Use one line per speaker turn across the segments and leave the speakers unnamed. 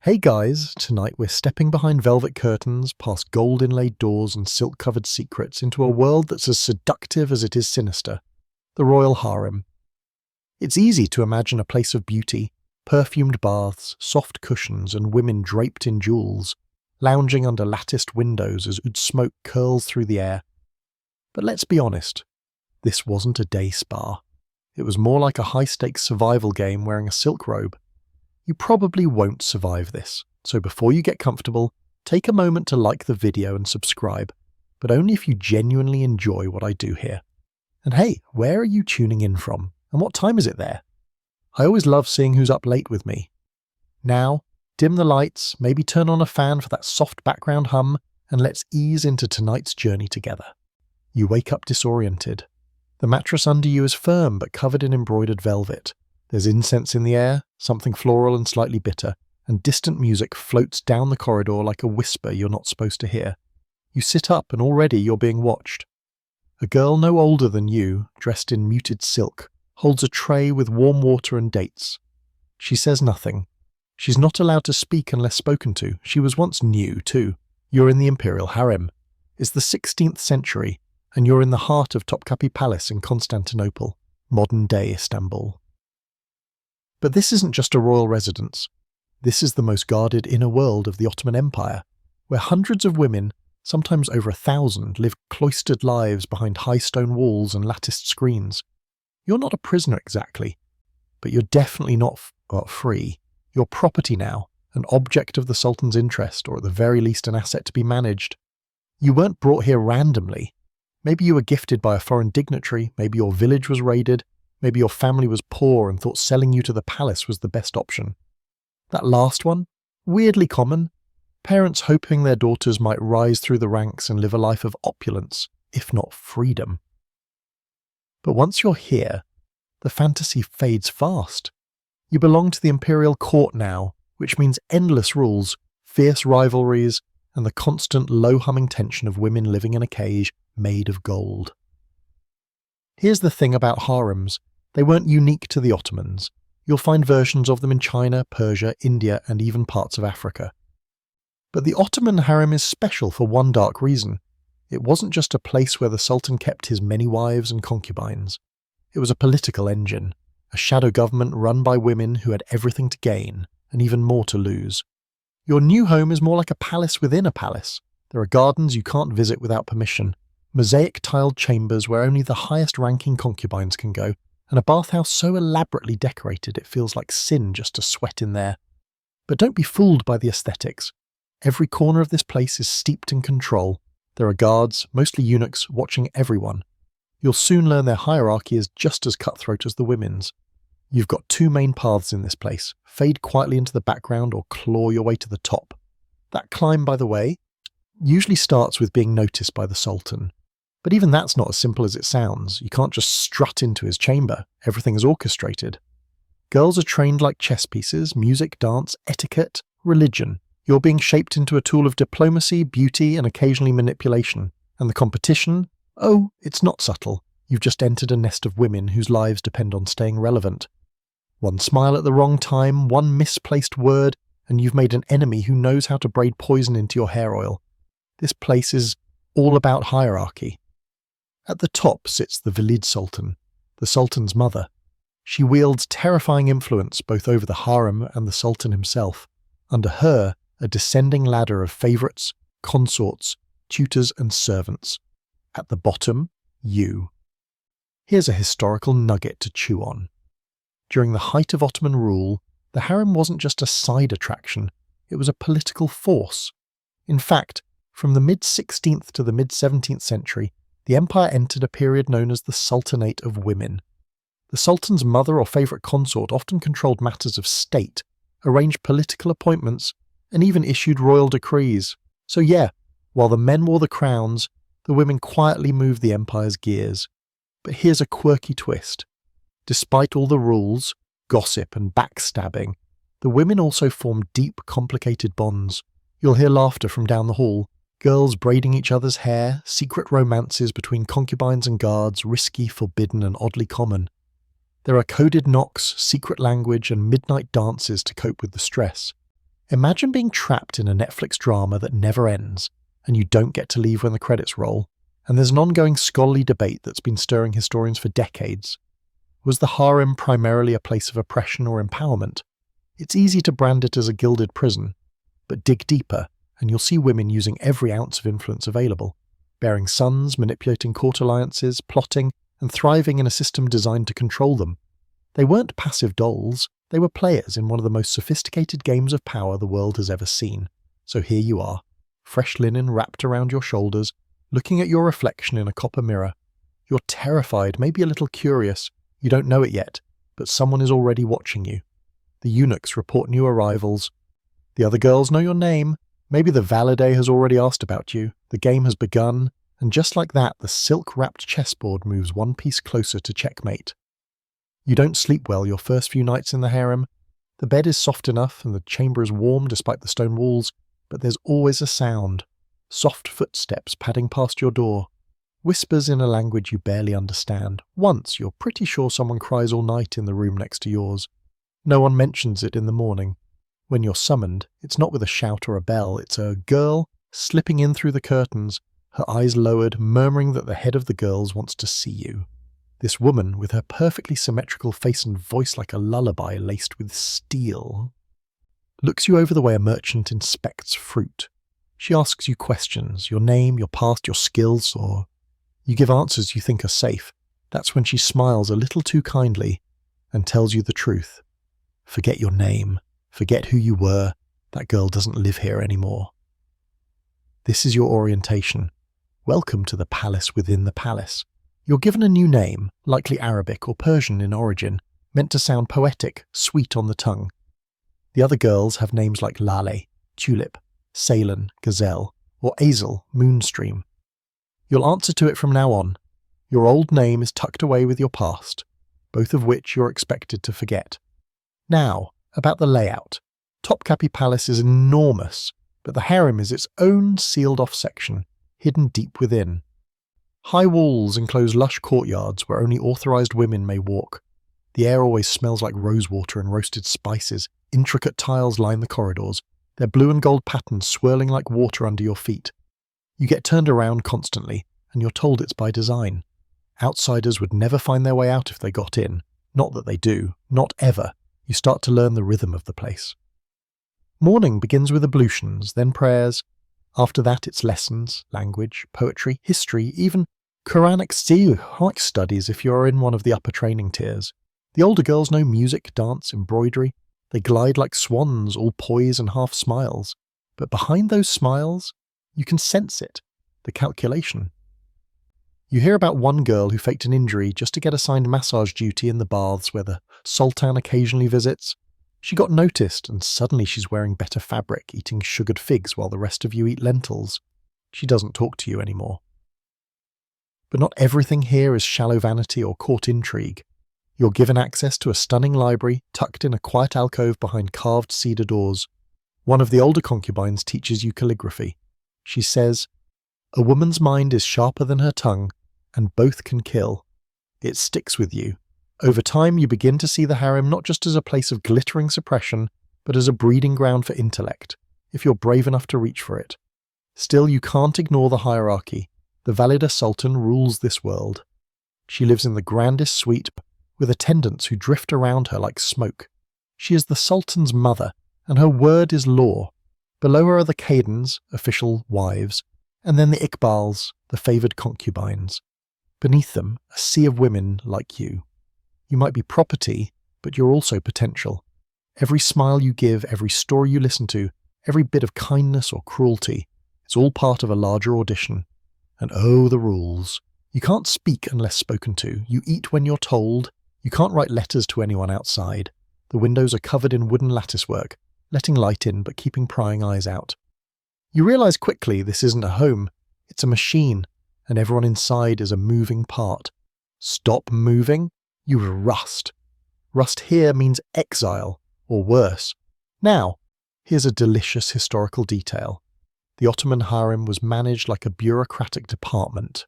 Hey guys, tonight we're stepping behind velvet curtains, past gold-inlaid doors and silk-covered secrets into a world that's as seductive as it is sinister, the royal harem. It's easy to imagine a place of beauty, perfumed baths, soft cushions and women draped in jewels, lounging under latticed windows as oud smoke curls through the air. But let's be honest, this wasn't a day spa. It was more like a high-stakes survival game wearing a silk robe. You probably won't survive this, so before you get comfortable, take a moment to like the video and subscribe, but only if you genuinely enjoy what I do here. And hey, where are you tuning in from, and what time is it there? I always love seeing who's up late with me. Now, dim the lights, maybe turn on a fan for that soft background hum, and let's ease into tonight's journey together. You wake up disoriented. The mattress under you is firm but covered in embroidered velvet. There's incense in the air, something floral and slightly bitter, and distant music floats down the corridor like a whisper you're not supposed to hear. You sit up and already you're being watched. A girl no older than you, dressed in muted silk, holds a tray with warm water and dates. She says nothing. She's not allowed to speak unless spoken to. She was once new, too. You're in the imperial harem. It's the 16th century, and you're in the heart of Topkapi Palace in Constantinople, modern-day Istanbul. But this isn't just a royal residence. This is the most guarded inner world of the Ottoman Empire, where hundreds of women, sometimes over 1,000, live cloistered lives behind high stone walls and latticed screens. You're not a prisoner exactly, but you're definitely not free. You're property now, an object of the Sultan's interest, or at the very least an asset to be managed. You weren't brought here randomly. Maybe you were gifted by a foreign dignitary, maybe your village was raided, maybe your family was poor and thought selling you to the palace was the best option. That last one? Weirdly common. Parents hoping their daughters might rise through the ranks and live a life of opulence, if not freedom. But once you're here, the fantasy fades fast. You belong to the imperial court now, which means endless rules, fierce rivalries, and the constant low-humming tension of women living in a cage made of gold. Here's the thing about harems. They weren't unique to the Ottomans. You'll find versions of them in China, Persia, India, and even parts of Africa. But the Ottoman harem is special for one dark reason. It wasn't just a place where the Sultan kept his many wives and concubines. It was a political engine, a shadow government run by women who had everything to gain, and even more to lose. Your new home is more like a palace within a palace. There are gardens you can't visit without permission, mosaic-tiled chambers where only the highest-ranking concubines can go, and a bathhouse so elaborately decorated it feels like sin just to sweat in there. But don't be fooled by the aesthetics. Every corner of this place is steeped in control. There are guards, mostly eunuchs, watching everyone. You'll soon learn their hierarchy is just as cutthroat as the women's. You've got two main paths in this place: fade quietly into the background or claw your way to the top. That climb, by the way, usually starts with being noticed by the Sultan. But even that's not as simple as it sounds. You can't just strut into his chamber. Everything is orchestrated. Girls are trained like chess pieces: music, dance, etiquette, religion. You're being shaped into a tool of diplomacy, beauty, and occasionally manipulation. And the competition? Oh, it's not subtle. You've just entered a nest of women whose lives depend on staying relevant. One smile at the wrong time, one misplaced word, and you've made an enemy who knows how to braid poison into your hair oil. This place is all about hierarchy. At the top sits the Valide Sultan, the Sultan's mother. She wields terrifying influence both over the harem and the Sultan himself. Under her, a descending ladder of favourites, consorts, tutors and servants. At the bottom, you. Here's a historical nugget to chew on. During the height of Ottoman rule, the harem wasn't just a side attraction, it was a political force. In fact, from the mid-16th to the mid-17th century, the empire entered a period known as the Sultanate of women. The Sultan's mother or favourite consort often controlled matters of state, arranged political appointments, and even issued royal decrees. So yeah, while the men wore the crowns, the women quietly moved the empire's gears. But here's a quirky twist. Despite all the rules, gossip and backstabbing, the women also formed deep, complicated bonds. You'll hear laughter from down the hall, girls braiding each other's hair, secret romances between concubines and guards, risky, forbidden and oddly common. There are coded knocks, secret language and midnight dances to cope with the stress. Imagine being trapped in a Netflix drama that never ends, and you don't get to leave when the credits roll, and there's an ongoing scholarly debate that's been stirring historians for decades. Was the harem primarily a place of oppression or empowerment? It's easy to brand it as a gilded prison, but dig deeper, and you'll see women using every ounce of influence available, bearing sons, manipulating court alliances, plotting, and thriving in a system designed to control them. They weren't passive dolls, they were players in one of the most sophisticated games of power the world has ever seen. So here you are, fresh linen wrapped around your shoulders, looking at your reflection in a copper mirror. You're terrified, maybe a little curious. You don't know it yet, but someone is already watching you. The eunuchs report new arrivals. The other girls know your name. Maybe the Valide has already asked about you. The game has begun, and just like that, the silk-wrapped chessboard moves one piece closer to checkmate. You don't sleep well your first few nights in the harem. The bed is soft enough and the chamber is warm despite the stone walls, but there's always a sound. Soft footsteps padding past your door. Whispers in a language you barely understand. Once you're pretty sure someone cries all night in the room next to yours. No one mentions it in the morning. When you're summoned, it's not with a shout or a bell, it's a girl slipping in through the curtains, her eyes lowered, murmuring that the head of the girls wants to see you. This woman, with her perfectly symmetrical face and voice like a lullaby laced with steel, looks you over the way a merchant inspects fruit. She asks you questions, your name, your past, your skills, or you give answers you think are safe. That's when she smiles a little too kindly and tells you the truth. Forget your name. Forget who you were. That girl doesn't live here anymore. This is your orientation. Welcome to the palace within the palace. You're given a new name, likely Arabic or Persian in origin, meant to sound poetic, sweet on the tongue. The other girls have names like Lale, Tulip, Salen, Gazelle, or Exile, Moonstream. You'll answer to it from now on. Your old name is tucked away with your past, both of which you're expected to forget. Now, about the layout. Topkapi Palace is enormous, but the harem is its own sealed-off section, hidden deep within. High walls enclose lush courtyards where only authorized women may walk. The air always smells like rosewater and roasted spices. Intricate tiles line the corridors, their blue and gold patterns swirling like water under your feet. You get turned around constantly, and you're told it's by design. Outsiders would never find their way out if they got in. Not that they do, not ever. You start to learn the rhythm of the place. Morning begins with ablutions, then prayers. After that it's lessons, language, poetry, history, even Quranic studies if you're in one of the upper training tiers. The older girls know music, dance, embroidery. They glide like swans, all poise and half smiles. But behind those smiles, you can sense it, the calculation. You hear about one girl who faked an injury just to get assigned massage duty in the baths where the Sultan occasionally visits. She got noticed and suddenly she's wearing better fabric, eating sugared figs while the rest of you eat lentils. She doesn't talk to you anymore. But not everything here is shallow vanity or court intrigue. You're given access to a stunning library tucked in a quiet alcove behind carved cedar doors. One of the older concubines teaches you calligraphy. She says, "A woman's mind is sharper than her tongue, and both can kill." It sticks with you. Over time, you begin to see the harem not just as a place of glittering suppression, but as a breeding ground for intellect, if you're brave enough to reach for it. Still, you can't ignore the hierarchy. The Valida Sultan rules this world. She lives in the grandest suite, with attendants who drift around her like smoke. She is the Sultan's mother, and her word is law. Below her are the Cadens, official wives, and then the Iqbals, the favoured concubines. Beneath them, a sea of women like you. You might be property, but you're also potential. Every smile you give, every story you listen to, every bit of kindness or cruelty, it's all part of a larger audition. And oh, the rules. You can't speak unless spoken to. You eat when you're told. You can't write letters to anyone outside. The windows are covered in wooden latticework, letting light in but keeping prying eyes out. You realise quickly this isn't a home. It's a machine, and everyone inside is a moving part. Stop moving? You rust. Rust here means exile, or worse. Now, here's a delicious historical detail. The Ottoman harem was managed like a bureaucratic department.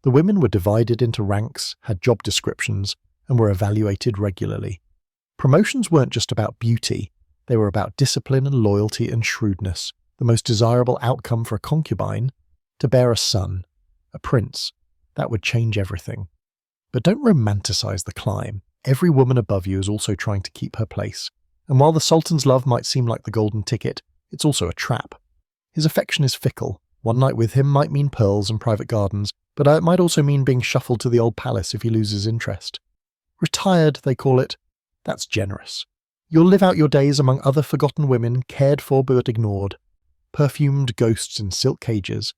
The women were divided into ranks, had job descriptions, and were evaluated regularly. Promotions weren't just about beauty, They were about discipline and loyalty and shrewdness, the most desirable outcome for a concubine, to bear a son, a prince. That would change everything. But don't romanticize the climb. Every woman above you is also trying to keep her place. And while the Sultan's love might seem like the golden ticket, it's also a trap. His affection is fickle. One night with him might mean pearls and private gardens, but it might also mean being shuffled to the old palace if he loses interest. Retired, they call it. That's generous. You'll live out your days among other forgotten women, cared for but ignored. Perfumed ghosts in silk cages.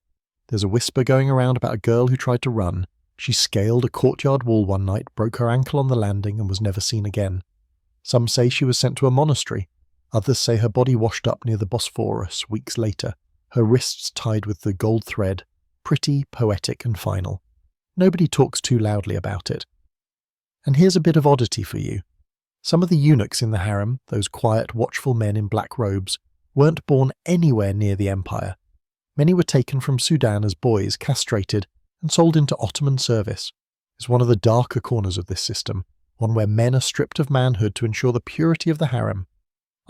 There's a whisper going around about a girl who tried to run. She scaled a courtyard wall one night, broke her ankle on the landing, and was never seen again. Some say she was sent to a monastery. Others say her body washed up near the Bosphorus weeks later, her wrists tied with the gold thread, pretty, poetic, and final. Nobody talks too loudly about it. And here's a bit of oddity for you. Some of the eunuchs in the harem, those quiet, watchful men in black robes, weren't born anywhere near the empire. Many were taken from Sudan as boys, castrated, and sold into Ottoman service. It's one of the darker corners of this system, one where men are stripped of manhood to ensure the purity of the harem.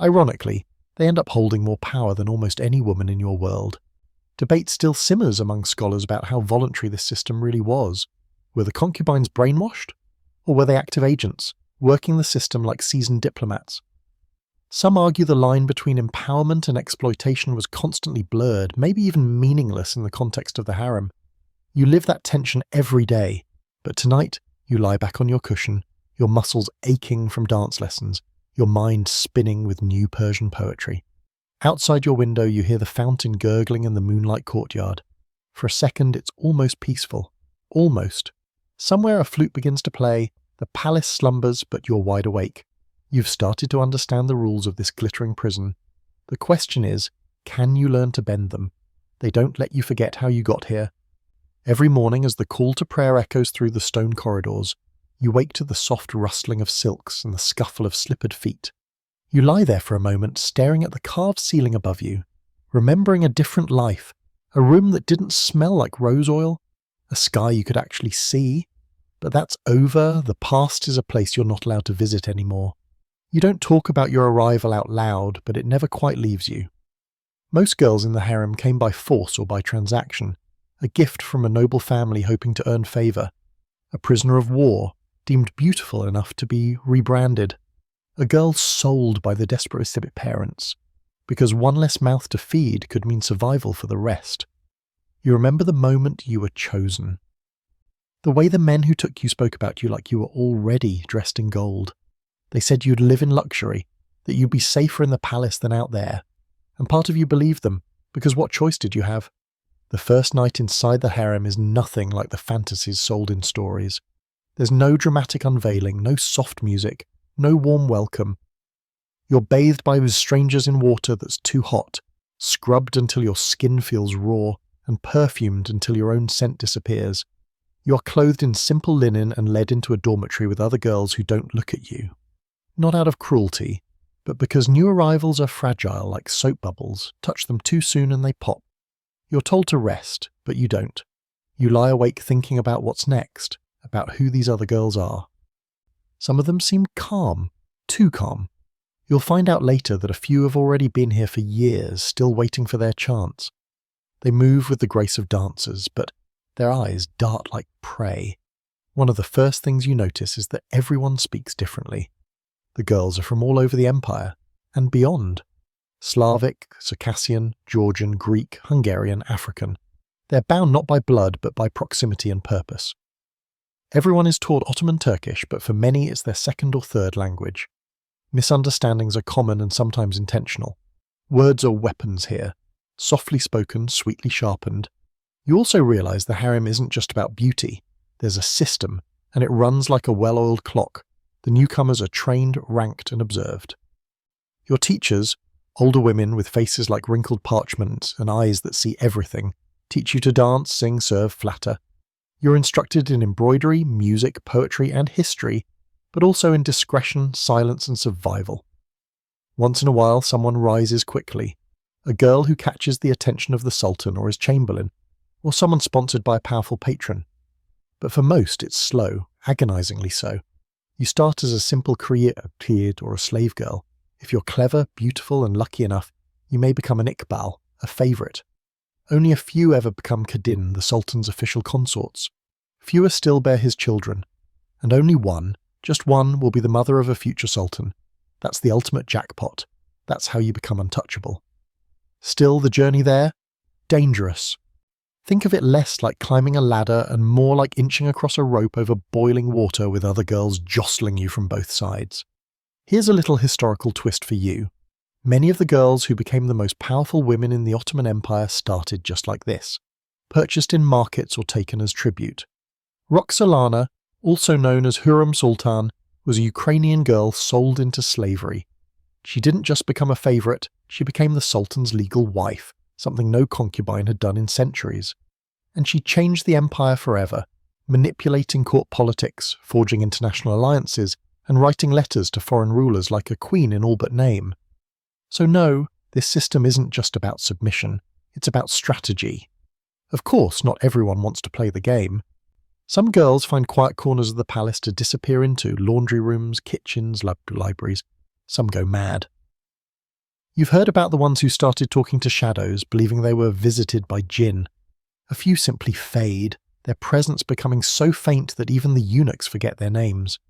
Ironically, they end up holding more power than almost any woman in your world. Debate still simmers among scholars about how voluntary this system really was. Were the concubines brainwashed? Or were they active agents, working the system like seasoned diplomats? Some argue the line between empowerment and exploitation was constantly blurred, maybe even meaningless in the context of the harem. You live that tension every day, but tonight you lie back on your cushion, your muscles aching from dance lessons, your mind spinning with new Persian poetry. Outside your window you hear the fountain gurgling in the moonlight courtyard. For a second it's almost peaceful. Almost. Somewhere a flute begins to play, the palace slumbers, but you're wide awake. You've started to understand the rules of this glittering prison. The question is, can you learn to bend them? They don't let you forget how you got here. Every morning as the call to prayer echoes through the stone corridors, you wake to the soft rustling of silks and the scuffle of slippered feet. You lie there for a moment, staring at the carved ceiling above you, remembering a different life, a room that didn't smell like rose oil, a sky you could actually see. But that's over. The past is a place you're not allowed to visit anymore. You don't talk about your arrival out loud, but it never quite leaves you. Most girls in the harem came by force or by transaction, a gift from a noble family hoping to earn favour, a prisoner of war, deemed beautiful enough to be rebranded, a girl sold by the desperate parents, because one less mouth to feed could mean survival for the rest. You remember the moment you were chosen. The way the men who took you spoke about you like you were already dressed in gold. They said you'd live in luxury, that you'd be safer in the palace than out there. And part of you believed them, because what choice did you have? The first night inside the harem is nothing like the fantasies sold in stories. There's no dramatic unveiling, no soft music, no warm welcome. You're bathed by strangers in water that's too hot, scrubbed until your skin feels raw, and perfumed until your own scent disappears. You're clothed in simple linen and led into a dormitory with other girls who don't look at you. Not out of cruelty, but because new arrivals are fragile like soap bubbles, touch them too soon and they pop. You're told to rest, but you don't. You lie awake thinking about what's next, about who these other girls are. Some of them seem calm, too calm. You'll find out later that a few have already been here for years, still waiting for their chance. They move with the grace of dancers, but their eyes dart like prey. One of the first things you notice is that everyone speaks differently. The girls are from all over the empire, and beyond. Slavic, Circassian, Georgian, Greek, Hungarian, African. They're bound not by blood, but by proximity and purpose. Everyone is taught Ottoman Turkish, but for many it's their second or third language. Misunderstandings are common and sometimes intentional. Words are weapons here, softly spoken, sweetly sharpened. You also realize the harem isn't just about beauty. There's a system, and it runs like a well-oiled clock. The newcomers are trained, ranked, and observed. Your teachers, older women with faces like wrinkled parchment and eyes that see everything, teach you to dance, sing, serve, flatter. You're instructed in embroidery, music, poetry, and history, but also in discretion, silence, and survival. Once in a while, someone rises quickly. A girl who catches the attention of the Sultan or his chamberlain, or someone sponsored by a powerful patron. But for most, it's slow, agonizingly so. You start as a simple kid or a slave girl. If you're clever, beautiful, and lucky enough, you may become an Iqbal, a favourite. Only a few ever become Kadin, the Sultan's official consorts. Fewer still bear his children, and only one, just one, will be the mother of a future Sultan. That's the ultimate jackpot. That's how you become untouchable. Still, the journey there? Dangerous. Think of it less like climbing a ladder and more like inching across a rope over boiling water with other girls jostling you from both sides. Here's a little historical twist for you. Many of the girls who became the most powerful women in the Ottoman Empire started just like this, purchased in markets or taken as tribute. Roxolana, also known as Hurrem Sultan, was a Ukrainian girl sold into slavery. She didn't just become a favourite, she became the Sultan's legal wife, something no concubine had done in centuries. And she changed the empire forever, manipulating court politics, forging international alliances, and writing letters to foreign rulers like a queen in all but name. So no, this system isn't just about submission, it's about strategy. Of course, not everyone wants to play the game. Some girls find quiet corners of the palace to disappear into, laundry rooms, kitchens, libraries. Some go mad. You've heard about the ones who started talking to shadows, believing they were visited by jinn. A few simply fade, their presence becoming so faint that even the eunuchs forget their names.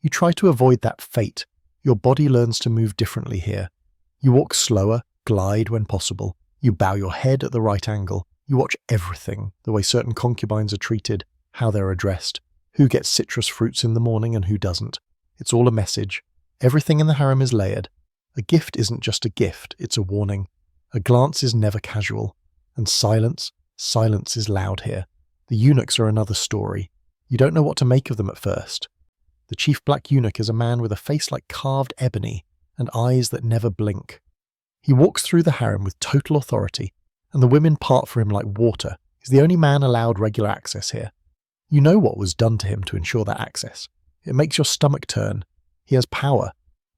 You try to avoid that fate. Your body learns to move differently here. You walk slower, glide when possible. You bow your head at the right angle. You watch everything, the way certain concubines are treated, how they're addressed, who gets citrus fruits in the morning and who doesn't. It's all a message. Everything in the harem is layered. A gift isn't just a gift, it's a warning. A glance is never casual. And silence is loud here. The eunuchs are another story. You don't know what to make of them at first. The chief black eunuch is a man with a face like carved ebony and eyes that never blink. He walks through the harem with total authority, and the women part for him like water. He's the only man allowed regular access here. You know what was done to him to ensure that access. It makes your stomach turn. He has power,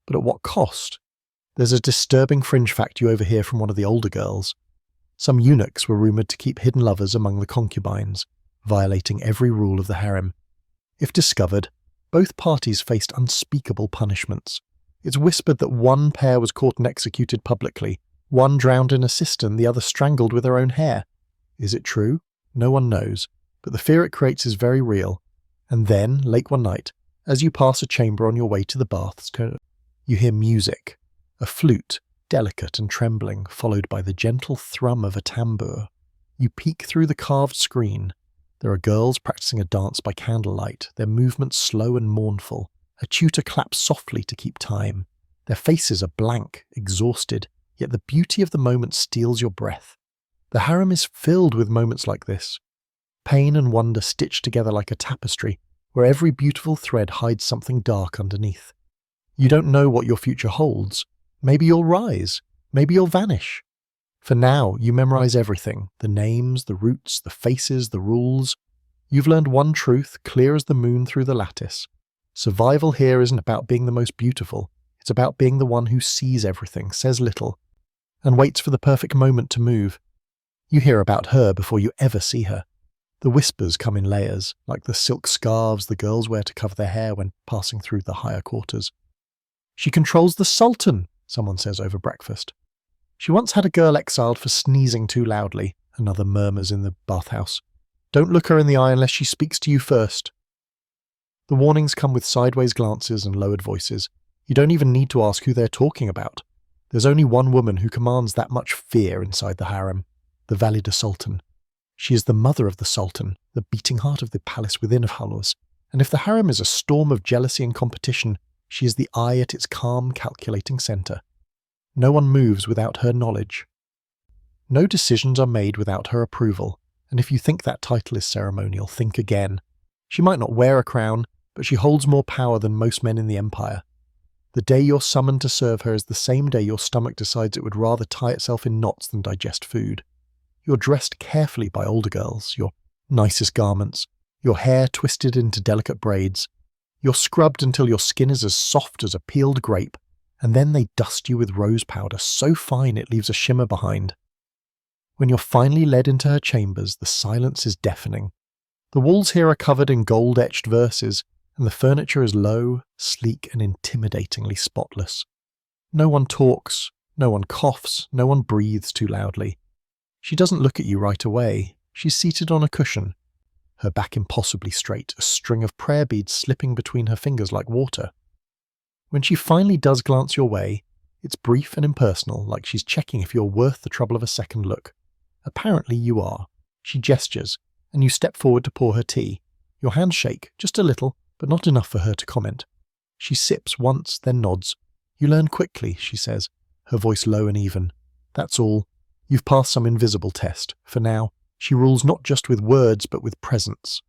but at what cost? There's a disturbing fringe fact you overhear from one of the older girls. Some eunuchs were rumoured to keep hidden lovers among the concubines, violating every rule of the harem. If discovered, both parties faced unspeakable punishments. It's whispered that one pair was caught and executed publicly, one drowned in a cistern, the other strangled with her own hair. Is it true? No one knows, but the fear it creates is very real. And then, late one night, as you pass a chamber on your way to the baths, you hear music, a flute, delicate and trembling, followed by the gentle thrum of a tambour. You peek through the carved screen. There are girls practicing a dance by candlelight, their movements slow and mournful. A tutor claps softly to keep time. Their faces are blank, exhausted, yet the beauty of the moment steals your breath. The harem is filled with moments like this. Pain and wonder stitched together like a tapestry, where every beautiful thread hides something dark underneath. You don't know what your future holds. Maybe you'll rise. Maybe you'll vanish. For now, you memorize everything, the names, the routes, the faces, the rules. You've learned one truth, clear as the moon through the lattice. Survival here isn't about being the most beautiful. It's about being the one who sees everything, says little, and waits for the perfect moment to move. You hear about her before you ever see her. The whispers come in layers, like the silk scarves the girls wear to cover their hair when passing through the higher quarters. She controls the Sultan, someone says over breakfast. She once had a girl exiled for sneezing too loudly, another murmurs in the bathhouse. Don't look her in the eye unless she speaks to you first. The warnings come with sideways glances and lowered voices. You don't even need to ask who they're talking about. There's only one woman who commands that much fear inside the harem, the Valida Sultan. She is the mother of the Sultan, the beating heart of the palace within of Halos, and if the harem is a storm of jealousy and competition, she is the eye at its calm, calculating centre. No one moves without her knowledge. No decisions are made without her approval, and if you think that title is ceremonial, think again. She might not wear a crown, but she holds more power than most men in the empire. The day you're summoned to serve her is the same day your stomach decides it would rather tie itself in knots than digest food. You're dressed carefully by older girls, your nicest garments, your hair twisted into delicate braids. You're scrubbed until your skin is as soft as a peeled grape, and then they dust you with rose powder so fine it leaves a shimmer behind. When you're finally led into her chambers, the silence is deafening. The walls here are covered in gold-etched verses, and the furniture is low, sleek, and intimidatingly spotless. No one talks, no one coughs, no one breathes too loudly. She doesn't look at you right away. She's seated on a cushion, her back impossibly straight, a string of prayer beads slipping between her fingers like water. When she finally does glance your way, it's brief and impersonal, like she's checking if you're worth the trouble of a second look. Apparently you are. She gestures, and you step forward to pour her tea. Your hands shake, just a little, but not enough for her to comment. She sips once, then nods. You learn quickly, she says, her voice low and even. That's all. You've passed some invisible test. For now, she rules not just with words, but with presence.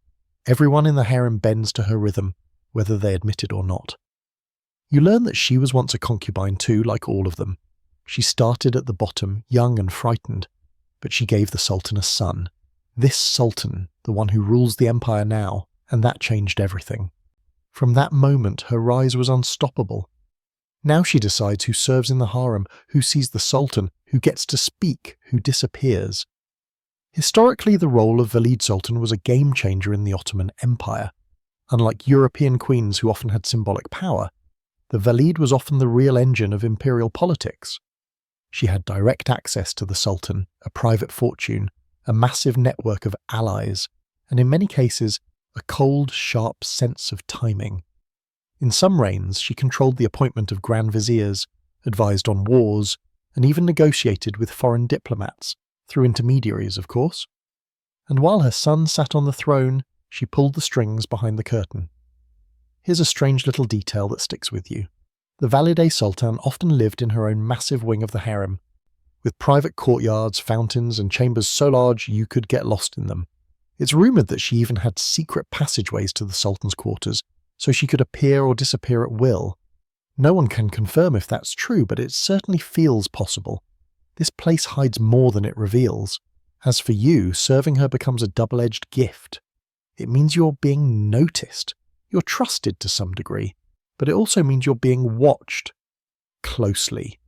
Everyone in the harem bends to her rhythm, whether they admit it or not. You learn that she was once a concubine too, like all of them. She started at the bottom, young and frightened, but she gave the Sultan a son. This Sultan, the one who rules the empire now, and that changed everything. From that moment, her rise was unstoppable. Now she decides who serves in the harem, who sees the Sultan, who gets to speak, who disappears. Historically, the role of Valide Sultan was a game-changer in the Ottoman Empire. Unlike European queens who often had symbolic power, the Valide was often the real engine of imperial politics. She had direct access to the Sultan, a private fortune, a massive network of allies, and in many cases, a cold, sharp sense of timing. In some reigns, she controlled the appointment of grand viziers, advised on wars, and even negotiated with foreign diplomats, through intermediaries, of course. And while her son sat on the throne, she pulled the strings behind the curtain. Here's a strange little detail that sticks with you. The Valide Sultan often lived in her own massive wing of the harem, with private courtyards, fountains, and chambers so large you could get lost in them. It's rumoured that she even had secret passageways to the Sultan's quarters, so she could appear or disappear at will. No one can confirm if that's true, but it certainly feels possible. This place hides more than it reveals. As for you, serving her becomes a double-edged gift. It means you're being noticed. You're trusted to some degree, but it also means you're being watched closely.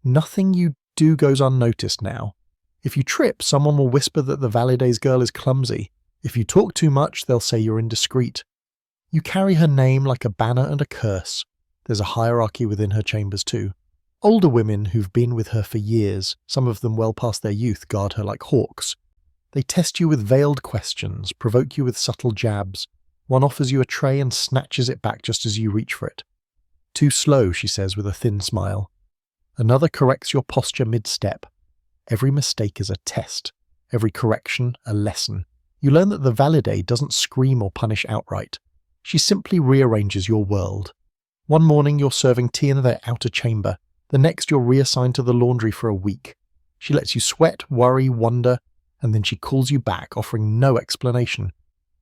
Nothing you do goes unnoticed now. If you trip, someone will whisper that the Valide's girl is clumsy. If you talk too much, they'll say you're indiscreet. You carry her name like a banner and a curse. There's a hierarchy within her chambers too. Older women who've been with her for years, some of them well past their youth, guard her like hawks. They test you with veiled questions, provoke you with subtle jabs. One offers you a tray and snatches it back just as you reach for it. Too slow, she says with a thin smile. Another corrects your posture mid-step. Every mistake is a test, every correction a lesson. You learn that the Valide doesn't scream or punish outright. She simply rearranges your world. One morning you're serving tea in their outer chamber. The next you're reassigned to the laundry for a week. She lets you sweat, worry, wonder, and then she calls you back, offering no explanation.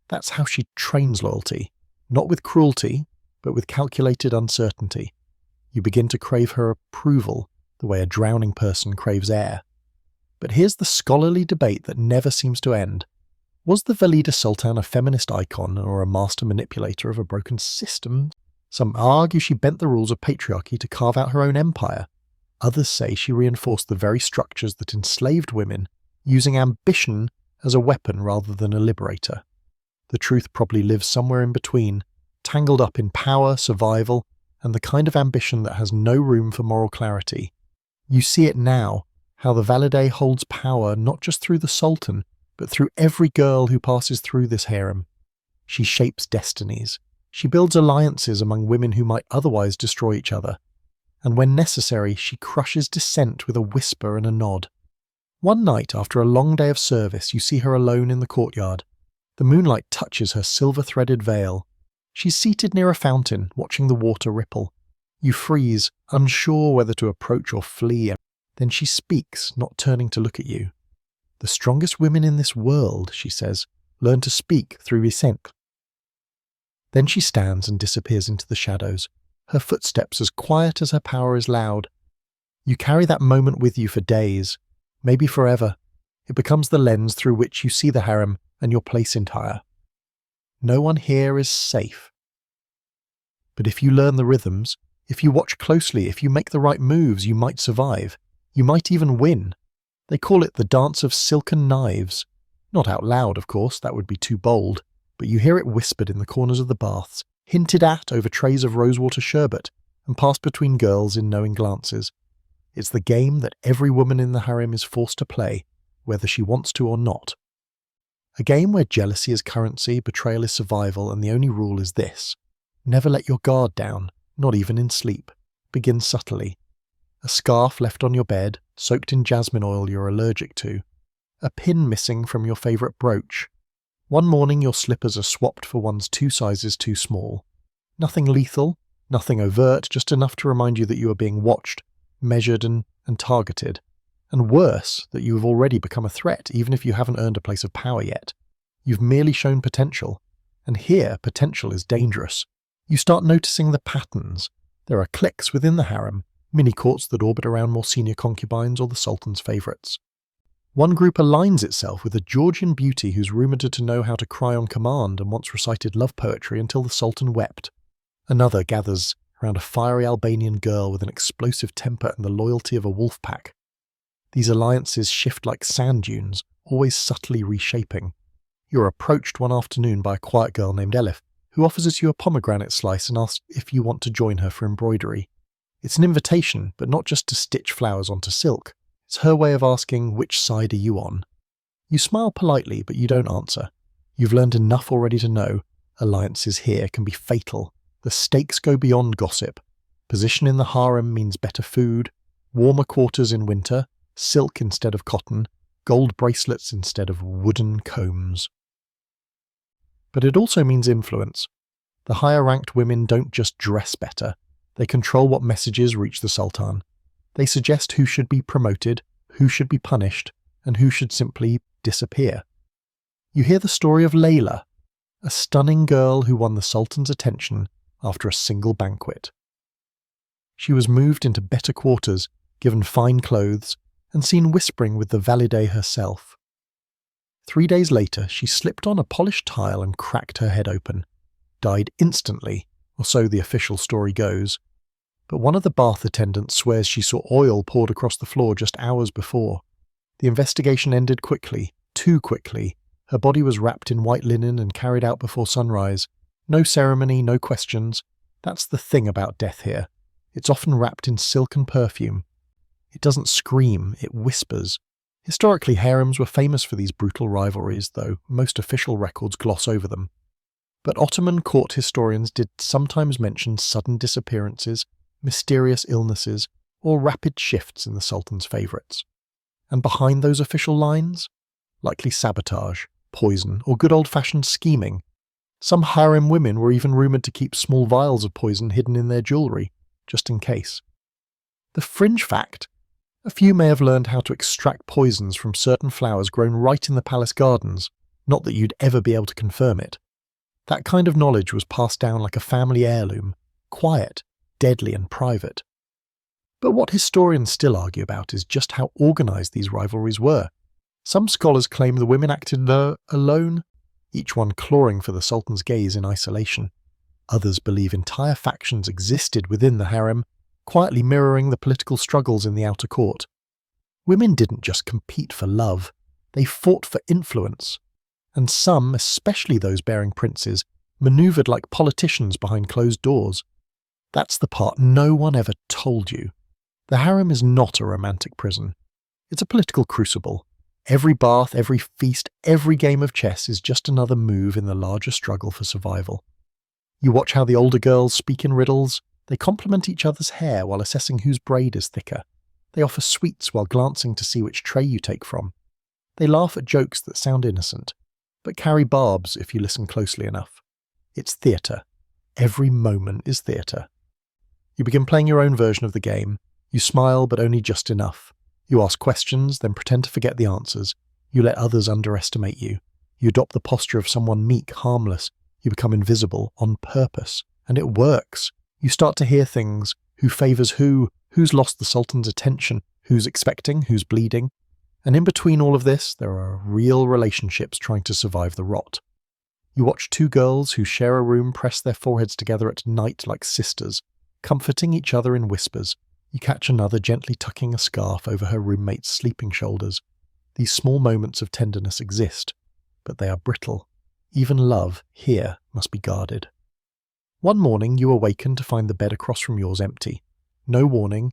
That's how she trains loyalty. Not with cruelty, but with calculated uncertainty. You begin to crave her approval, the way a drowning person craves air. But here's the scholarly debate that never seems to end. Was the Valida Sultan a feminist icon or a master manipulator of a broken system? Some argue she bent the rules of patriarchy to carve out her own empire. Others say she reinforced the very structures that enslaved women, using ambition as a weapon rather than a liberator. The truth probably lives somewhere in between, tangled up in power, survival, and the kind of ambition that has no room for moral clarity. You see it now, how the Valide holds power not just through the Sultan, but through every girl who passes through this harem. She shapes destinies. She builds alliances among women who might otherwise destroy each other. And when necessary, she crushes dissent with a whisper and a nod. One night, after a long day of service, you see her alone in the courtyard. The moonlight touches her silver-threaded veil. She's seated near a fountain, watching the water ripple. You freeze, unsure whether to approach or flee. Then she speaks, not turning to look at you. The strongest women in this world, she says, learn to speak through dissent. Then she stands and disappears into the shadows, her footsteps as quiet as her power is loud. You carry that moment with you for days, maybe forever. It becomes the lens through which you see the harem and your place entire. No one here is safe. But if you learn the rhythms, if you watch closely, if you make the right moves, you might survive. You might even win. They call it the dance of silken knives. Not out loud, of course, that would be too bold, but you hear it whispered in the corners of the baths, hinted at over trays of rosewater sherbet, and pass between girls in knowing glances. It's the game that every woman in the harem is forced to play, whether she wants to or not. A game where jealousy is currency, betrayal is survival, and the only rule is this: never let your guard down, not even in sleep. Begin subtly. A scarf left on your bed, soaked in jasmine oil you're allergic to. A pin missing from your favourite brooch. One morning your slippers are swapped for ones 2 sizes too small. Nothing lethal, nothing overt, just enough to remind you that you are being watched, measured and targeted. And worse, that you have already become a threat, even if you haven't earned a place of power yet. You've merely shown potential. And here, potential is dangerous. You start noticing the patterns. There are cliques within the harem, mini-courts that orbit around more senior concubines or the sultan's favourites. One group aligns itself with a Georgian beauty who's rumoured to know how to cry on command and once recited love poetry until the sultan wept. Another gathers around a fiery Albanian girl with an explosive temper and the loyalty of a wolf pack. These alliances shift like sand dunes, always subtly reshaping. You're approached one afternoon by a quiet girl named Elif, who offers you a pomegranate slice and asks if you want to join her for embroidery. It's an invitation, but not just to stitch flowers onto silk. It's her way of asking, which side are you on? You smile politely, but you don't answer. You've learned enough already to know alliances here can be fatal. The stakes go beyond gossip. Position in the harem means better food, warmer quarters in winter, silk instead of cotton, gold bracelets instead of wooden combs. But it also means influence. The higher-ranked women don't just dress better. They control what messages reach the sultan. They suggest who should be promoted, who should be punished, and who should simply disappear. You hear the story of Layla, a stunning girl who won the sultan's attention after a single banquet. She was moved into better quarters, given fine clothes, and seen whispering with the Valide herself. 3 days later, she slipped on a polished tile and cracked her head open. Died instantly, or so the official story goes. But one of the bath attendants swears she saw oil poured across the floor just hours before. The investigation ended quickly, too quickly. Her body was wrapped in white linen and carried out before sunrise. No ceremony, no questions. That's the thing about death here. It's often wrapped in silk and perfume. It doesn't scream, it whispers. Historically, harems were famous for these brutal rivalries, though most official records gloss over them. But Ottoman court historians did sometimes mention sudden disappearances, mysterious illnesses, or rapid shifts in the sultan's favourites. And behind those official lines? Likely sabotage, poison, or good old-fashioned scheming. Some harem women were even rumoured to keep small vials of poison hidden in their jewellery, just in case. The fringe fact: a few may have learned how to extract poisons from certain flowers grown right in the palace gardens, not that you'd ever be able to confirm it. That kind of knowledge was passed down like a family heirloom, quiet, deadly and private. But what historians still argue about is just how organised these rivalries were. Some scholars claim the women acted alone, each one clawing for the sultan's gaze in isolation. Others believe entire factions existed within the harem, quietly mirroring the political struggles in the outer court. Women didn't just compete for love, they fought for influence. And some, especially those bearing princes, manoeuvred like politicians behind closed doors. That's the part no one ever told you. The harem is not a romantic prison. It's a political crucible. Every bath, every feast, every game of chess is just another move in the larger struggle for survival. You watch how the older girls speak in riddles. They compliment each other's hair while assessing whose braid is thicker. They offer sweets while glancing to see which tray you take from. They laugh at jokes that sound innocent, but carry barbs if you listen closely enough. It's theatre. Every moment is theatre. You begin playing your own version of the game. You smile, but only just enough. You ask questions, then pretend to forget the answers. You let others underestimate you. You adopt the posture of someone meek, harmless. You become invisible on purpose. And it works. You start to hear things: who favours who, who's lost the sultan's attention, who's expecting, who's bleeding. And in between all of this, there are real relationships trying to survive the rot. You watch 2 girls who share a room press their foreheads together at night like sisters, comforting each other in whispers. You catch another gently tucking a scarf over her roommate's sleeping shoulders. These small moments of tenderness exist, but they are brittle. Even love, here, must be guarded. One morning you awaken to find the bed across from yours empty. No warning,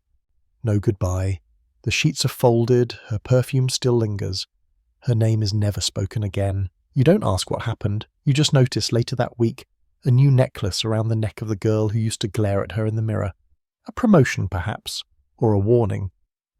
no goodbye. The sheets are folded, her perfume still lingers. Her name is never spoken again. You don't ask what happened, you just notice later that week a new necklace around the neck of the girl who used to glare at her in the mirror. A promotion, perhaps, or a warning.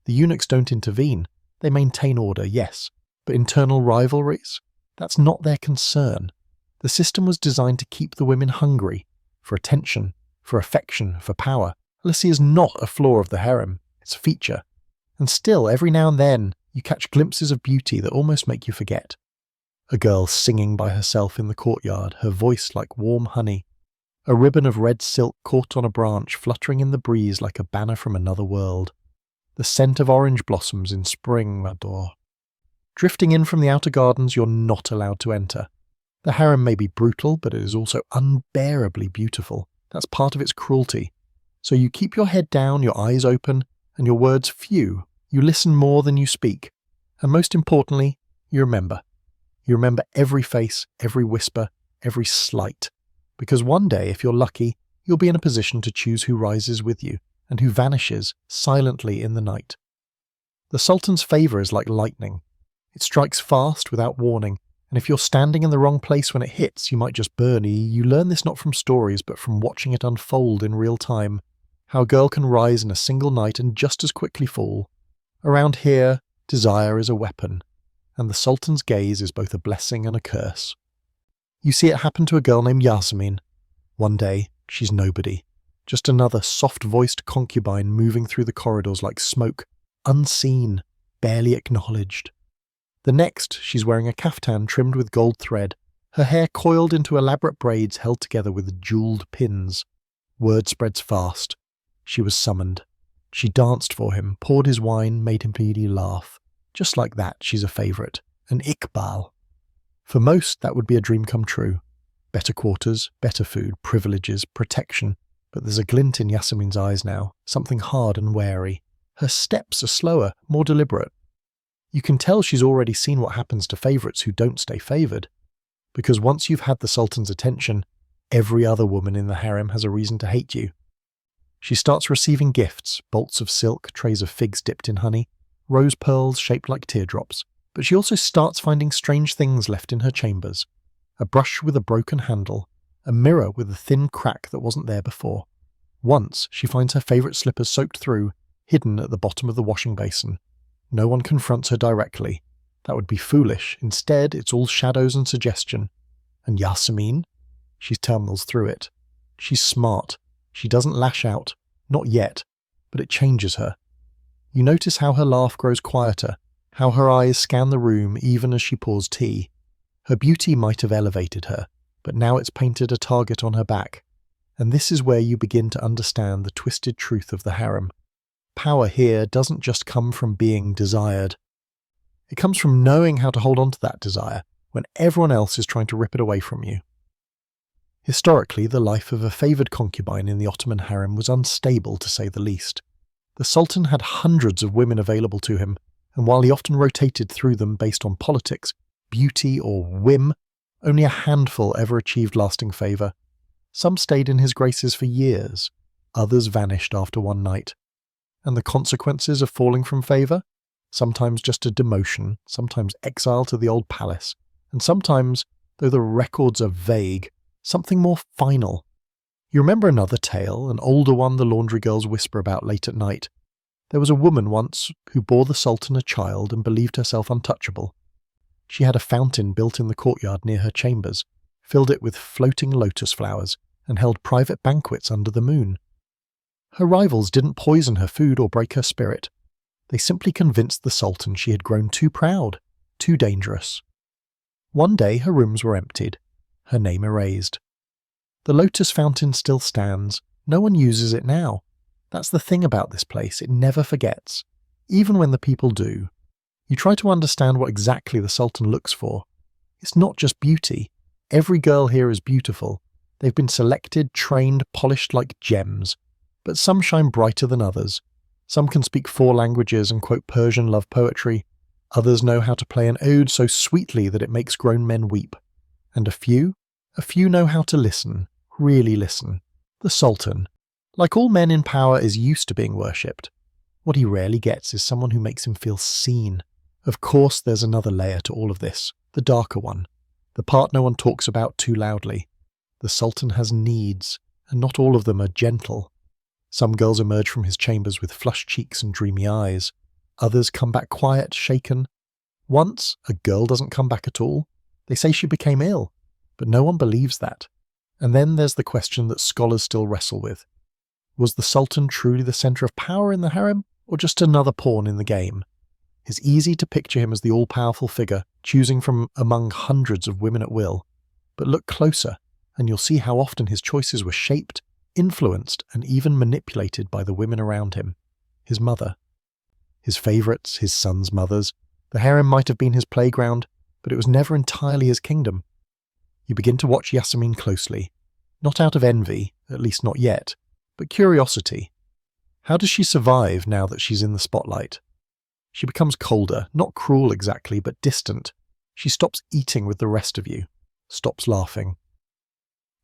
The eunuchs don't intervene. They maintain order, yes, but internal rivalries? That's not their concern. The system was designed to keep the women hungry, for attention, for affection, for power. Jealousy is not a flaw of the harem, it's a feature. And still, every now and then, you catch glimpses of beauty that almost make you forget. A girl singing by herself in the courtyard, her voice like warm honey. A ribbon of red silk caught on a branch, fluttering in the breeze like a banner from another world. The scent of orange blossoms in spring, adore. Drifting in from the outer gardens you're not allowed to enter. The harem may be brutal, but it is also unbearably beautiful. That's part of its cruelty. So you keep your head down, your eyes open, and your words few. You listen more than you speak. And most importantly, you remember. You remember every face, every whisper, every slight. Because one day, if you're lucky, you'll be in a position to choose who rises with you, and who vanishes silently in the night. The Sultan's favour is like lightning. It strikes fast without warning, and if you're standing in the wrong place when it hits, you might just burn. You learn this not from stories, but from watching it unfold in real time. How a girl can rise in a single night and just as quickly fall. Around here, desire is a weapon, and the Sultan's gaze is both a blessing and a curse. You see it happen to a girl named Yasmin. One day, she's nobody. Just another soft-voiced concubine moving through the corridors like smoke, unseen, barely acknowledged. The next, she's wearing a kaftan trimmed with gold thread, her hair coiled into elaborate braids held together with jewelled pins. Word spreads fast. She was summoned. She danced for him, poured his wine, made him really laugh. Just like that, she's a favourite. An Iqbal. For most, that would be a dream come true. Better quarters, better food, privileges, protection. But there's a glint in Yasmin's eyes now, something hard and wary. Her steps are slower, more deliberate. You can tell she's already seen what happens to favourites who don't stay favoured. Because once you've had the Sultan's attention, every other woman in the harem has a reason to hate you. She starts receiving gifts, bolts of silk, trays of figs dipped in honey, rose pearls shaped like teardrops. But she also starts finding strange things left in her chambers. A brush with a broken handle, a mirror with a thin crack that wasn't there before. Once, she finds her favourite slippers soaked through, hidden at the bottom of the washing basin. No one confronts her directly. That would be foolish. Instead, it's all shadows and suggestion. And Yasmin? She tumbles through it. She's smart. She doesn't lash out. Not yet. But it changes her. You notice how her laugh grows quieter, how her eyes scan the room even as she pours tea. Her beauty might have elevated her, but now it's painted a target on her back. And this is where you begin to understand the twisted truth of the harem. Power here doesn't just come from being desired. It comes from knowing how to hold on to that desire when everyone else is trying to rip it away from you. Historically, the life of a favoured concubine in the Ottoman harem was unstable to say the least. The Sultan had hundreds of women available to him, and while he often rotated through them based on politics, beauty or whim, only a handful ever achieved lasting favour. Some stayed in his graces for years, others vanished after one night. And the consequences of falling from favour? Sometimes just a demotion, sometimes exile to the old palace, and sometimes, though the records are vague, something more final. You remember another tale, an older one the laundry girls whisper about late at night. There was a woman once who bore the Sultan a child and believed herself untouchable. She had a fountain built in the courtyard near her chambers, filled it with floating lotus flowers, and held private banquets under the moon. Her rivals didn't poison her food or break her spirit. They simply convinced the Sultan she had grown too proud, too dangerous. One day her rooms were emptied, her name erased. The lotus fountain still stands. No one uses it now. That's the thing about this place, it never forgets, even when the people do. You try to understand what exactly the Sultan looks for. It's not just beauty. Every girl here is beautiful. They've been selected, trained, polished like gems. But some shine brighter than others. Some can speak 4 languages and quote Persian love poetry. Others know how to play an ode so sweetly that it makes grown men weep. And a few know how to listen, really listen. The Sultan, like all men in power, is used to being worshipped. What he rarely gets is someone who makes him feel seen. Of course, there's another layer to all of this, the darker one, the part no one talks about too loudly. The Sultan has needs, and not all of them are gentle. Some girls emerge from his chambers with flushed cheeks and dreamy eyes. Others come back quiet, shaken. Once, a girl doesn't come back at all. They say she became ill, but no one believes that. And then there's the question that scholars still wrestle with. Was the Sultan truly the centre of power in the harem, or just another pawn in the game? It's easy to picture him as the all-powerful figure, choosing from among hundreds of women at will. But look closer, and you'll see how often his choices were shaped, influenced, and even manipulated by the women around him. His mother. His favourites, his sons' mothers. The harem might have been his playground, but it was never entirely his kingdom. You begin to watch Yasmin closely, not out of envy, at least not yet, but curiosity. How does she survive now that she's in the spotlight? She becomes colder, not cruel exactly, but distant. She stops eating with the rest of you, stops laughing.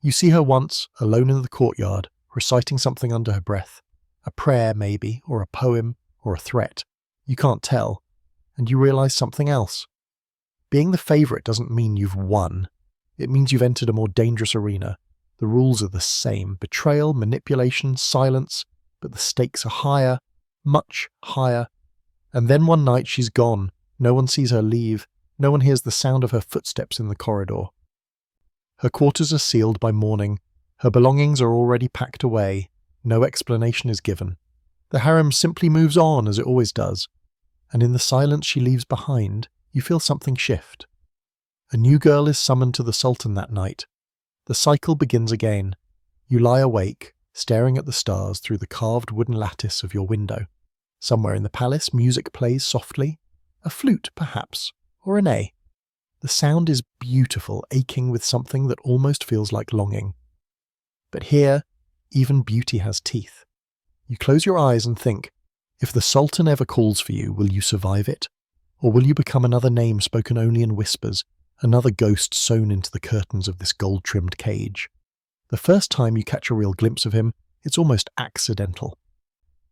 You see her once, alone in the courtyard, reciting something under her breath. A prayer, maybe, or a poem, or a threat. You can't tell. And you realise something else. Being the favourite doesn't mean you've won. It means you've entered a more dangerous arena. The rules are the same. Betrayal, manipulation, silence. But the stakes are higher, much higher. And then one night she's gone. No one sees her leave. No one hears the sound of her footsteps in the corridor. Her quarters are sealed by morning. Her belongings are already packed away. No explanation is given. The harem simply moves on as it always does. And in the silence she leaves behind, you feel something shift. A new girl is summoned to the Sultan that night. The cycle begins again. You lie awake, staring at the stars through the carved wooden lattice of your window. Somewhere in the palace, music plays softly. A flute, perhaps, or an A. The sound is beautiful, aching with something that almost feels like longing. But here, even beauty has teeth. You close your eyes and think, if the Sultan ever calls for you, will you survive it? Or will you become another name spoken only in whispers, another ghost sewn into the curtains of this gold-trimmed cage? The first time you catch a real glimpse of him, it's almost accidental.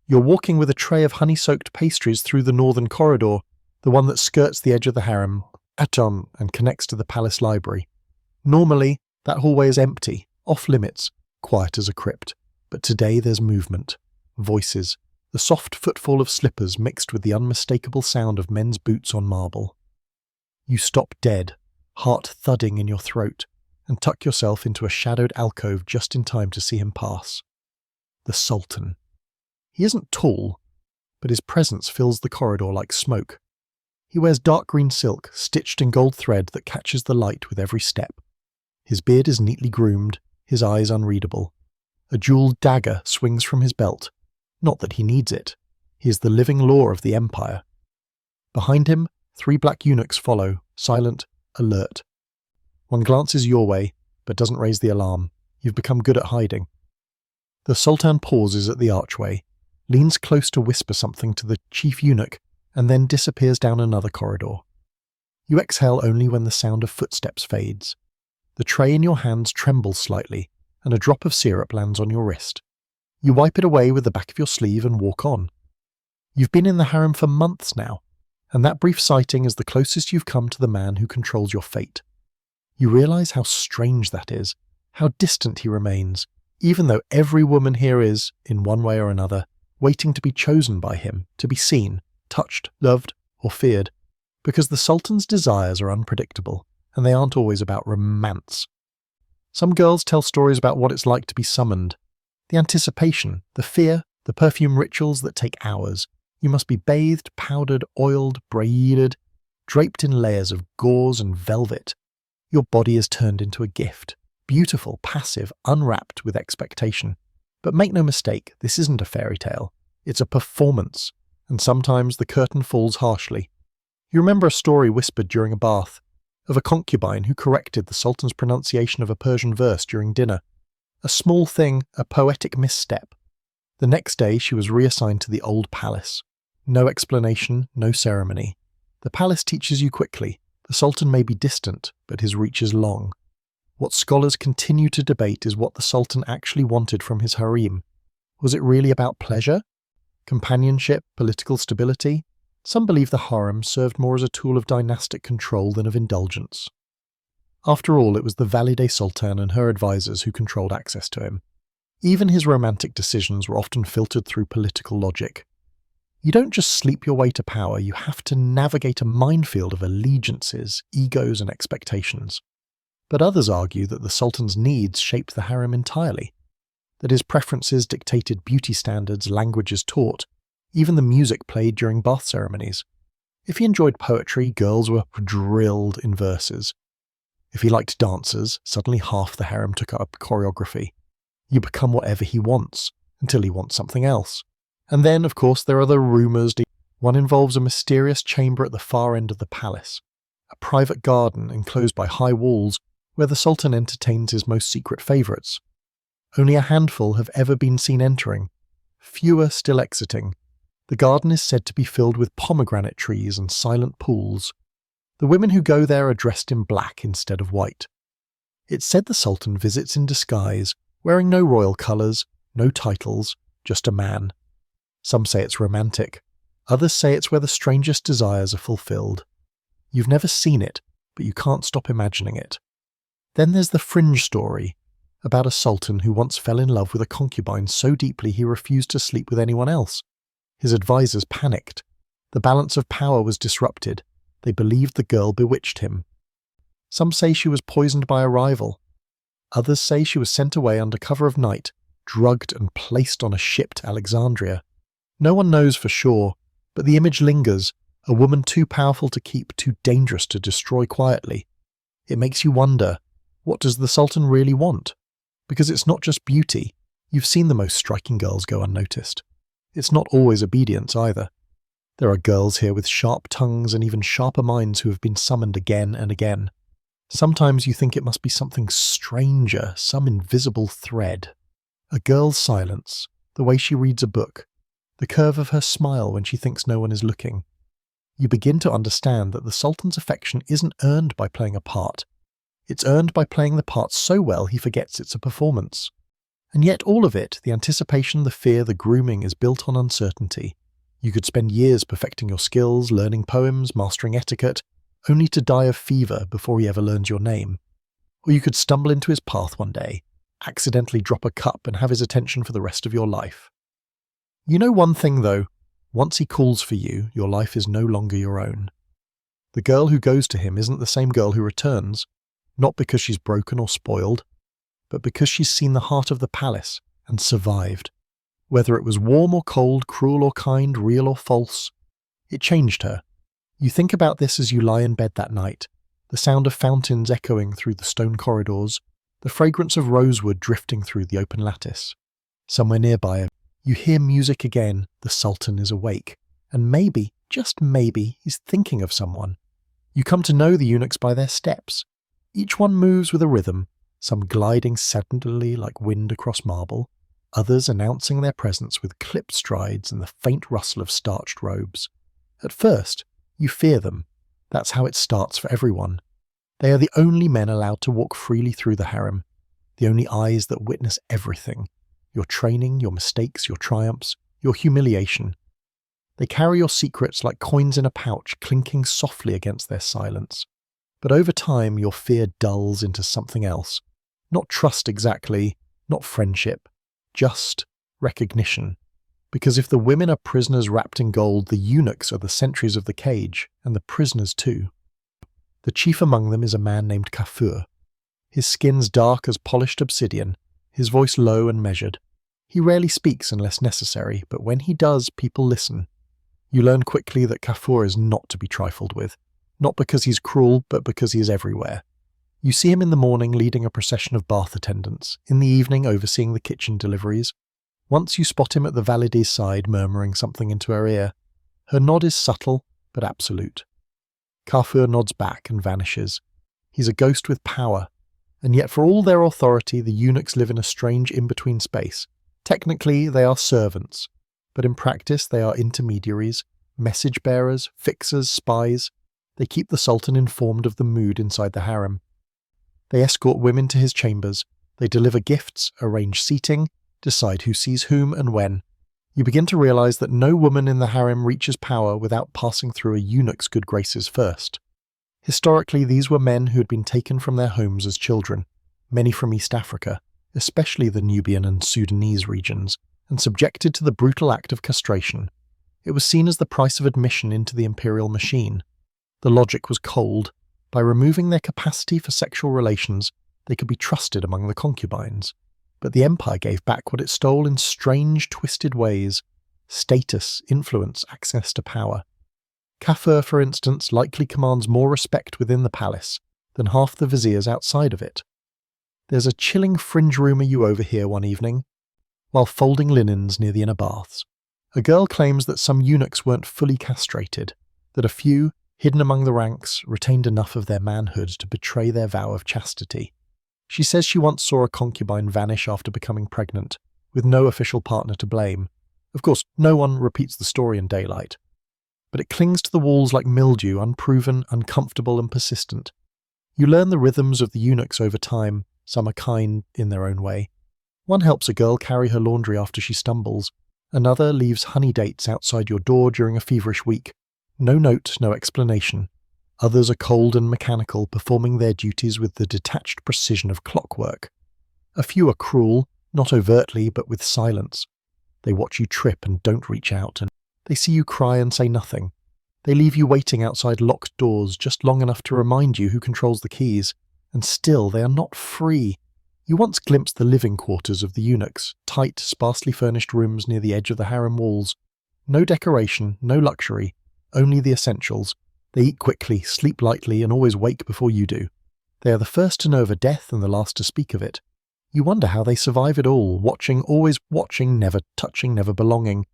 You're walking with a tray of honey-soaked pastries through the northern corridor, the one that skirts the edge of the harem, and connects to the palace library. Normally, that hallway is empty, off-limits, quiet as a crypt. But today there's movement, voices, the soft footfall of slippers mixed with the unmistakable sound of men's boots on marble. You stop dead, heart thudding in your throat, and tuck yourself into a shadowed alcove just in time to see him pass. The Sultan. He isn't tall, but his presence fills the corridor like smoke. He wears dark green silk, stitched in gold thread that catches the light with every step. His beard is neatly groomed, his eyes unreadable. A jewelled dagger swings from his belt. Not that he needs it. He is the living law of the empire. Behind him, 3 black eunuchs follow, silent, alert. One glances your way, but doesn't raise the alarm. You've become good at hiding. The Sultan pauses at the archway, leans close to whisper something to the chief eunuch, and then disappears down another corridor. You exhale only when the sound of footsteps fades. The tray in your hands trembles slightly, and a drop of syrup lands on your wrist. You wipe it away with the back of your sleeve and walk on. You've been in the harem for months now, and that brief sighting is the closest you've come to the man who controls your fate. You realise how strange that is, how distant he remains, even though every woman here is, in one way or another, waiting to be chosen by him, to be seen, touched, loved, or feared, because the Sultan's desires are unpredictable, and they aren't always about romance. Some girls tell stories about what it's like to be summoned. The anticipation, the fear, the perfume rituals that take hours. You must be bathed, powdered, oiled, braided, draped in layers of gauze and velvet. Your body is turned into a gift, beautiful, passive, unwrapped with expectation. But make no mistake, this isn't a fairy tale. It's a performance, and sometimes the curtain falls harshly. You remember a story whispered during a bath, of a concubine who corrected the Sultan's pronunciation of a Persian verse during dinner. A small thing, a poetic misstep. The next day she was reassigned to the old palace. No explanation, no ceremony. The palace teaches you quickly. The Sultan may be distant, but his reach is long. What scholars continue to debate is what the Sultan actually wanted from his harem. Was it really about pleasure? Companionship? Political stability? Some believe the harem served more as a tool of dynastic control than of indulgence. After all, it was the Valide Sultan and her advisors who controlled access to him. Even his romantic decisions were often filtered through political logic. You don't just sleep your way to power, you have to navigate a minefield of allegiances, egos and expectations. But others argue that the Sultan's needs shaped the harem entirely, that his preferences dictated beauty standards, languages taught, even the music played during bath ceremonies. If he enjoyed poetry, girls were drilled in verses. If he liked dancers, suddenly half the harem took up choreography. You become whatever he wants, until he wants something else. And then, of course, there are the rumours. One involves a mysterious chamber at the far end of the palace, a private garden enclosed by high walls where the Sultan entertains his most secret favourites. Only a handful have ever been seen entering, fewer still exiting. The garden is said to be filled with pomegranate trees and silent pools. The women who go there are dressed in black instead of white. It's said the Sultan visits in disguise, wearing no royal colours, no titles, just a man. Some say it's romantic. Others say it's where the strangest desires are fulfilled. You've never seen it, but you can't stop imagining it. Then there's the fringe story, about a sultan who once fell in love with a concubine so deeply he refused to sleep with anyone else. His advisors panicked. The balance of power was disrupted. They believed the girl bewitched him. Some say she was poisoned by a rival. Others say she was sent away under cover of night, drugged and placed on a ship to Alexandria. No one knows for sure, but the image lingers, a woman too powerful to keep, too dangerous to destroy quietly. It makes you wonder, what does the Sultan really want? Because it's not just beauty. You've seen the most striking girls go unnoticed. It's not always obedience either. There are girls here with sharp tongues and even sharper minds who have been summoned again and again. Sometimes you think it must be something stranger, some invisible thread. A girl's silence, the way she reads a book, the curve of her smile when she thinks no one is looking. You begin to understand that the Sultan's affection isn't earned by playing a part. It's earned by playing the part so well he forgets it's a performance. And yet all of it, the anticipation, the fear, the grooming, is built on uncertainty. You could spend years perfecting your skills, learning poems, mastering etiquette, only to die of fever before he ever learns your name. Or you could stumble into his path one day, accidentally drop a cup and have his attention for the rest of your life. You know one thing though, once he calls for you, your life is no longer your own. The girl who goes to him isn't the same girl who returns, not because she's broken or spoiled, but because she's seen the heart of the palace and survived. Whether it was warm or cold, cruel or kind, real or false, it changed her. You think about this as you lie in bed that night, the sound of fountains echoing through the stone corridors, the fragrance of rosewood drifting through the open lattice. Somewhere nearby, you hear music again, the Sultan is awake, and maybe, just maybe, he's thinking of someone. You come to know the eunuchs by their steps. Each one moves with a rhythm, some gliding suddenly like wind across marble, others announcing their presence with clipped strides and the faint rustle of starched robes. At first, you fear them. That's how it starts for everyone. They are the only men allowed to walk freely through the harem, the only eyes that witness everything, your training, your mistakes, your triumphs, your humiliation. They carry your secrets like coins in a pouch, clinking softly against their silence. But over time, your fear dulls into something else. Not trust exactly, not friendship, just recognition. Because if the women are prisoners wrapped in gold, the eunuchs are the sentries of the cage, and the prisoners too. The chief among them is a man named Kafur. His skin's dark as polished obsidian, his voice low and measured. He rarely speaks unless necessary, but when he does, people listen. You learn quickly that Kafur is not to be trifled with. Not because he's cruel, but because he is everywhere. You see him in the morning leading a procession of bath attendants, in the evening overseeing the kitchen deliveries. Once you spot him at the Valide's side murmuring something into her ear. Her nod is subtle, but absolute. Kafur nods back and vanishes. He's a ghost with power, and yet for all their authority the eunuchs live in a strange in-between space. Technically they are servants, but in practice they are intermediaries, message bearers, fixers, spies. They keep the Sultan informed of the mood inside the harem. They escort women to his chambers, they deliver gifts, arrange seating, decide who sees whom and when. You begin to realize that no woman in the harem reaches power without passing through a eunuch's good graces first. Historically, these were men who had been taken from their homes as children, many from East Africa, especially the Nubian and Sudanese regions, and subjected to the brutal act of castration. It was seen as the price of admission into the imperial machine. The logic was cold. By removing their capacity for sexual relations, they could be trusted among the concubines. But the empire gave back what it stole in strange, twisted ways: status, influence, access to power. Kafur, for instance, likely commands more respect within the palace than half the viziers outside of it. There's a chilling fringe rumour you overhear one evening, while folding linens near the inner baths. A girl claims that some eunuchs weren't fully castrated, that a few, hidden among the ranks, retained enough of their manhood to betray their vow of chastity. She says she once saw a concubine vanish after becoming pregnant, with no official partner to blame. Of course, no one repeats the story in daylight. But it clings to the walls like mildew, unproven, uncomfortable and persistent. You learn the rhythms of the eunuchs over time. Some are kind in their own way. One helps a girl carry her laundry after she stumbles. Another leaves honey dates outside your door during a feverish week. No note, no explanation. Others are cold and mechanical, performing their duties with the detached precision of clockwork. A few are cruel, not overtly, but with silence. They watch you trip and don't reach out, and they see you cry and say nothing. They leave you waiting outside locked doors just long enough to remind you who controls the keys. And still, they are not free. You once glimpsed the living quarters of the eunuchs, tight, sparsely furnished rooms near the edge of the harem walls. No decoration, no luxury, only the essentials. They eat quickly, sleep lightly, and always wake before you do. They are the first to know of a death and the last to speak of it. You wonder how they survive it all, watching, always watching, never touching, never belonging.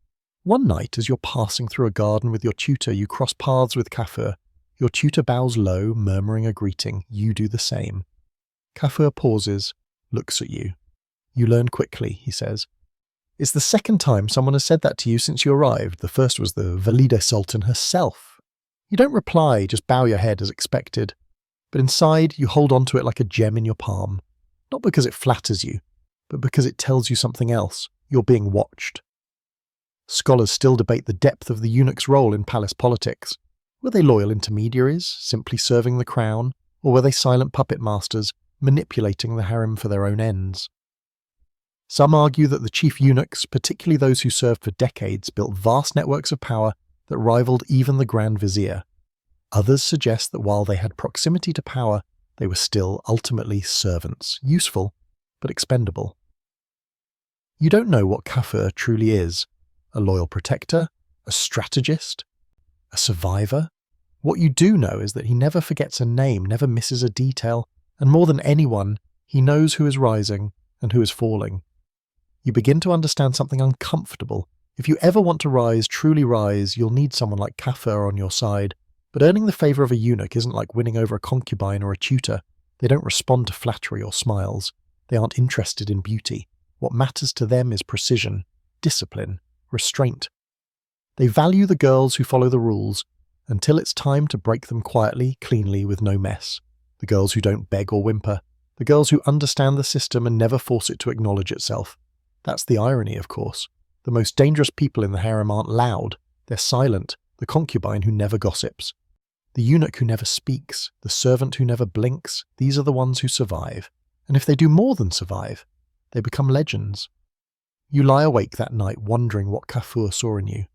One night, as you're passing through a garden with your tutor, you cross paths with Kafur. Your tutor bows low, murmuring a greeting. You do the same. Kafur pauses, looks at you. You learn quickly, he says. It's the second time someone has said that to you since you arrived. The first was the Valide Sultan herself. You don't reply, just bow your head as expected. But inside, you hold on to it like a gem in your palm. Not because it flatters you, but because it tells you something else. You're being watched. Scholars still debate the depth of the eunuch's role in palace politics. Were they loyal intermediaries, simply serving the crown, or were they silent puppet masters, manipulating the harem for their own ends? Some argue that the chief eunuchs, particularly those who served for decades, built vast networks of power that rivaled even the Grand Vizier. Others suggest that while they had proximity to power, they were still ultimately servants, useful, but expendable. You don't know what Kafur truly is: a loyal protector, a strategist, a survivor. What you do know is that he never forgets a name, never misses a detail, and more than anyone, he knows who is rising and who is falling. You begin to understand something uncomfortable. If you ever want to rise, truly rise, you'll need someone like Kafur on your side. But earning the favour of a eunuch isn't like winning over a concubine or a tutor. They don't respond to flattery or smiles. They aren't interested in beauty. What matters to them is precision, discipline, restraint. They value the girls who follow the rules, until it's time to break them quietly, cleanly, with no mess. The girls who don't beg or whimper. The girls who understand the system and never force it to acknowledge itself. That's the irony, of course. The most dangerous people in the harem aren't loud. They're silent. The concubine who never gossips. The eunuch who never speaks. The servant who never blinks. These are the ones who survive. And if they do more than survive, they become legends. You lie awake that night wondering what Kafur saw in you.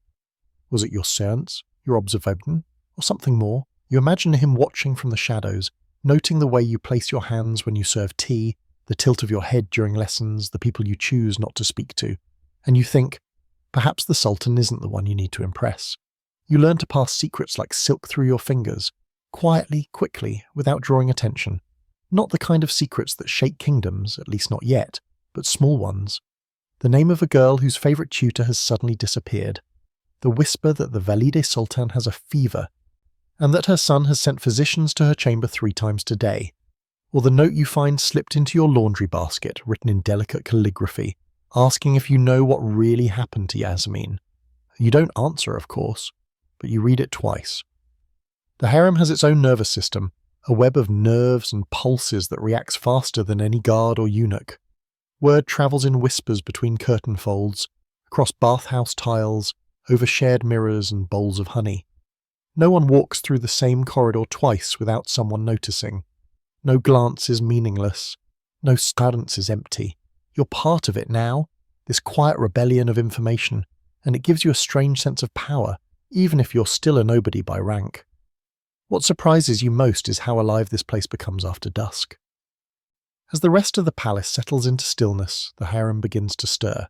Was it your sense, your observation, or something more? You imagine him watching from the shadows, noting the way you place your hands when you serve tea, the tilt of your head during lessons, the people you choose not to speak to. And you think, perhaps the Sultan isn't the one you need to impress. You learn to pass secrets like silk through your fingers, quietly, quickly, without drawing attention. Not the kind of secrets that shake kingdoms, at least not yet, but small ones. The name of a girl whose favourite tutor has suddenly disappeared. The whisper that the Valide Sultan has a fever, and that her son has sent physicians to her chamber 3 times today. Or the note you find slipped into your laundry basket, written in delicate calligraphy, asking if you know what really happened to Yasmin. You don't answer, of course, but you read it twice. The harem has its own nervous system, a web of nerves and pulses that reacts faster than any guard or eunuch. Word travels in whispers between curtain folds, across bathhouse tiles, over shared mirrors and bowls of honey. No one walks through the same corridor twice without someone noticing. No glance is meaningless. No silence is empty. You're part of it now, this quiet rebellion of information, and it gives you a strange sense of power, even if you're still a nobody by rank. What surprises you most is how alive this place becomes after dusk. As the rest of the palace settles into stillness, the harem begins to stir.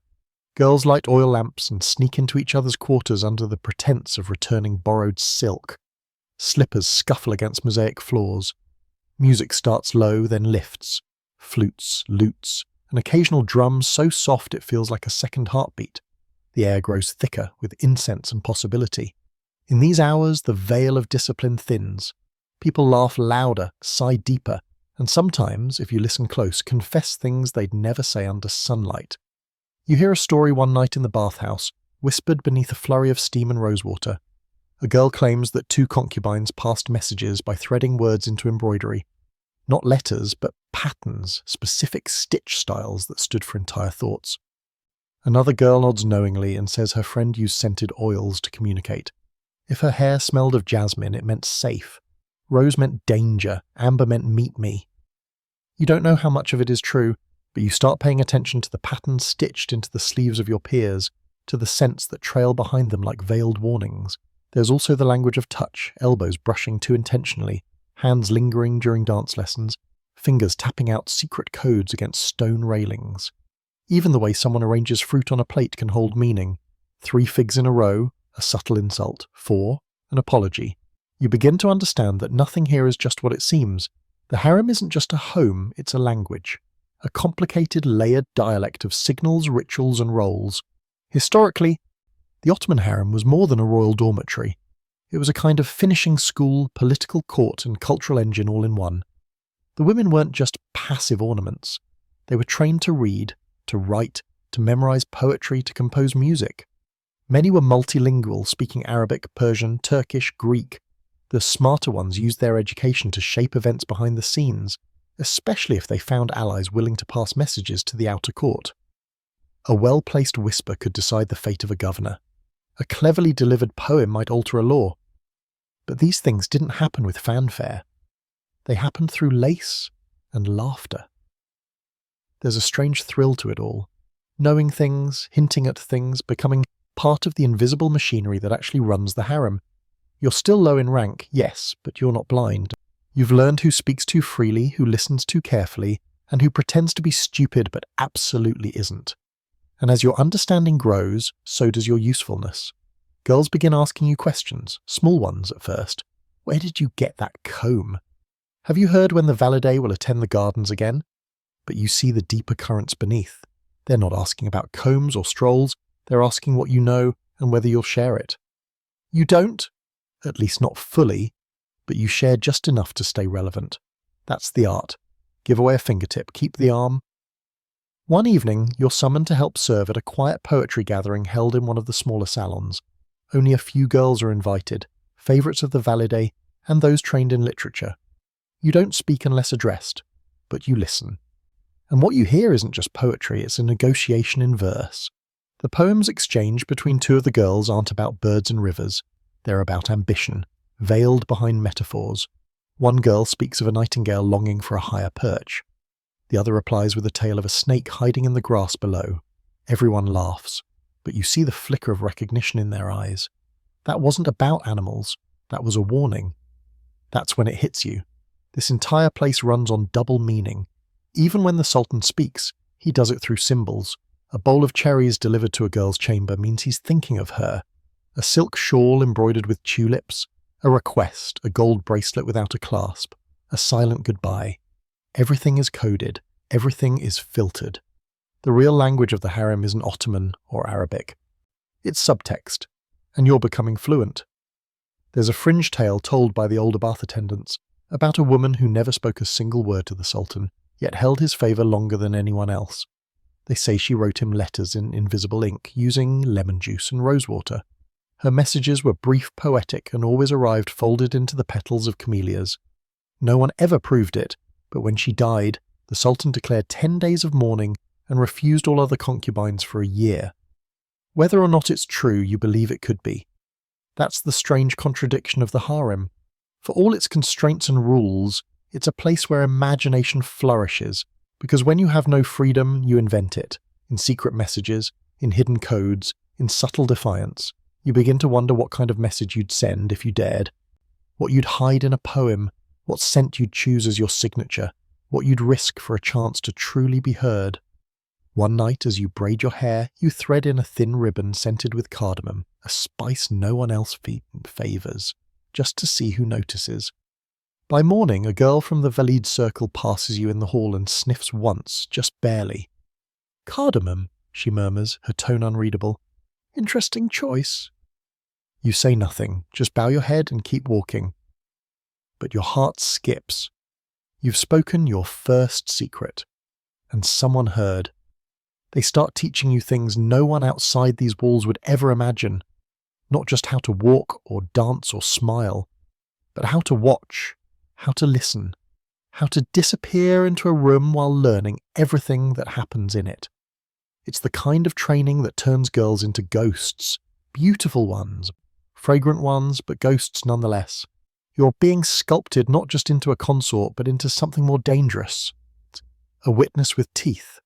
Girls light oil lamps and sneak into each other's quarters under the pretense of returning borrowed silk. Slippers scuffle against mosaic floors. Music starts low, then lifts. Flutes, lutes, an occasional drum so soft it feels like a second heartbeat. The air grows thicker with incense and possibility. In these hours, the veil of discipline thins. People laugh louder, sigh deeper, and sometimes, if you listen close, confess things they'd never say under sunlight. You hear a story one night in the bathhouse, whispered beneath a flurry of steam and rosewater. A girl claims that 2 concubines passed messages by threading words into embroidery. Not letters, but patterns, specific stitch styles that stood for entire thoughts. Another girl nods knowingly and says her friend used scented oils to communicate. If her hair smelled of jasmine, it meant safe. Rose meant danger. Amber meant meet me. You don't know how much of it is true, but you start paying attention to the patterns stitched into the sleeves of your peers, to the scents that trail behind them like veiled warnings. There's also the language of touch, elbows brushing too intentionally, hands lingering during dance lessons, fingers tapping out secret codes against stone railings. Even the way someone arranges fruit on a plate can hold meaning. 3 figs in a row, a subtle insult. 4, an apology. You begin to understand that nothing here is just what it seems. The harem isn't just a home, it's a language. A complicated, layered dialect of signals, rituals, and roles. Historically, the Ottoman harem was more than a royal dormitory. It was a kind of finishing school, political court, and cultural engine all in one. The women weren't just passive ornaments. They were trained to read, to write, to memorize poetry, to compose music. Many were multilingual, speaking Arabic, Persian, Turkish, Greek. The smarter ones used their education to shape events behind the scenes, especially if they found allies willing to pass messages to the outer court. A well-placed whisper could decide the fate of a governor. A cleverly delivered poem might alter a law. But these things didn't happen with fanfare. They happened through lace and laughter. There's a strange thrill to it all. Knowing things, hinting at things, becoming part of the invisible machinery that actually runs the harem. You're still low in rank, yes, but you're not blind. You've learned who speaks too freely, who listens too carefully, and who pretends to be stupid but absolutely isn't. And as your understanding grows, so does your usefulness. Girls begin asking you questions, small ones at first. Where did you get that comb? Have you heard when the Valide will attend the gardens again? But you see the deeper currents beneath. They're not asking about combs or strolls, they're asking what you know and whether you'll share it. You don't, at least not fully, but you share just enough to stay relevant. That's the art. Give away a fingertip, keep the arm. One evening, you're summoned to help serve at a quiet poetry gathering held in one of the smaller salons. Only a few girls are invited, favourites of the Valide and those trained in literature. You don't speak unless addressed, but you listen. And what you hear isn't just poetry, it's a negotiation in verse. The poems exchanged between 2 of the girls aren't about birds and rivers. They're about ambition, veiled behind metaphors. One girl speaks of a nightingale longing for a higher perch. The other replies with a tale of a snake hiding in the grass below. Everyone laughs, but you see the flicker of recognition in their eyes. That wasn't about animals, that was a warning. That's when it hits you. This entire place runs on double meaning. Even when the Sultan speaks, he does it through symbols. A bowl of cherries delivered to a girl's chamber means he's thinking of her. A silk shawl embroidered with tulips. A request, a gold bracelet without a clasp. A silent goodbye. Everything is coded. Everything is filtered. The real language of the harem isn't Ottoman or Arabic. It's subtext, and you're becoming fluent. There's a fringe tale told by the older bath attendants about a woman who never spoke a single word to the Sultan, yet held his favour longer than anyone else. They say she wrote him letters in invisible ink, using lemon juice and rosewater. Her messages were brief, poetic, and always arrived folded into the petals of camellias. No one ever proved it, but when she died, the Sultan declared 10 days of mourning and refused all other concubines for a year. Whether or not it's true, you believe it could be. That's the strange contradiction of the harem. For all its constraints and rules, it's a place where imagination flourishes, because when you have no freedom, you invent it, in secret messages, in hidden codes, in subtle defiance. You begin to wonder what kind of message you'd send if you dared, what you'd hide in a poem, what scent you'd choose as your signature, what you'd risk for a chance to truly be heard. One night, as you braid your hair, you thread in a thin ribbon scented with cardamom, a spice no one else favours, just to see who notices. By morning, a girl from the Valide circle passes you in the hall and sniffs once, just barely. "Cardamom," she murmurs, her tone unreadable. "Interesting choice." You say nothing, just bow your head and keep walking. But your heart skips. You've spoken your first secret, and someone heard. They start teaching you things no one outside these walls would ever imagine. Not just how to walk or dance or smile, but how to watch, how to listen, how to disappear into a room while learning everything that happens in it. It's the kind of training that turns girls into ghosts, beautiful ones, fragrant ones, but ghosts nonetheless. You're being sculpted not just into a consort, but into something more dangerous, a witness with teeth.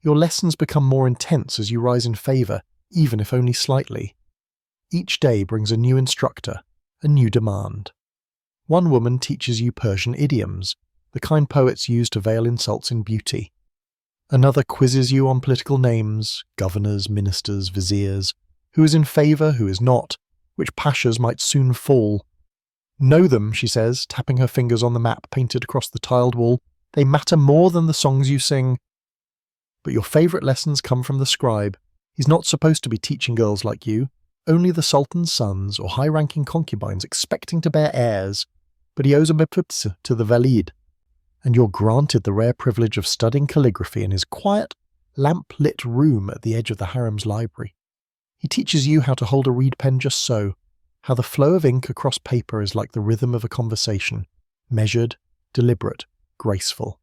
Your lessons become more intense as you rise in favour, even if only slightly. Each day brings a new instructor, a new demand. One woman teaches you Persian idioms, the kind poets use to veil insults in beauty. Another quizzes you on political names, governors, ministers, viziers, who is in favour, who is not, which pashas might soon fall. "Know them," she says, tapping her fingers on the map painted across the tiled wall. "They matter more than the songs you sing." But your favourite lessons come from the scribe. He's not supposed to be teaching girls like you, only the Sultan's sons or high-ranking concubines expecting to bear heirs, but he owes a mepipse to the Valide, and you're granted the rare privilege of studying calligraphy in his quiet, lamp-lit room at the edge of the harem's library. He teaches you how to hold a reed pen just so, how the flow of ink across paper is like the rhythm of a conversation, measured, deliberate, graceful.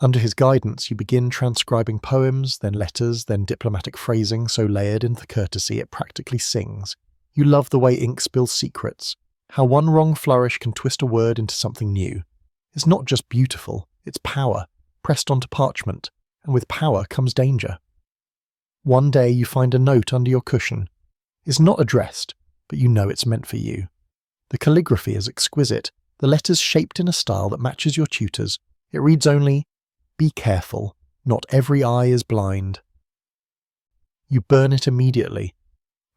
Under his guidance, you begin transcribing poems, then letters, then diplomatic phrasing so layered into courtesy it practically sings. You love the way ink spills secrets, how one wrong flourish can twist a word into something new. It's not just beautiful, it's power, pressed onto parchment, and with power comes danger. One day you find a note under your cushion. It's not addressed, but you know it's meant for you. The calligraphy is exquisite, the letters shaped in a style that matches your tutor's. It reads only, "Be careful, not every eye is blind." You burn it immediately.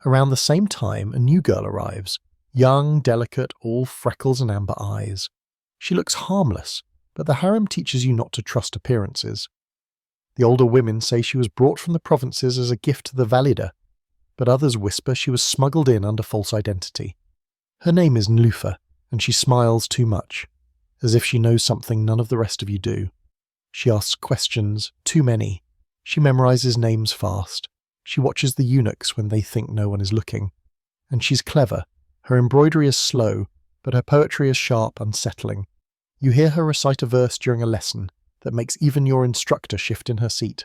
Around the same time, a new girl arrives, young, delicate, all freckles and amber eyes. She looks harmless, but the harem teaches you not to trust appearances. The older women say she was brought from the provinces as a gift to the Valida, but others whisper she was smuggled in under false identity. Her name is Nlufa, and she smiles too much, as if she knows something none of the rest of you do. She asks questions, too many. She memorises names fast. She watches the eunuchs when they think no one is looking. And she's clever. Her embroidery is slow, but her poetry is sharp, unsettling. You hear her recite a verse during a lesson that makes even your instructor shift in her seat.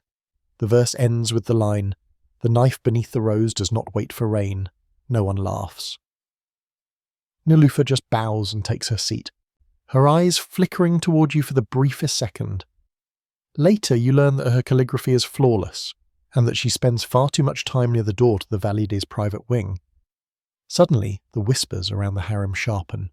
The verse ends with the line, "The knife beneath the rose does not wait for rain." No one laughs. Nlufa just bows and takes her seat, her eyes flickering toward you for the briefest second. Later you learn that her calligraphy is flawless, and that she spends far too much time near the door to the Valide's private wing. Suddenly, the whispers around the harem sharpen.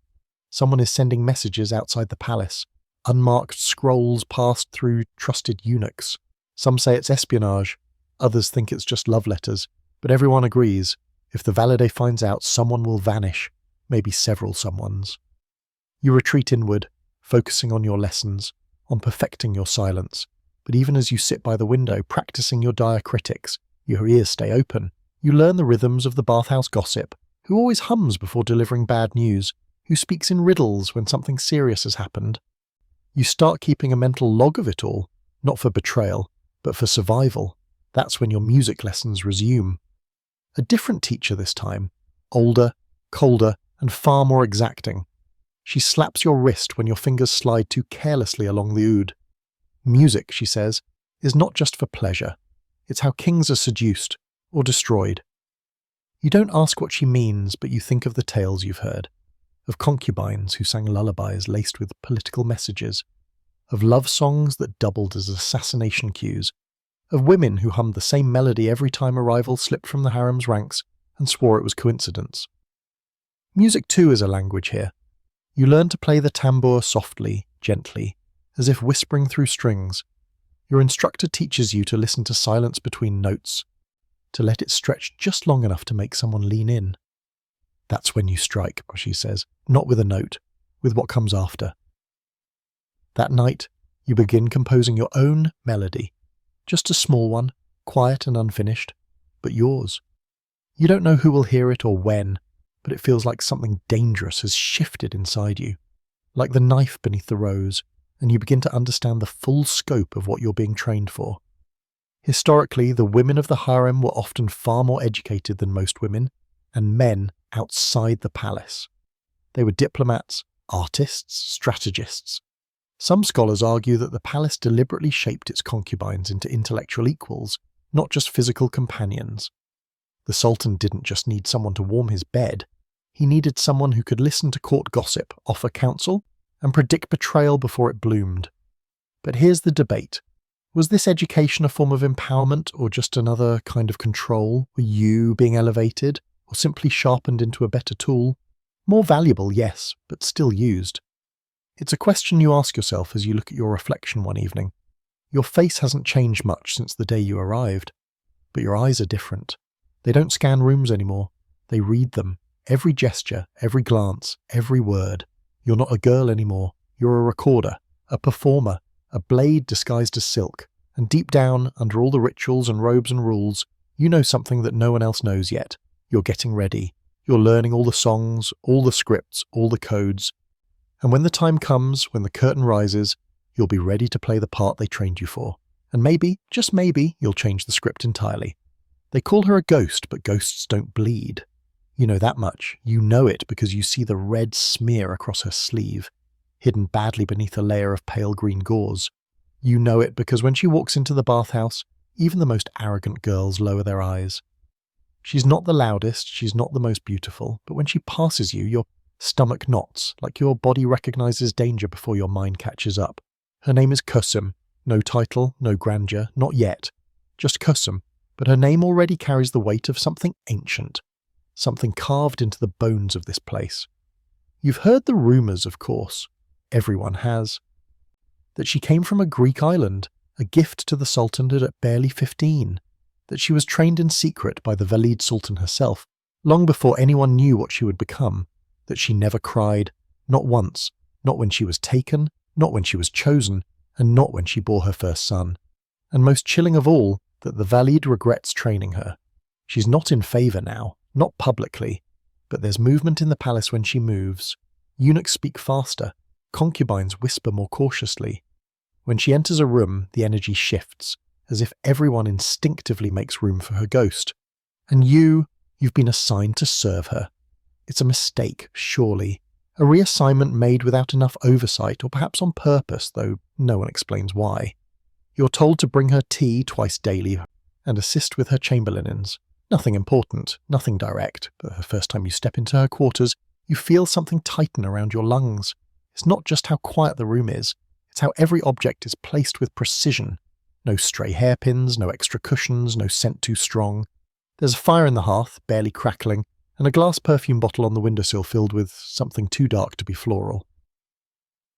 Someone is sending messages outside the palace. Unmarked scrolls passed through trusted eunuchs. Some say it's espionage, others think it's just love letters, but everyone agrees, if the Valide finds out, someone will vanish, maybe several someones. You retreat inward, focusing on your lessons, on perfecting your silence, but even as you sit by the window practicing your diacritics, your ears stay open. You learn the rhythms of the bathhouse gossip, who always hums before delivering bad news, who speaks in riddles when something serious has happened. You start keeping a mental log of it all, not for betrayal, but for survival. That's when your music lessons resume. A different teacher this time, older, colder, and far more exacting. She slaps your wrist when your fingers slide too carelessly along the oud. Music, she says, is not just for pleasure. It's how kings are seduced or destroyed. You don't ask what she means, but you think of the tales you've heard. Of concubines who sang lullabies laced with political messages. Of love songs that doubled as assassination cues. Of women who hummed the same melody every time a rival slipped from the harem's ranks and swore it was coincidence. Music too is a language here. You learn to play the tambour softly, gently, as if whispering through strings. Your instructor teaches you to listen to silence between notes, to let it stretch just long enough to make someone lean in. That's when you strike, she says, not with a note, with what comes after. That night, you begin composing your own melody, just a small one, quiet and unfinished, but yours. You don't know who will hear it or when, but it feels like something dangerous has shifted inside you, like the knife beneath the rose, and you begin to understand the full scope of what you're being trained for. Historically, the women of the harem were often far more educated than most women, and men outside the palace. They were diplomats, artists, strategists. Some scholars argue that the palace deliberately shaped its concubines into intellectual equals, not just physical companions. The Sultan didn't just need someone to warm his bed. He needed someone who could listen to court gossip, offer counsel, and predict betrayal before it bloomed. But here's the debate. Was this education a form of empowerment or just another kind of control? Were you being elevated or simply sharpened into a better tool? More valuable, yes, but still used. It's a question you ask yourself as you look at your reflection one evening. Your face hasn't changed much since the day you arrived, but your eyes are different. They don't scan rooms anymore. They read them. Every gesture, every glance, every word. You're not a girl anymore. You're a recorder, a performer, a blade disguised as silk. And deep down, under all the rituals and robes and rules, you know something that no one else knows yet. You're getting ready. You're learning all the songs, all the scripts, all the codes. And when the time comes, when the curtain rises, you'll be ready to play the part they trained you for. And maybe, just maybe, you'll change the script entirely. They call her a ghost, but ghosts don't bleed. You know that much. You know it because you see the red smear across her sleeve, hidden badly beneath a layer of pale green gauze. You know it because when she walks into the bathhouse, even the most arrogant girls lower their eyes. She's not the loudest, she's not the most beautiful, but when she passes you, your stomach knots, like your body recognizes danger before your mind catches up. Her name is Kosem. No title, no grandeur, not yet. Just Kosem. But her name already carries the weight of something ancient, something carved into the bones of this place. You've heard the rumours, of course. Everyone has. That she came from a Greek island, a gift to the Sultanate at barely 15. That she was trained in secret by the Valide Sultan herself, long before anyone knew what she would become. That she never cried, not once, not when she was taken, not when she was chosen, and not when she bore her first son. And most chilling of all, that the Valide regrets training her. She's not in favour now, not publicly, but there's movement in the palace when she moves. Eunuchs speak faster, concubines whisper more cautiously. When she enters a room, the energy shifts, as if everyone instinctively makes room for her ghost. And you've been assigned to serve her. It's a mistake, surely. A reassignment made without enough oversight, or perhaps on purpose, though no one explains why. You're told to bring her tea twice daily and assist with her chamber linens. Nothing important, nothing direct, but the first time you step into her quarters, you feel something tighten around your lungs. It's not just how quiet the room is, it's how every object is placed with precision. No stray hairpins, no extra cushions, no scent too strong. There's a fire in the hearth, barely crackling, and a glass perfume bottle on the windowsill filled with something too dark to be floral.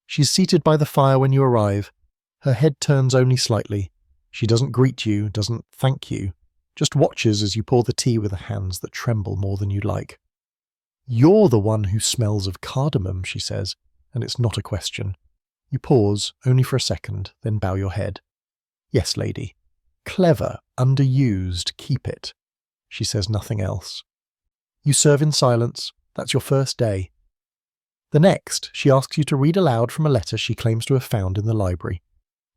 She's seated by the fire when you arrive. Her head turns only slightly. She doesn't greet you, doesn't thank you, just watches as you pour the tea with hands that tremble more than you'd like. You're the one who smells of cardamom, she says, and it's not a question. You pause, only for a second, then bow your head. Yes, lady. Clever, underused, keep it. She says nothing else. You serve in silence. That's your first day. The next, she asks you to read aloud from a letter she claims to have found in the library.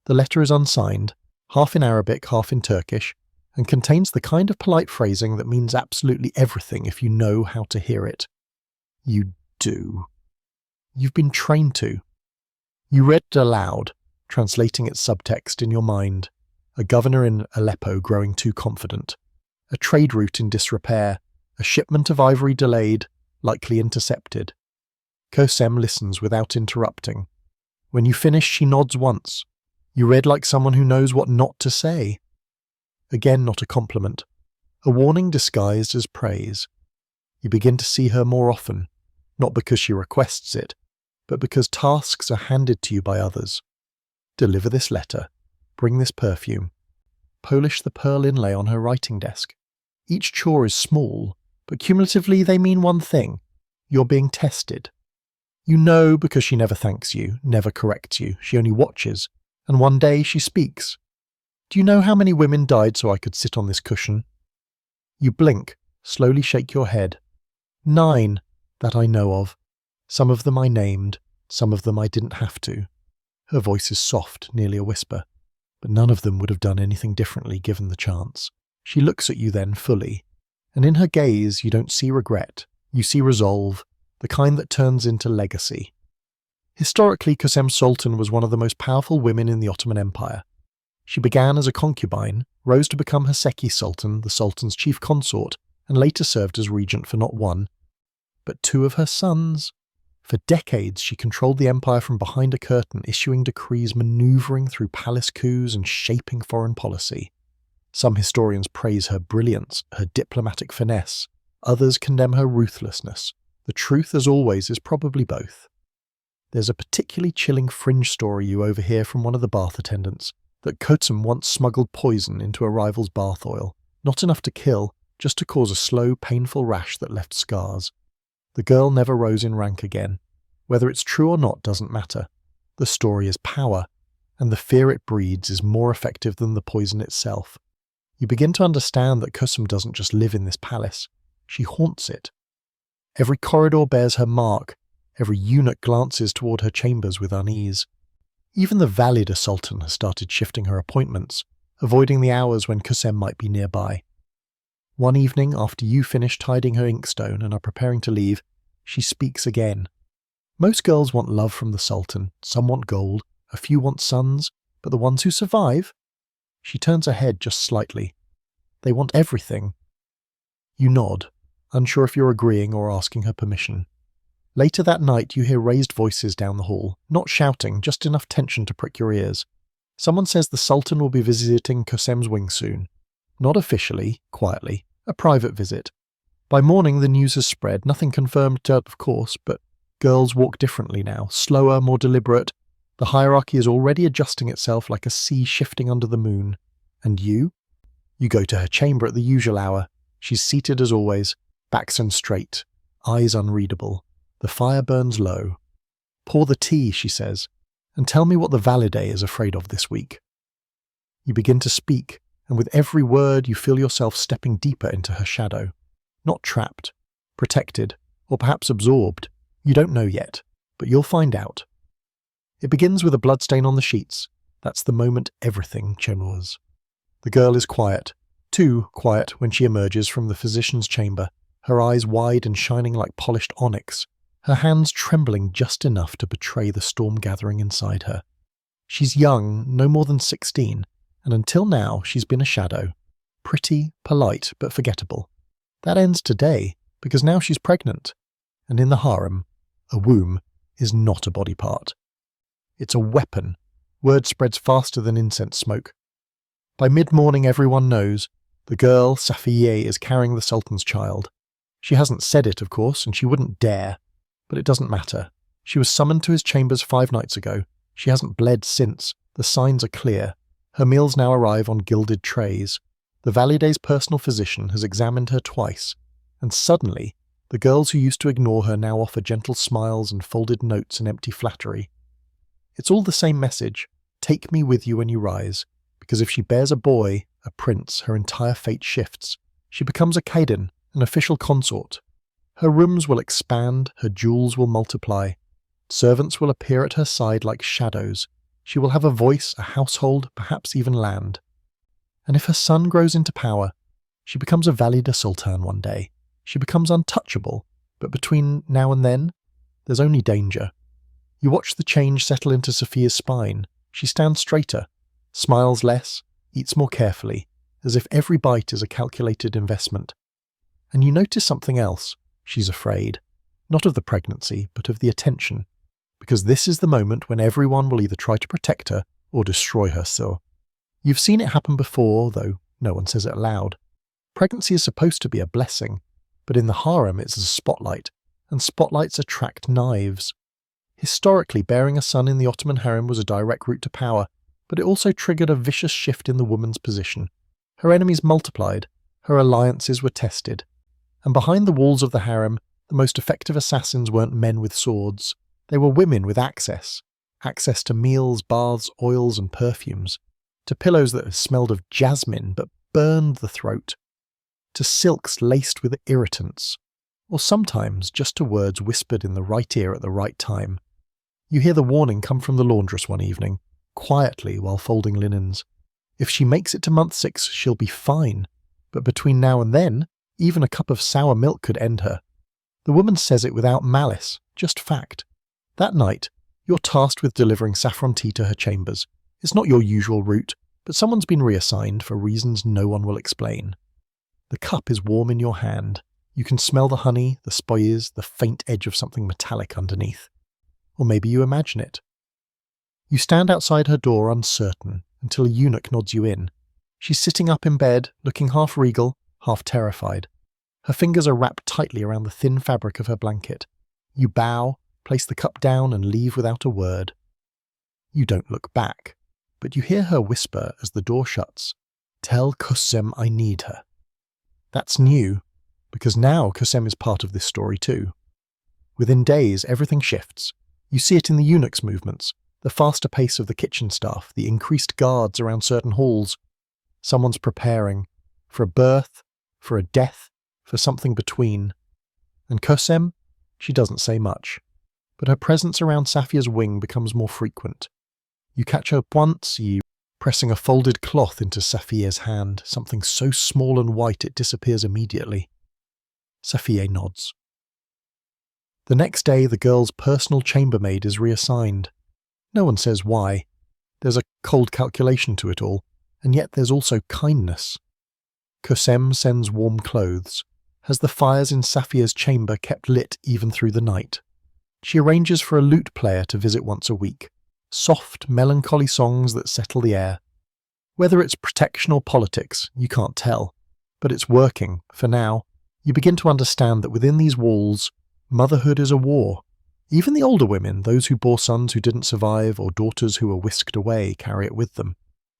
The letter is unsigned, half in Arabic, half in Turkish, and contains the kind of polite phrasing that means absolutely everything if you know how to hear it. You do. You've been trained to. You read it aloud, translating its subtext in your mind. A governor in Aleppo growing too confident. A trade route in disrepair. A shipment of ivory delayed, likely intercepted. Kosem listens without interrupting. When you finish, she nods once. You read like someone who knows what not to say. Again, not a compliment. A warning disguised as praise. You begin to see her more often, not because she requests it, but because tasks are handed to you by others. Deliver this letter. Bring this perfume. Polish the pearl inlay on her writing desk. Each chore is small, but cumulatively they mean one thing. You're being tested. You know because she never thanks you, never corrects you, she only watches, and one day she speaks. Do you know how many women died so I could sit on this cushion? You blink, slowly shake your head. 9, that I know of. Some of them I named, some of them I didn't have to. Her voice is soft, nearly a whisper, but none of them would have done anything differently given the chance. She looks at you then fully, and in her gaze you don't see regret, you see resolve, the kind that turns into legacy. Historically, Kosem Sultan was one of the most powerful women in the Ottoman Empire. She began as a concubine, rose to become Haseki Sultan, the Sultan's chief consort, and later served as regent for not one, but 2 of her sons. For decades she controlled the empire from behind a curtain, issuing decrees, manoeuvring through palace coups and shaping foreign policy. Some historians praise her brilliance, her diplomatic finesse. Others condemn her ruthlessness. The truth, as always, is probably both. There's a particularly chilling fringe story you overhear from one of the bath attendants, that Kosem once smuggled poison into a rival's bath oil, not enough to kill, just to cause a slow, painful rash that left scars. The girl never rose in rank again. Whether it's true or not doesn't matter. The story is power, and the fear it breeds is more effective than the poison itself. You begin to understand that Kosem doesn't just live in this palace, she haunts it. Every corridor bears her mark, every eunuch glances toward her chambers with unease. Even the Valida Sultan has started shifting her appointments, avoiding the hours when Kosem might be nearby. One evening, after you finish tidying her inkstone and are preparing to leave, she speaks again. Most girls want love from the Sultan, some want gold, a few want sons, but the ones who survive? She turns her head just slightly. They want everything. You nod, unsure if you're agreeing or asking her permission. Later that night you hear raised voices down the hall, not shouting, just enough tension to prick your ears. Someone says the Sultan will be visiting Kosem's wing soon. Not officially, quietly, a private visit. By morning the news has spread, nothing confirmed of course, but girls walk differently now, slower, more deliberate. The hierarchy is already adjusting itself like a sea shifting under the moon. And you? You go to her chamber at the usual hour. She's seated as always, backson straight, eyes unreadable. The fire burns low. Pour the tea, she says, and tell me what the Valide is afraid of this week. You begin to speak, and with every word you feel yourself stepping deeper into her shadow. Not trapped, protected, or perhaps absorbed. You don't know yet, but you'll find out. It begins with a bloodstain on the sheets. That's the moment everything changes. The girl is quiet, too quiet when she emerges from the physician's chamber, her eyes wide and shining like polished onyx, her hands trembling just enough to betray the storm gathering inside her. She's young, no more than 16, and until now she's been a shadow. Pretty, polite, but forgettable. That ends today, because now she's pregnant. And in the harem, a womb is not a body part. It's a weapon. Word spreads faster than incense smoke. By mid-morning everyone knows. The girl, Safiye, is carrying the Sultan's child. She hasn't said it, of course, and she wouldn't dare. But it doesn't matter. She was summoned to his chambers 5 nights ago. She hasn't bled since. The signs are clear. Her meals now arrive on gilded trays. The Valide's personal physician has examined her twice. And suddenly, the girls who used to ignore her now offer gentle smiles and folded notes and empty flattery. It's all the same message. Take me with you when you rise. Because if she bears a boy, a prince, her entire fate shifts. She becomes a Kaiden, an official consort. Her rooms will expand, her jewels will multiply. Servants will appear at her side like shadows. She will have a voice, a household, perhaps even land. And if her son grows into power, she becomes a Valida Sultan one day. She becomes untouchable, but between now and then, there's only danger. You watch the change settle into Sophia's spine. She stands straighter, smiles less, eats more carefully, as if every bite is a calculated investment. And you notice something else. She's afraid. Not of the pregnancy, but of the attention. Because this is the moment when everyone will either try to protect her or destroy her. So you've seen it happen before, though no one says it aloud. Pregnancy is supposed to be a blessing, but in the harem it's a spotlight, and spotlights attract knives. Historically, bearing a son in the Ottoman harem was a direct route to power, but it also triggered a vicious shift in the woman's position. Her enemies multiplied, her alliances were tested, and behind the walls of the harem, the most effective assassins weren't men with swords. They were women with access to meals, baths, oils and perfumes, to pillows that smelled of jasmine but burned the throat, to silks laced with irritants, or sometimes just to words whispered in the right ear at the right time. You hear the warning come from the laundress one evening, quietly while folding linens. If she makes it to month 6, she'll be fine, but between now and then, even a cup of sour milk could end her. The woman says it without malice, just fact. That night, you're tasked with delivering saffron tea to her chambers. It's not your usual route, but someone's been reassigned for reasons no one will explain. The cup is warm in your hand. You can smell the honey, the spices, the faint edge of something metallic underneath. Or maybe you imagine it. You stand outside her door uncertain until a eunuch nods you in. She's sitting up in bed, looking half regal, half terrified. Her fingers are wrapped tightly around the thin fabric of her blanket. You bow, place the cup down and leave without a word. You don't look back, but you hear her whisper as the door shuts, "Tell Kosem I need her." That's new, because now Kosem is part of this story too. Within days, everything shifts. You see it in the eunuchs' movements, the faster pace of the kitchen staff, the increased guards around certain halls. Someone's preparing for a birth, for a death, for something between. And Kosem, she doesn't say much, but her presence around Safia's wing becomes more frequent. You catch her once, pressing a folded cloth into Safia's hand, something so small and white it disappears immediately. Safia nods. The next day, the girl's personal chambermaid is reassigned. No one says why. There's a cold calculation to it all, and yet there's also kindness. Kosem sends warm clothes, has the fires in Safia's chamber kept lit even through the night. She arranges for a lute player to visit once a week. Soft, melancholy songs that settle the air. Whether it's protection or politics, you can't tell. But it's working, for now. You begin to understand that within these walls, motherhood is a war. Even the older women, those who bore sons who didn't survive or daughters who were whisked away, carry it with them.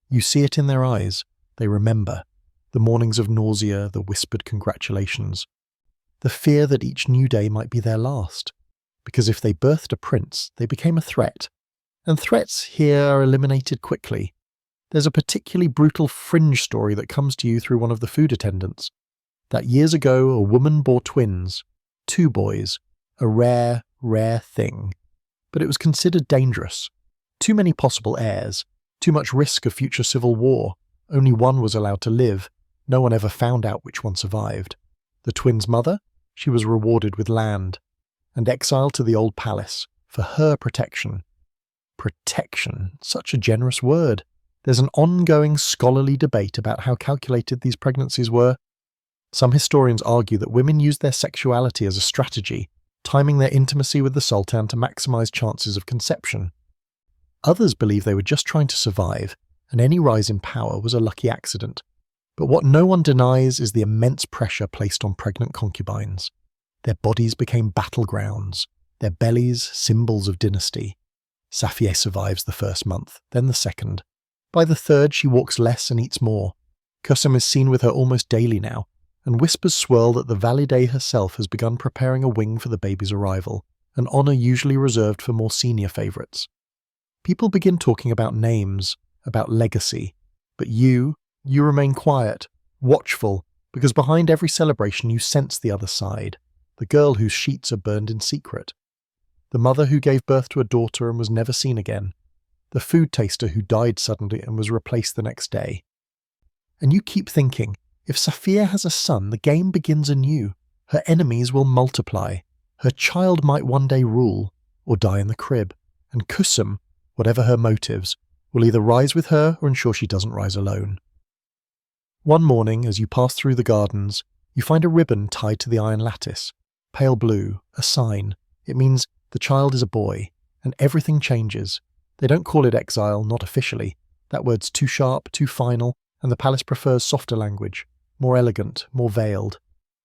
You see it in their eyes. They remember. The mornings of nausea, the whispered congratulations. The fear that each new day might be their last. Because if they birthed a prince, they became a threat. And threats here are eliminated quickly. There's a particularly brutal fringe story that comes to you through one of the food attendants. That years ago a woman bore twins, 2 boys, a rare, rare thing. But it was considered dangerous. Too many possible heirs, too much risk of future civil war. Only one was allowed to live. No one ever found out which one survived. The twins' mother? She was rewarded with land, and exiled to the old palace, for her protection. Protection, such a generous word. There's an ongoing scholarly debate about how calculated these pregnancies were. Some historians argue that women used their sexuality as a strategy, timing their intimacy with the Sultan to maximize chances of conception. Others believe they were just trying to survive, and any rise in power was a lucky accident. But what no one denies is the immense pressure placed on pregnant concubines. Their bodies became battlegrounds, their bellies symbols of dynasty. Safia survives the first month, then the second. By the third, she walks less and eats more. Kosem is seen with her almost daily now, and whispers swirl that the Valide herself has begun preparing a wing for the baby's arrival, an honour usually reserved for more senior favourites. People begin talking about names, about legacy, but you remain quiet, watchful, because behind every celebration you sense the other side, the girl whose sheets are burned in secret, the mother who gave birth to a daughter and was never seen again, the food taster who died suddenly and was replaced the next day. And you keep thinking, if Safia has a son, the game begins anew. Her enemies will multiply. Her child might one day rule, or die in the crib. and Kosem, whatever her motives, will either rise with her or ensure she doesn't rise alone. One morning, as you pass through the gardens, you find a ribbon tied to the iron lattice. Pale blue, a sign. It means the child is a boy, and everything changes. They don't call it exile, not officially. That word's too sharp, too final, and the palace prefers softer language, more elegant, more veiled.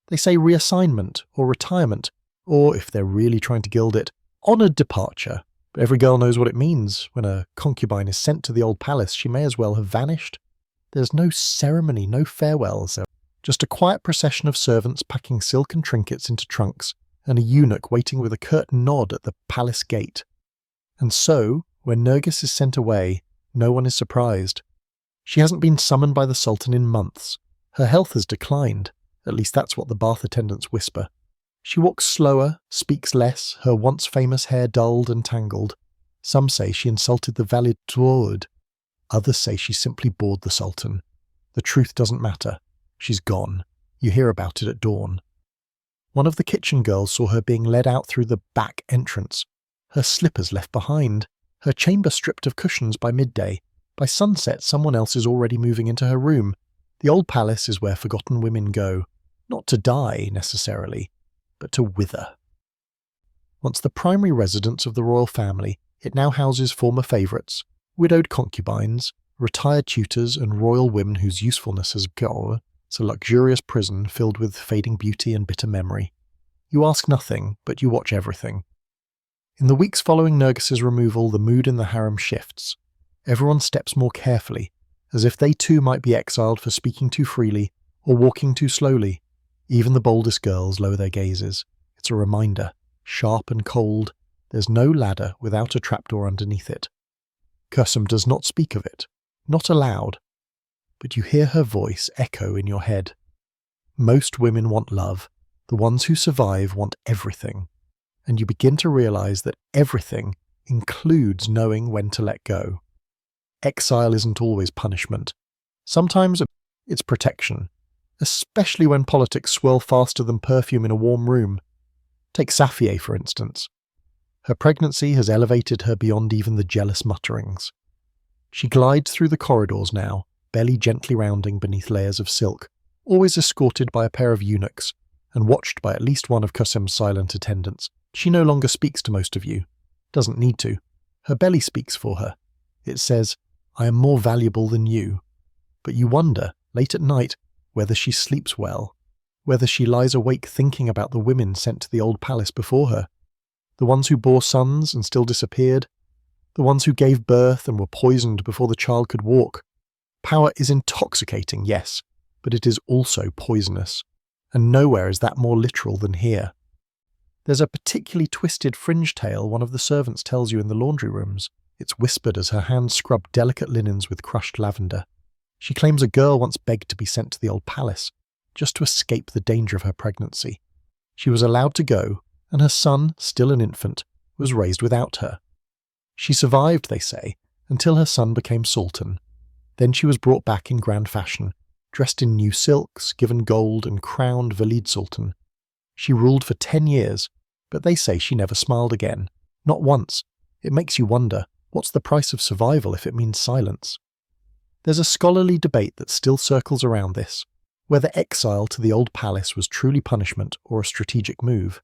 They say reassignment, or retirement, or, if they're really trying to gild it, honoured departure. But every girl knows what it means. When a concubine is sent to the old palace, she may as well have vanished. There's no ceremony, no farewells, just a quiet procession of servants packing silk and trinkets into trunks, and a eunuch waiting with a curt nod at the palace gate. And so, when Nergis is sent away, no one is surprised. She hasn't been summoned by the Sultan in months. Her health has declined, at least that's what the bath attendants whisper. She walks slower, speaks less, her once famous hair dulled and tangled. Some say she insulted the Valide Sultan. Others say she simply bored the Sultan. The truth doesn't matter. She's gone. You hear about it at dawn. One of the kitchen girls saw her being led out through the back entrance. Her slippers left behind. Her chamber stripped of cushions by midday. By sunset, someone else is already moving into her room. The old palace is where forgotten women go. Not to die, necessarily, but to wither. Once the primary residence of the royal family, it now houses former favourites, widowed concubines, retired tutors and royal women whose usefulness has gone. It's a luxurious prison filled with fading beauty and bitter memory. You ask nothing, but you watch everything. In the weeks following Nergis's removal, the mood in the harem shifts. Everyone steps more carefully, as if they too might be exiled for speaking too freely or walking too slowly. Even the boldest girls lower their gazes. It's a reminder, sharp and cold. There's no ladder without a trapdoor underneath it. Kosem does not speak of it, not aloud, but you hear her voice echo in your head. Most women want love. The ones who survive want everything. And you begin to realize that everything includes knowing when to let go. Exile isn't always punishment. Sometimes it's protection, especially when politics swirl faster than perfume in a warm room. Take Safiye, for instance. Her pregnancy has elevated her beyond even the jealous mutterings. She glides through the corridors now, belly gently rounding beneath layers of silk, always escorted by a pair of eunuchs, and watched by at least one of Kosem's silent attendants. She no longer speaks to most of you. Doesn't need to. Her belly speaks for her. It says, "I am more valuable than you." But you wonder, late at night, whether she sleeps well, whether she lies awake thinking about the women sent to the old palace before her, the ones who bore sons and still disappeared, the ones who gave birth and were poisoned before the child could walk. Power is intoxicating, yes, but it is also poisonous, and nowhere is that more literal than here. There's a particularly twisted fringe tale one of the servants tells you in the laundry rooms. It's whispered as her hands scrub delicate linens with crushed lavender. She claims a girl once begged to be sent to the old palace, just to escape the danger of her pregnancy. She was allowed to go, and her son, still an infant, was raised without her. She survived, they say, until her son became sultan. Then she was brought back in grand fashion, dressed in new silks, given gold, and crowned Valide Sultan. She ruled for 10 years, but they say she never smiled again. Not once. It makes you wonder, what's the price of survival if it means silence? There's a scholarly debate that still circles around this, whether exile to the old palace was truly punishment or a strategic move.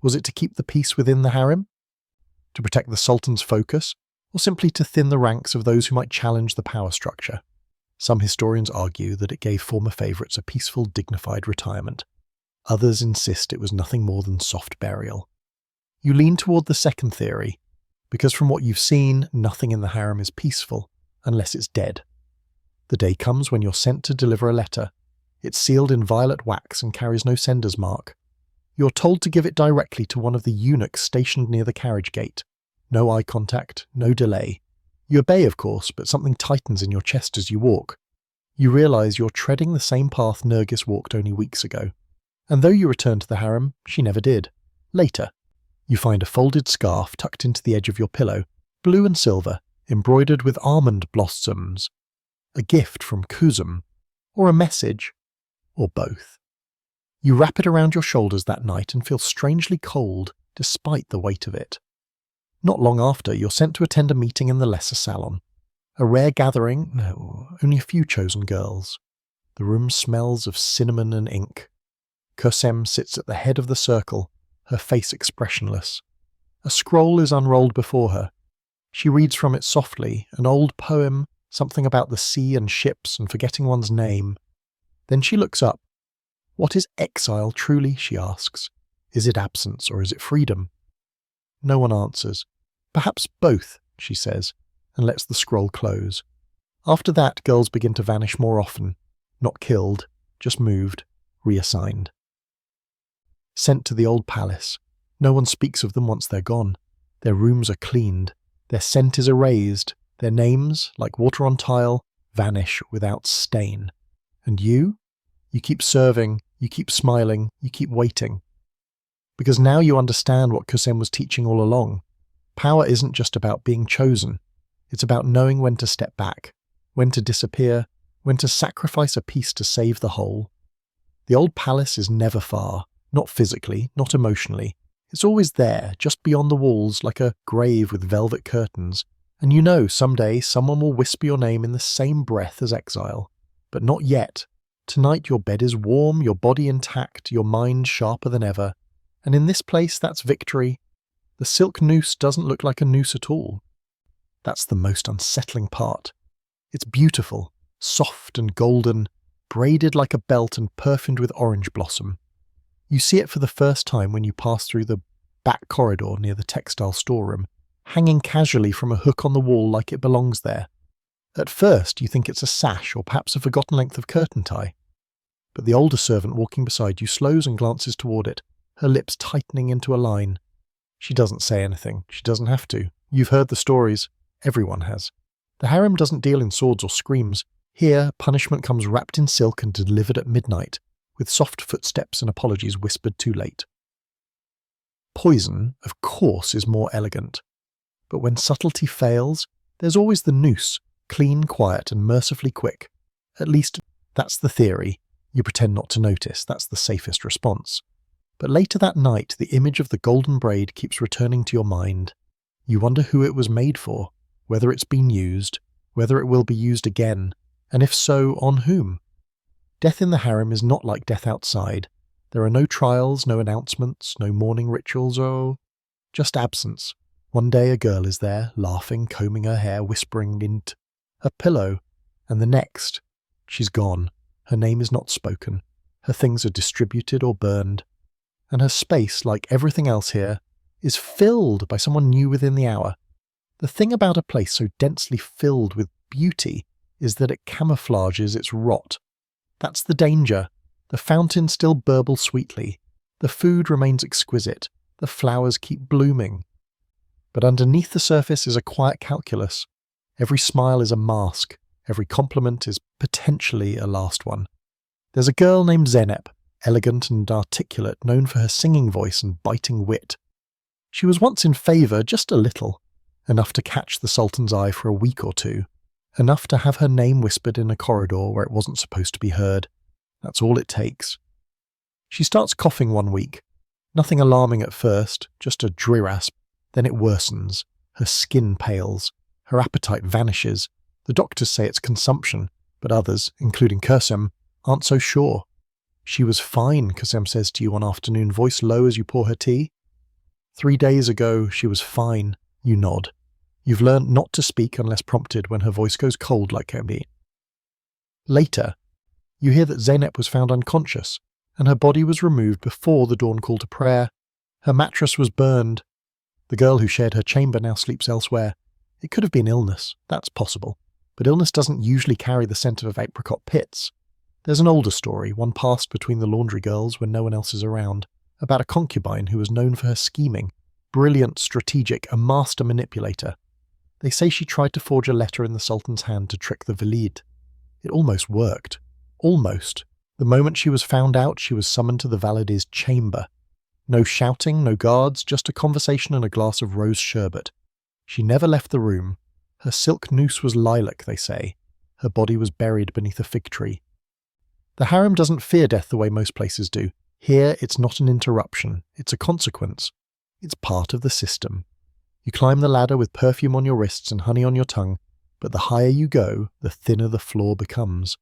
Was it to keep the peace within the harem? To protect the sultan's focus? Or simply to thin the ranks of those who might challenge the power structure? Some historians argue that it gave former favourites a peaceful, dignified retirement. Others insist it was nothing more than soft burial. You lean toward the second theory, because from what you've seen, nothing in the harem is peaceful, unless it's dead. The day comes when you're sent to deliver a letter. It's sealed in violet wax and carries no sender's mark. You're told to give it directly to one of the eunuchs stationed near the carriage gate. No eye contact, no delay. You obey, of course, but something tightens in your chest as you walk. You realise you're treading the same path Nergis walked only weeks ago. And though you return to the harem, she never did. Later, you find a folded scarf tucked into the edge of your pillow, blue and silver, embroidered with almond blossoms. A gift from Kosem, or a message, or both. You wrap it around your shoulders that night and feel strangely cold despite the weight of it. Not long after, you're sent to attend a meeting in the lesser salon. A rare gathering, no, only a few chosen girls. The room smells of cinnamon and ink. Kosem sits at the head of the circle, her face expressionless. A scroll is unrolled before her. She reads from it softly, an old poem, something about the sea and ships and forgetting one's name. Then she looks up. What is exile truly, she asks. Is it absence or is it freedom? No one answers. Perhaps both, she says, and lets the scroll close. After that, girls begin to vanish more often. Not killed, just moved, reassigned. Sent to the old palace. No one speaks of them once they're gone. Their rooms are cleaned. Their scent is erased. Their names, like water on tile, vanish without stain. And you? You keep serving, you keep smiling, you keep waiting. Because now you understand what Kosem was teaching all along. Power isn't just about being chosen. It's about knowing when to step back, when to disappear, when to sacrifice a piece to save the whole. The old palace is never far, not physically, not emotionally. It's always there, just beyond the walls, like a grave with velvet curtains. And you know someday someone will whisper your name in the same breath as exile. But not yet. Tonight your bed is warm, your body intact, your mind sharper than ever. And in this place, that's victory. The silk noose doesn't look like a noose at all. That's the most unsettling part. It's beautiful, soft and golden, braided like a belt and perfumed with orange blossom. You see it for the first time when you pass through the back corridor near the textile storeroom, hanging casually from a hook on the wall like it belongs there. At first, you think it's a sash or perhaps a forgotten length of curtain tie. But the older servant walking beside you slows and glances toward it, her lips tightening into a line. She doesn't say anything. She doesn't have to. You've heard the stories. Everyone has. The harem doesn't deal in swords or screams. Here, punishment comes wrapped in silk and delivered at midnight, with soft footsteps and apologies whispered too late. Poison, of course, is more elegant. But when subtlety fails, there's always the noose, clean, quiet, and mercifully quick. At least, that's the theory. You pretend not to notice. That's the safest response. But later that night, the image of the golden braid keeps returning to your mind. You wonder who it was made for, whether it's been used, whether it will be used again, and if so, on whom. Death in the harem is not like death outside. There are no trials, no announcements, no mourning rituals, just absence. One day a girl is there, laughing, combing her hair, whispering into a pillow, and the next, she's gone. Her name is not spoken. Her things are distributed or burned. And her space, like everything else here, is filled by someone new within the hour. The thing about a place so densely filled with beauty is that it camouflages its rot. That's the danger. The fountain still burbles sweetly. The food remains exquisite. The flowers keep blooming. But underneath the surface is a quiet calculus. Every smile is a mask. Every compliment is potentially a last one. There's a girl named Zeynep, elegant and articulate, known for her singing voice and biting wit. She was once in favour, just a little, enough to catch the Sultan's eye for a week or two, enough to have her name whispered in a corridor where it wasn't supposed to be heard. That's all it takes. She starts coughing one week. Nothing alarming at first, just a drirasp. Then it worsens. Her skin pales. Her appetite vanishes. The doctors say it's consumption, but others, including Kosem, aren't so sure. She was fine, Kosem says to you one afternoon, voice low as you pour her tea. 3 days ago, she was fine. You nod. You've learned not to speak unless prompted when her voice goes cold like Kemi. Later, you hear that Zeynep was found unconscious, and her body was removed before the dawn call to prayer. Her mattress was burned. The girl who shared her chamber now sleeps elsewhere. It could have been illness, that's possible, but illness doesn't usually carry the scent of apricot pits. There's an older story, one passed between the laundry girls when no one else is around, about a concubine who was known for her scheming, brilliant, strategic, a master manipulator. They say she tried to forge a letter in the Sultan's hand to trick the Valide. It almost worked. Almost. The moment she was found out, she was summoned to the Valide's chamber. No shouting, no guards, just a conversation and a glass of rose sherbet. She never left the room. Her silk noose was lilac, they say. Her body was buried beneath a fig tree. The harem doesn't fear death the way most places do. Here, it's not an interruption. It's a consequence. It's part of the system. You climb the ladder with perfume on your wrists and honey on your tongue, but the higher you go, the thinner the floor becomes.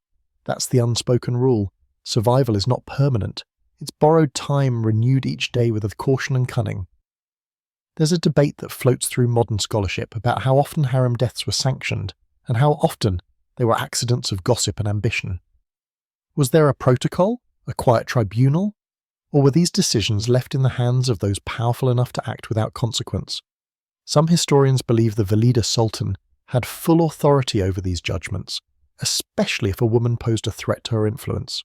That's the unspoken rule. Survival is not permanent. It's borrowed time renewed each day with caution and cunning. There's a debate that floats through modern scholarship about how often harem deaths were sanctioned, and how often they were accidents of gossip and ambition. Was there a protocol, a quiet tribunal, or were these decisions left in the hands of those powerful enough to act without consequence? Some historians believe the Valida Sultan had full authority over these judgments, especially if a woman posed a threat to her influence.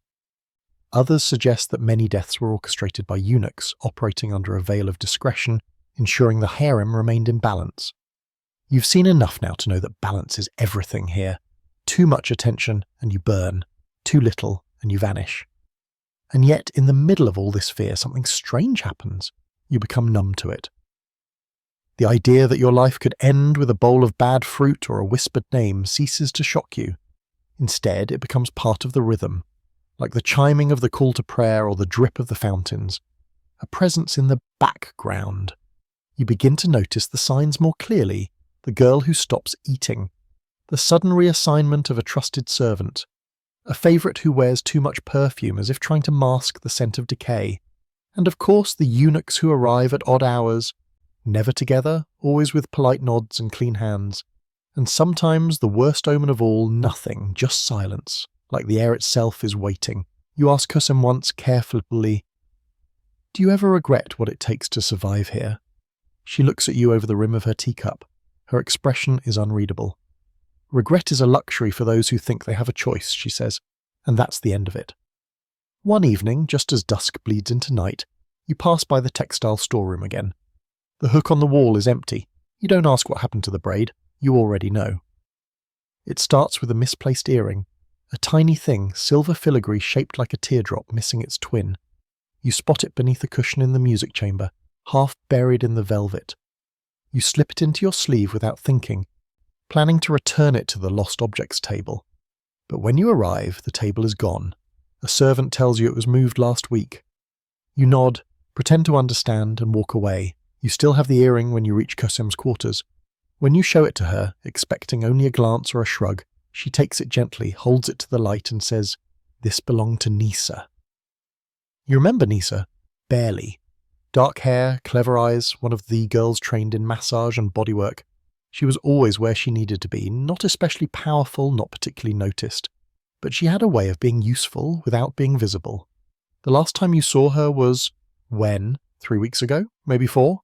Others suggest that many deaths were orchestrated by eunuchs operating under a veil of discretion, ensuring the harem remained in balance. You've seen enough now to know that balance is everything here. Too much attention and you burn, too little and you vanish. And yet, in the middle of all this fear, something strange happens. You become numb to it. The idea that your life could end with a bowl of bad fruit or a whispered name ceases to shock you. Instead, it becomes part of the rhythm, like the chiming of the call to prayer or the drip of the fountains, a presence in the background. You begin to notice the signs more clearly: the girl who stops eating, the sudden reassignment of a trusted servant, a favourite who wears too much perfume as if trying to mask the scent of decay, and of course the eunuchs who arrive at odd hours, never together, always with polite nods and clean hands, and sometimes the worst omen of all, nothing, just silence, like the air itself is waiting. You ask Kosem once carefully, "Do you ever regret what it takes to survive here?" She looks at you over the rim of her teacup. Her expression is unreadable. "Regret is a luxury for those who think they have a choice," she says, and that's the end of it. One evening, just as dusk bleeds into night, you pass by the textile storeroom again. The hook on the wall is empty. You don't ask what happened to the braid. You already know. It starts with a misplaced earring, a tiny thing, silver filigree shaped like a teardrop missing its twin. You spot it beneath a cushion in the music chamber, half buried in the velvet. You slip it into your sleeve without thinking, planning to return it to the lost objects table. But when you arrive, the table is gone. A servant tells you it was moved last week. You nod, pretend to understand, and walk away. You still have the earring when you reach Kosem's quarters. When you show it to her, expecting only a glance or a shrug, she takes it gently, holds it to the light, and says, "This belonged to Nisa." You remember Nisa? Barely. Dark hair, clever eyes, one of the girls trained in massage and bodywork. She was always where she needed to be, not especially powerful, not particularly noticed. But she had a way of being useful without being visible. The last time you saw her was, when? 3 weeks ago? Maybe 4?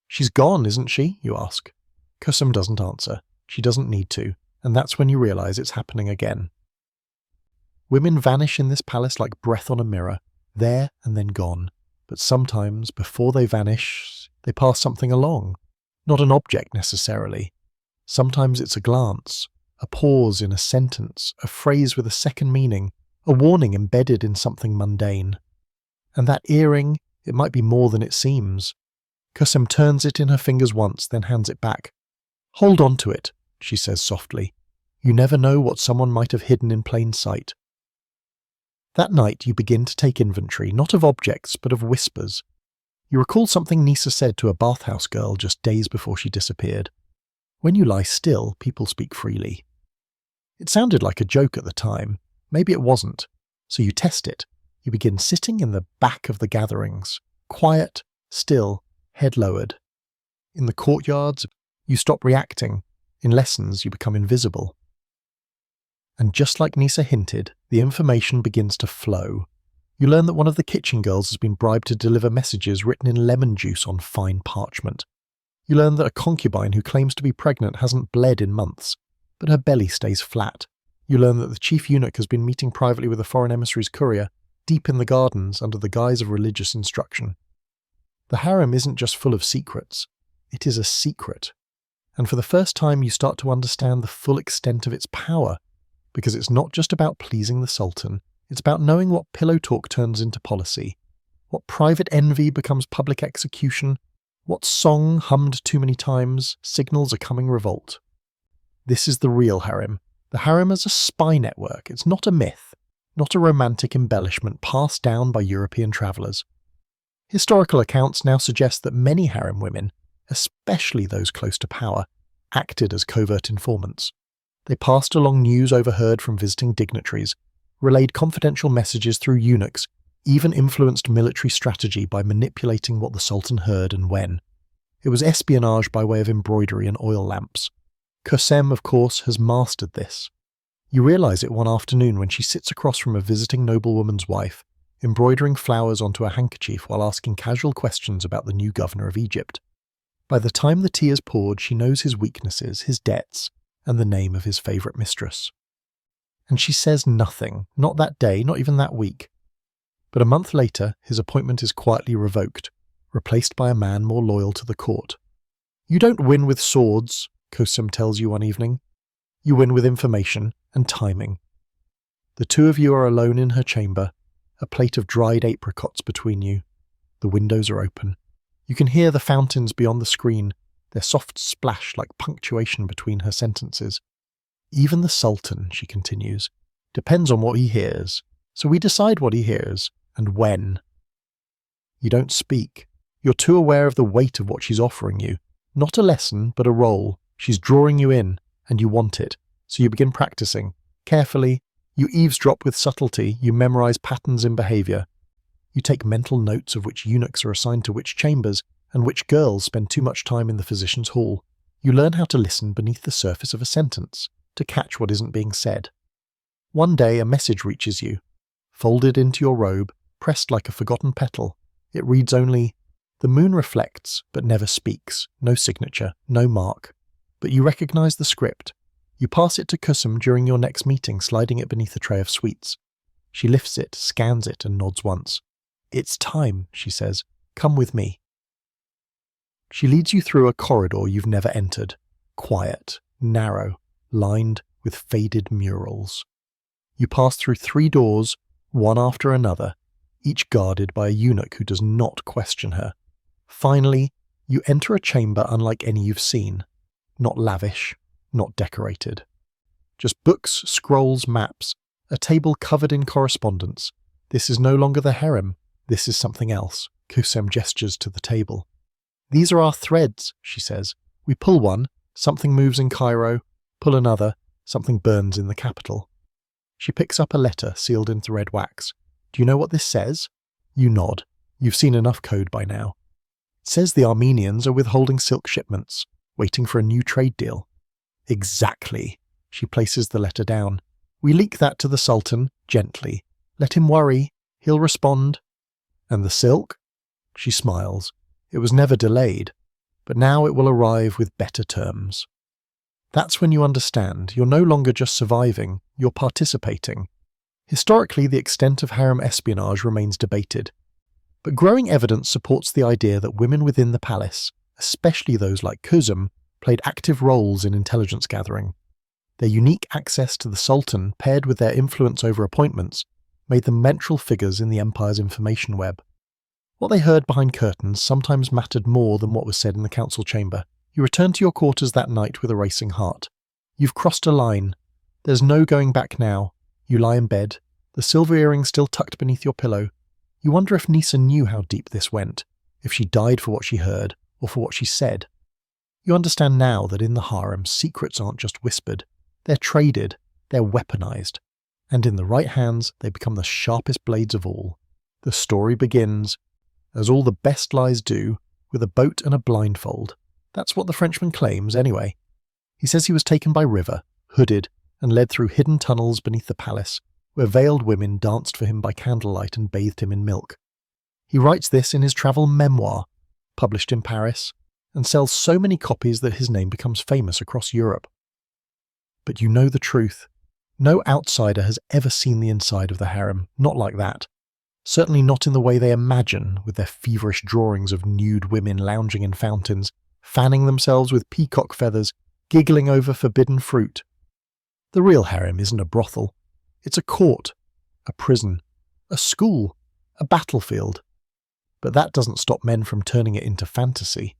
"She's gone, isn't she?" you ask. Kosem doesn't answer. She doesn't need to, and that's when you realise it's happening again. Women vanish in this palace like breath on a mirror, there and then gone. But sometimes, before they vanish, they pass something along. Not an object necessarily. Sometimes it's a glance, a pause in a sentence, a phrase with a second meaning, a warning embedded in something mundane. And that earring, it might be more than it seems. Kosem turns it in her fingers once, then hands it back. "Hold on to it," she says softly. "You never know what someone might have hidden in plain sight." That night you begin to take inventory, not of objects, but of whispers. You recall something Nisa said to a bathhouse girl just days before she disappeared. When you lie still, people speak freely. It sounded like a joke at the time. Maybe it wasn't. So you test it. You begin sitting in the back of the gatherings. Quiet, still, head lowered. In the courtyards, you stop reacting. In lessons, you become invisible. And just like Nisa hinted, the information begins to flow. You learn that one of the kitchen girls has been bribed to deliver messages written in lemon juice on fine parchment. You learn that a concubine who claims to be pregnant hasn't bled in months, but her belly stays flat. You learn that the chief eunuch has been meeting privately with a foreign emissary's courier, deep in the gardens under the guise of religious instruction. The harem isn't just full of secrets, it is a secret. And for the first time you start to understand the full extent of its power, because it's not just about pleasing the Sultan, it's about knowing what pillow talk turns into policy, what private envy becomes public execution, what song hummed too many times signals a coming revolt. This is the real harem. The harem is a spy network. It's not a myth, not a romantic embellishment passed down by European travellers. Historical accounts now suggest that many harem women, especially those close to power, acted as covert informants. They passed along news overheard from visiting dignitaries, relayed confidential messages through eunuchs, even influenced military strategy by manipulating what the Sultan heard and when. It was espionage by way of embroidery and oil lamps. Kosem, of course, has mastered this. You realise it one afternoon when she sits across from a visiting noblewoman's wife, embroidering flowers onto a handkerchief while asking casual questions about the new governor of Egypt. By the time the tea is poured, she knows his weaknesses, his debts, and the name of his favourite mistress. And she says nothing, not that day, not even that week. But a month later, his appointment is quietly revoked, replaced by a man more loyal to the court. You don't win with swords, Kosem tells you one evening. You win with information and timing. The two of you are alone in her chamber, a plate of dried apricots between you. The windows are open. You can hear the fountains beyond the screen, their soft splash like punctuation between her sentences. Even the Sultan, she continues, depends on what he hears, so we decide what he hears and when. You don't speak. You're too aware of the weight of what she's offering you. Not a lesson, but a role. She's drawing you in, and you want it, so you begin practicing. Carefully, you eavesdrop with subtlety, you memorize patterns in behavior. You take mental notes of which eunuchs are assigned to which chambers, and which girls spend too much time in the physician's hall. You learn how to listen beneath the surface of a sentence, to catch what isn't being said. One day a message reaches you, folded into your robe, pressed like a forgotten petal. It reads only, "The moon reflects, but never speaks. No signature, no mark." But you recognize the script. You pass it to Kosem during your next meeting, sliding it beneath a tray of sweets. She lifts it, scans it, and nods once. "It's time," she says. "Come with me." She leads you through a corridor you've never entered. Quiet, narrow, lined with faded murals. You pass through 3 doors, one after another, each guarded by a eunuch who does not question her. Finally, you enter a chamber unlike any you've seen. Not lavish, not decorated. Just books, scrolls, maps, a table covered in correspondence. This is no longer the harem. This is something else. Kosem gestures to the table. "These are our threads," she says. "We pull one, something moves in Cairo. Pull another, something burns in the capital." She picks up a letter sealed in thread wax. "Do you know what this says?" You nod. You've seen enough code by now. It says the Armenians are withholding silk shipments, waiting for a new trade deal. "Exactly." She places the letter down. "We leak that to the Sultan, gently. Let him worry. He'll respond." "And the silk?" She smiles. "It was never delayed, but now it will arrive with better terms." That's when you understand you're no longer just surviving, you're participating. Historically, the extent of harem espionage remains debated, but growing evidence supports the idea that women within the palace, especially those like Kosem, played active roles in intelligence gathering. Their unique access to the Sultan, paired with their influence over appointments, made them central figures in the empire's information web. What they heard behind curtains sometimes mattered more than what was said in the council chamber. You return to your quarters that night with a racing heart. You've crossed a line. There's no going back now. You lie in bed, the silver earring still tucked beneath your pillow. You wonder if Nisa knew how deep this went, if she died for what she heard, or for what she said. You understand now that in the harem, secrets aren't just whispered. They're traded, they're weaponized. And in the right hands, they become the sharpest blades of all. The story begins, as all the best lies do, with a boat and a blindfold. That's what the Frenchman claims, anyway. He says he was taken by river, hooded, and led through hidden tunnels beneath the palace, where veiled women danced for him by candlelight and bathed him in milk. He writes this in his travel memoir, published in Paris, and sells so many copies that his name becomes famous across Europe. But you know the truth. No outsider has ever seen the inside of the harem, not like that. Certainly not in the way they imagine, with their feverish drawings of nude women lounging in fountains, fanning themselves with peacock feathers, giggling over forbidden fruit. The real harem isn't a brothel. It's a court, a prison, a school, a battlefield. But that doesn't stop men from turning it into fantasy.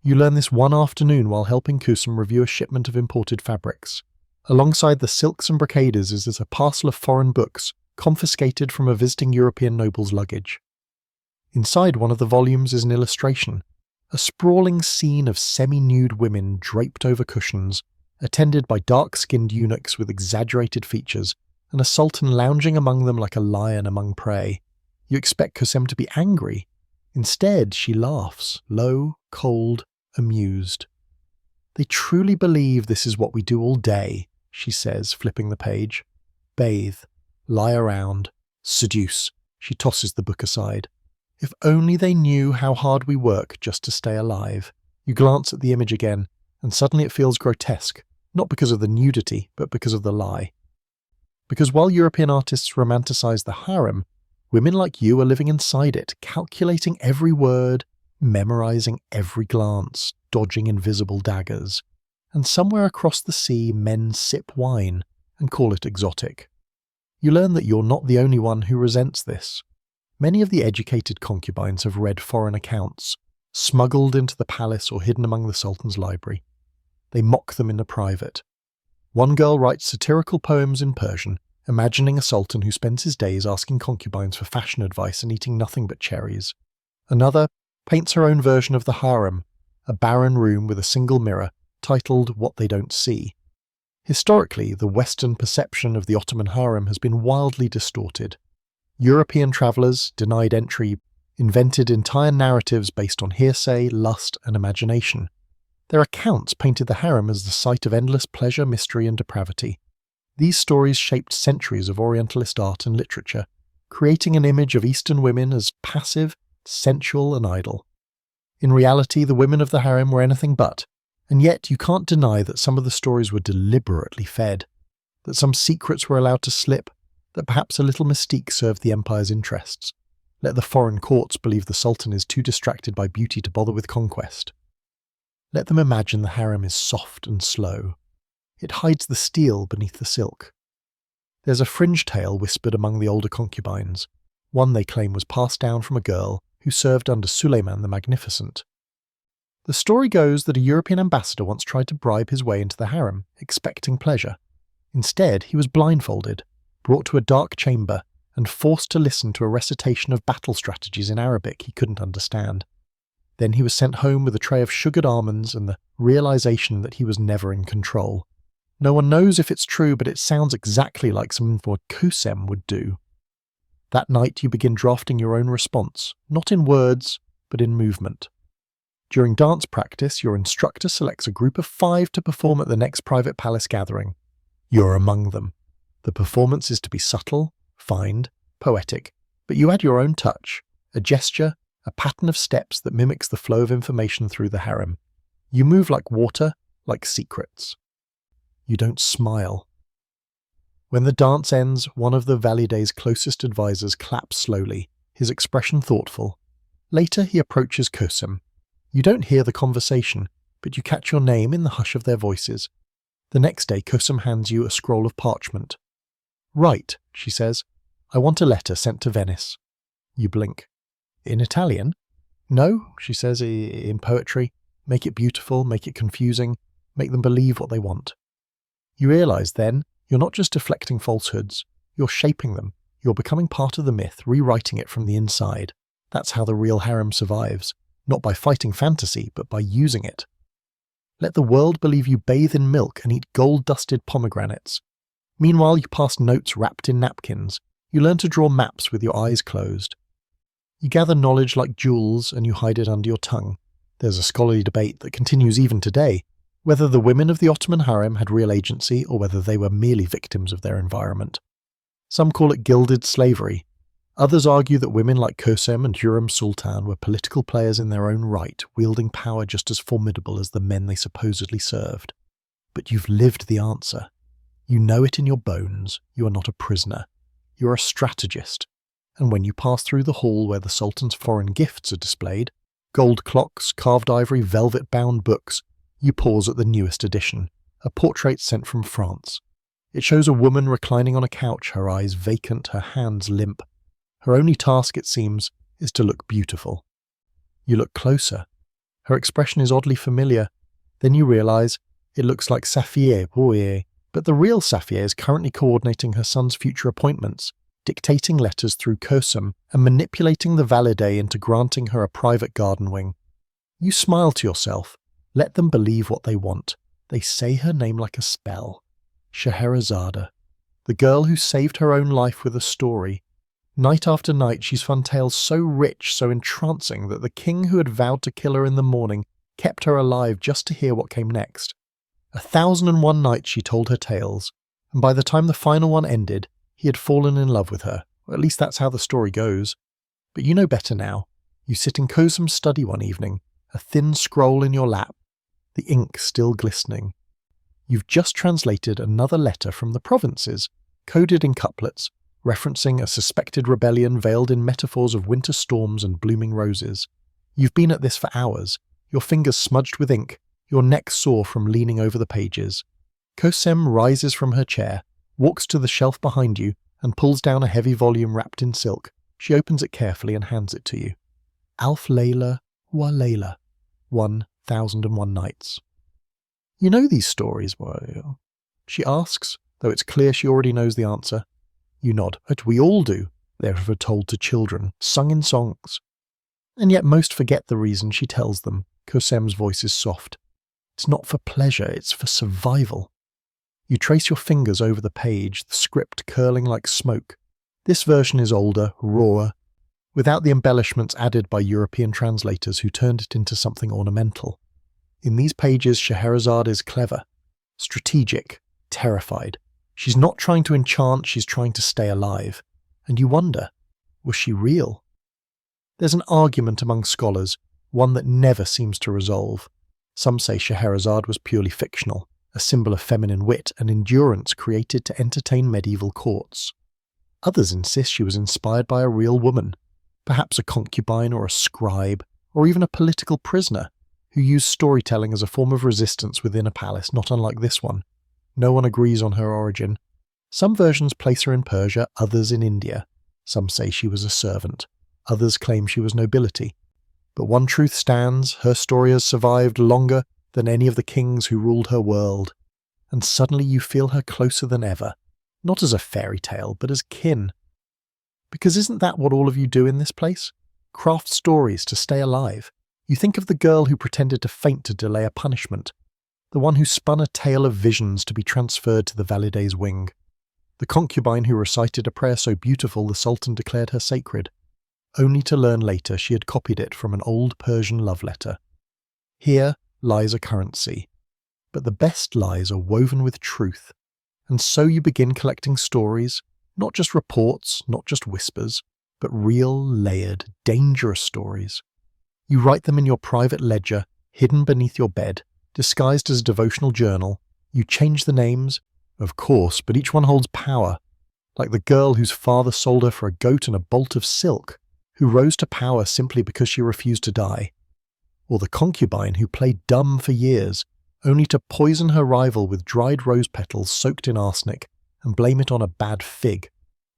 You learn this one afternoon while helping Kosem review a shipment of imported fabrics. Alongside the silks and brocades is a parcel of foreign books, confiscated from a visiting European noble's luggage. Inside one of the volumes is an illustration, A sprawling scene of semi-nude women draped over cushions, attended by dark-skinned eunuchs with exaggerated features, and a sultan lounging among them like a lion among prey. You expect Kosem to be angry. Instead, she laughs, low, cold, amused. "They truly believe this is what we do all day," she says, flipping the page. "Bathe, lie around, seduce." She tosses the book aside. "If only they knew how hard we work just to stay alive." You glance at the image again, and suddenly it feels grotesque, not because of the nudity, but because of the lie. Because while European artists romanticize the harem, women like you are living inside it, calculating every word, memorizing every glance, dodging invisible daggers. And somewhere across the sea, men sip wine and call it exotic. You learn that you're not the only one who resents this. Many of the educated concubines have read foreign accounts, smuggled into the palace or hidden among the sultan's library. They mock them in the private. One girl writes satirical poems in Persian, imagining a sultan who spends his days asking concubines for fashion advice and eating nothing but cherries. Another paints her own version of the harem, a barren room with a single mirror, titled What They Don't See. Historically, the Western perception of the Ottoman harem has been wildly distorted. European travellers, denied entry, invented entire narratives based on hearsay, lust, and imagination. Their accounts painted the harem as the site of endless pleasure, mystery, and depravity. These stories shaped centuries of Orientalist art and literature, creating an image of Eastern women as passive, sensual, and idle. In reality, the women of the harem were anything but, and yet you can't deny that some of the stories were deliberately fed, that some secrets were allowed to slip, that perhaps a little mystique served the empire's interests. Let the foreign courts believe the sultan is too distracted by beauty to bother with conquest. Let them imagine the harem is soft and slow. It hides the steel beneath the silk. There's a fringe tale whispered among the older concubines, one they claim was passed down from a girl who served under Suleiman the Magnificent. The story goes that a European ambassador once tried to bribe his way into the harem, expecting pleasure. Instead, he was blindfolded, brought to a dark chamber, and forced to listen to a recitation of battle strategies in Arabic he couldn't understand. Then he was sent home with a tray of sugared almonds and the realization that he was never in control. No one knows if it's true, but it sounds exactly like something what Kosem would do. That night you begin drafting your own response, not in words, but in movement. During dance practice, your instructor selects a group of 5 to perform at the next private palace gathering. You're among them. The performance is to be subtle, fine, poetic, but you add your own touch, a gesture, a pattern of steps that mimics the flow of information through the harem. You move like water, like secrets. You don't smile. When the dance ends, one of the Valide's closest advisors claps slowly, his expression thoughtful. Later he approaches Kosem. You don't hear the conversation, but you catch your name in the hush of their voices. The next day Kosem hands you a scroll of parchment. "Write," she says. "I want a letter sent to Venice." You blink. "In Italian?" "No," she says, "in poetry. Make it beautiful, make it confusing, make them believe what they want." You realise then, you're not just deflecting falsehoods, you're shaping them, you're becoming part of the myth, rewriting it from the inside. That's how the real harem survives, not by fighting fantasy, but by using it. Let the world believe you bathe in milk and eat gold-dusted pomegranates. Meanwhile, you pass notes wrapped in napkins. You learn to draw maps with your eyes closed. You gather knowledge like jewels and you hide it under your tongue. There's a scholarly debate that continues even today, whether the women of the Ottoman harem had real agency or whether they were merely victims of their environment. Some call it gilded slavery. Others argue that women like Kosem and Valide Sultan were political players in their own right, wielding power just as formidable as the men they supposedly served. But you've lived the answer. You know it in your bones. You are not a prisoner. You're a strategist. And when you pass through the hall where the Sultan's foreign gifts are displayed, gold clocks, carved ivory, velvet-bound books, you pause at the newest edition, a portrait sent from France. It shows a woman reclining on a couch, her eyes vacant, her hands limp. Her only task, it seems, is to look beautiful. You look closer. Her expression is oddly familiar. Then you realise it looks like Safiye Bouye, but the real Safiye is currently coordinating her son's future appointments, dictating letters through Kosem and manipulating the Valide into granting her a private garden wing. You smile to yourself. Let them believe what they want. They say her name like a spell. Scheherazade, the girl who saved her own life with a story. Night after night she's spun tales so rich, so entrancing, that the king who had vowed to kill her in the morning kept her alive just to hear what came next. 1,001 nights she told her tales, and by the time the final one ended, he had fallen in love with her, or at least that's how the story goes. But you know better now. You sit in Kosem's study one evening, a thin scroll in your lap, the ink still glistening. You've just translated another letter from the provinces, coded in couplets, referencing a suspected rebellion veiled in metaphors of winter storms and blooming roses. You've been at this for hours, your fingers smudged with ink, your neck sore from leaning over the pages. Kosem rises from her chair, walks to the shelf behind you, and pulls down a heavy volume wrapped in silk. She opens it carefully and hands it to you. Alf Layla wa Layla, 1,001 Nights. You know these stories, well? She asks, though it's clear she already knows the answer. You nod. But we all do. They're ever told to children, sung in songs. And yet most forget the reason she tells them. Kosem's voice is soft. It's not for pleasure, it's for survival. You trace your fingers over the page, the script curling like smoke. This version is older, rawer, without the embellishments added by European translators who turned it into something ornamental. In these pages, Scheherazade is clever, strategic, terrified. She's not trying to enchant, she's trying to stay alive. And you wonder, was she real? There's an argument among scholars, one that never seems to resolve. Some say Scheherazade was purely fictional, a symbol of feminine wit and endurance created to entertain medieval courts. Others insist she was inspired by a real woman, perhaps a concubine or a scribe, or even a political prisoner, who used storytelling as a form of resistance within a palace not unlike this one. No one agrees on her origin. Some versions place her in Persia, others in India. Some say she was a servant. Others claim she was nobility. But one truth stands, her story has survived longer than any of the kings who ruled her world. And suddenly you feel her closer than ever, not as a fairy tale, but as kin. Because isn't that what all of you do in this place? Craft stories to stay alive. You think of the girl who pretended to faint to delay a punishment, the one who spun a tale of visions to be transferred to the Valide's wing, the concubine who recited a prayer so beautiful the Sultan declared her sacred, only to learn later she had copied it from an old Persian love letter. Here lies a currency, but the best lies are woven with truth, and so you begin collecting stories, not just reports, not just whispers, but real, layered, dangerous stories. You write them in your private ledger, hidden beneath your bed, disguised as a devotional journal. You change the names, of course, but each one holds power, like the girl whose father sold her for a goat and a bolt of silk, who rose to power simply because she refused to die, or the concubine who played dumb for years, only to poison her rival with dried rose petals soaked in arsenic and blame it on a bad fig,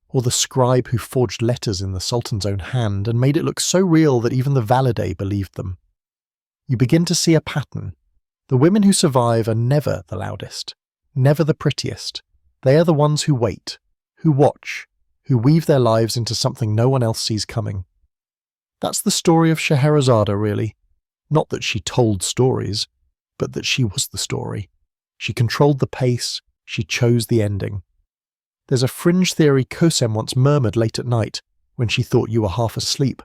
or the scribe who forged letters in the Sultan's own hand and made it look so real that even the Valide believed them. You begin to see a pattern. The women who survive are never the loudest, never the prettiest. They are the ones who wait, who watch, who weave their lives into something no one else sees coming. That's the story of Scheherazade, really. Not that she told stories, but that she was the story. She controlled the pace, she chose the ending. There's a fringe theory Kosem once murmured late at night, when she thought you were half asleep.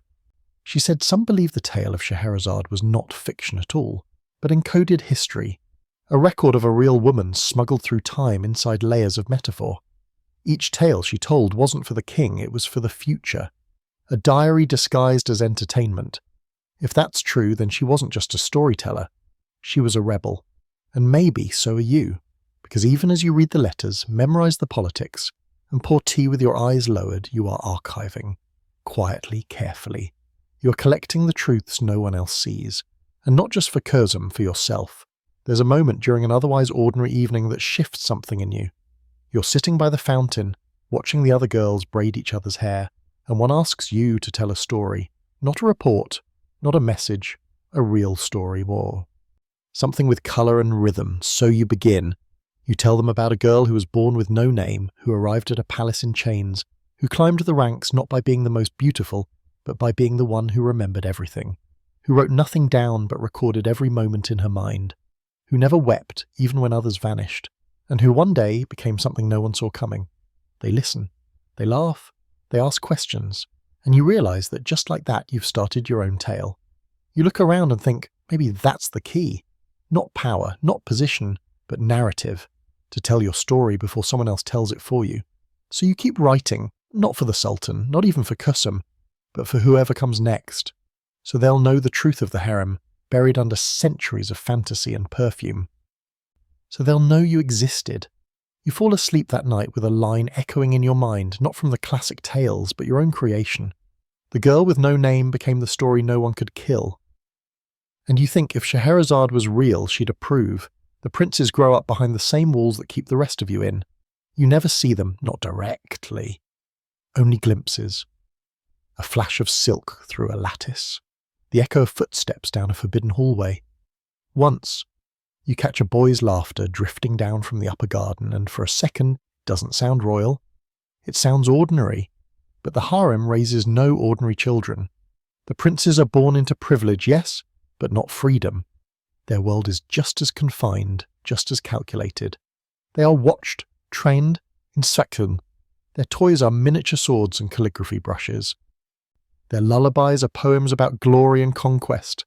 She said some believe the tale of Scheherazade was not fiction at all, but encoded history, a record of a real woman smuggled through time inside layers of metaphor. Each tale she told wasn't for the king, it was for the future. A diary disguised as entertainment. If that's true, then she wasn't just a storyteller. She was a rebel. And maybe so are you. Because even as you read the letters, memorize the politics, and pour tea with your eyes lowered, you are archiving. Quietly, carefully. You are collecting the truths no one else sees. And not just for Kosem, for yourself. There's a moment during an otherwise ordinary evening that shifts something in you. You're sitting by the fountain, watching the other girls braid each other's hair, and one asks you to tell a story. Not a report, not a message, a real story more. Something with colour and rhythm, so you begin. You tell them about a girl who was born with no name, who arrived at a palace in chains, who climbed the ranks not by being the most beautiful, but by being the one who remembered everything. who wrote nothing down but recorded every moment in her mind, who never wept even when others vanished, and who one day became something no one saw coming. They listen, they laugh, they ask questions, and you realise that just like that you've started your own tale. You look around and think, maybe that's the key. Not power, not position, but narrative, to tell your story before someone else tells it for you. So you keep writing, not for the Sultan, not even for Kosem, but for whoever comes next. So they'll know the truth of the harem, buried under centuries of fantasy and perfume. So they'll know you existed. You fall asleep that night with a line echoing in your mind, not from the classic tales, but your own creation. The girl with no name became the story no one could kill. And you think if Scheherazade was real, she'd approve. The princes grow up behind the same walls that keep the rest of you in. You never see them, not directly. Only glimpses. A flash of silk through a lattice. The echo of footsteps down a forbidden hallway. Once, you catch a boy's laughter drifting down from the upper garden, and for a second, it doesn't sound royal. It sounds ordinary. But the harem raises no ordinary children. The princes are born into privilege, yes, but not freedom. Their world is just as confined, just as calculated. They are watched, trained, inspected. Their toys are miniature swords and calligraphy brushes. Their lullabies are poems about glory and conquest.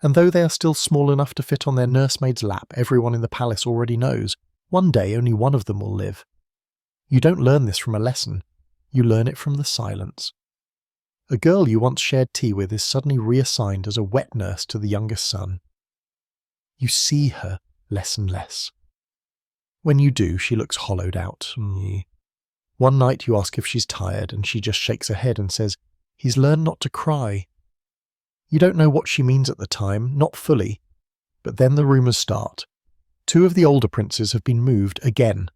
And though they are still small enough to fit on their nursemaid's lap, everyone in the palace already knows, one day only one of them will live. You don't learn this from a lesson. You learn it from the silence. A girl you once shared tea with is suddenly reassigned as a wet nurse to the youngest son. You see her less and less. When you do, she looks hollowed out. One night you ask if she's tired, and she just shakes her head and says, "He's learned not to cry." You don't know what she means at the time, not fully. But then the rumours start. 2 of the older princes have been moved again,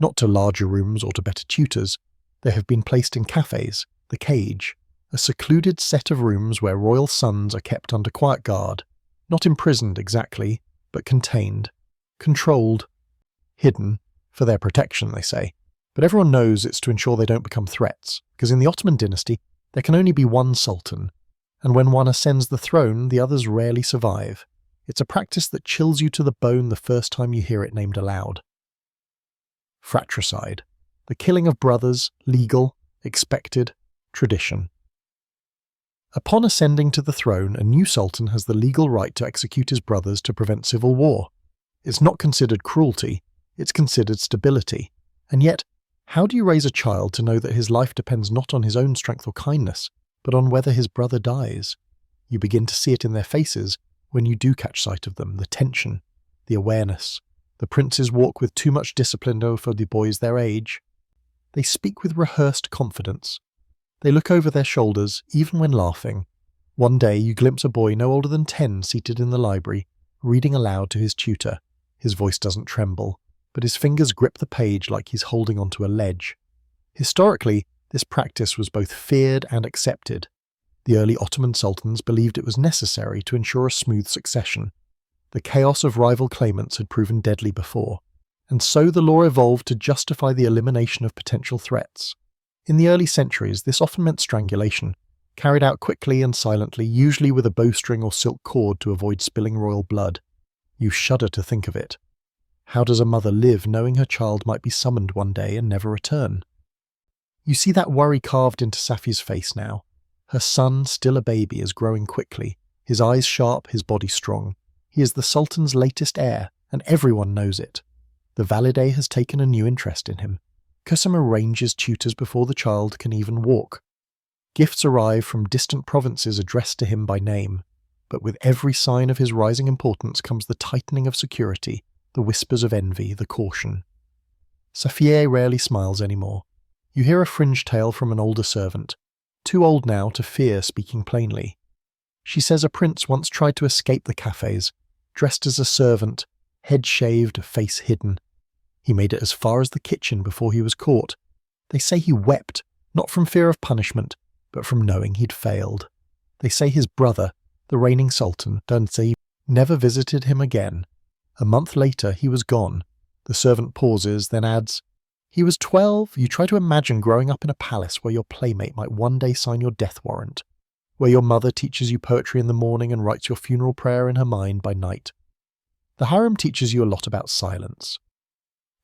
not to larger rooms or to better tutors. They have been placed in cafes, the cage, a secluded set of rooms where royal sons are kept under quiet guard, not imprisoned exactly, but contained, controlled, hidden, for their protection, they say. But everyone knows it's to ensure they don't become threats, because in the Ottoman dynasty, there can only be one sultan, and when one ascends the throne, the others rarely survive. It's a practice that chills you to the bone the first time you hear it named aloud. Fratricide. The killing of brothers, legal, expected, tradition. Upon ascending to the throne, a new sultan has the legal right to execute his brothers to prevent civil war. It's not considered cruelty, it's considered stability. And yet, how do you raise a child to know that his life depends not on his own strength or kindness, but on whether his brother dies? You begin to see it in their faces when you do catch sight of them, the tension, the awareness. The princes walk with too much discipline over the boys their age. They speak with rehearsed confidence. They look over their shoulders, even when laughing. One day you glimpse a boy no older than 10 seated in the library, reading aloud to his tutor. His voice doesn't tremble, but his fingers grip the page like he's holding onto a ledge. Historically, this practice was both feared and accepted. The early Ottoman sultans believed it was necessary to ensure a smooth succession. The chaos of rival claimants had proven deadly before, and so the law evolved to justify the elimination of potential threats. In the early centuries, this often meant strangulation, carried out quickly and silently, usually with a bowstring or silk cord to avoid spilling royal blood. You shudder to think of it. How does a mother live knowing her child might be summoned one day and never return? You see that worry carved into Safi's face now. Her son, still a baby, is growing quickly, his eyes sharp, his body strong. He is the Sultan's latest heir, and everyone knows it. The Valide has taken a new interest in him. Kosem arranges tutors before the child can even walk. Gifts arrive from distant provinces addressed to him by name, but with every sign of his rising importance comes the tightening of security, the whispers of envy, the caution. Safiye rarely smiles anymore. You hear a fringe tale from an older servant, too old now to fear speaking plainly. She says a prince once tried to escape the cafes, dressed as a servant, head shaved, face hidden. He made it as far as the kitchen before he was caught. They say he wept, not from fear of punishment, but from knowing he'd failed. They say his brother, the reigning sultan, Dunsi, never visited him again. A month later, he was gone. The servant pauses, then adds, "He was 12. You try to imagine growing up in a palace where your playmate might one day sign your death warrant. where your mother teaches you poetry in the morning and writes your funeral prayer in her mind by night. The harem teaches you a lot about silence.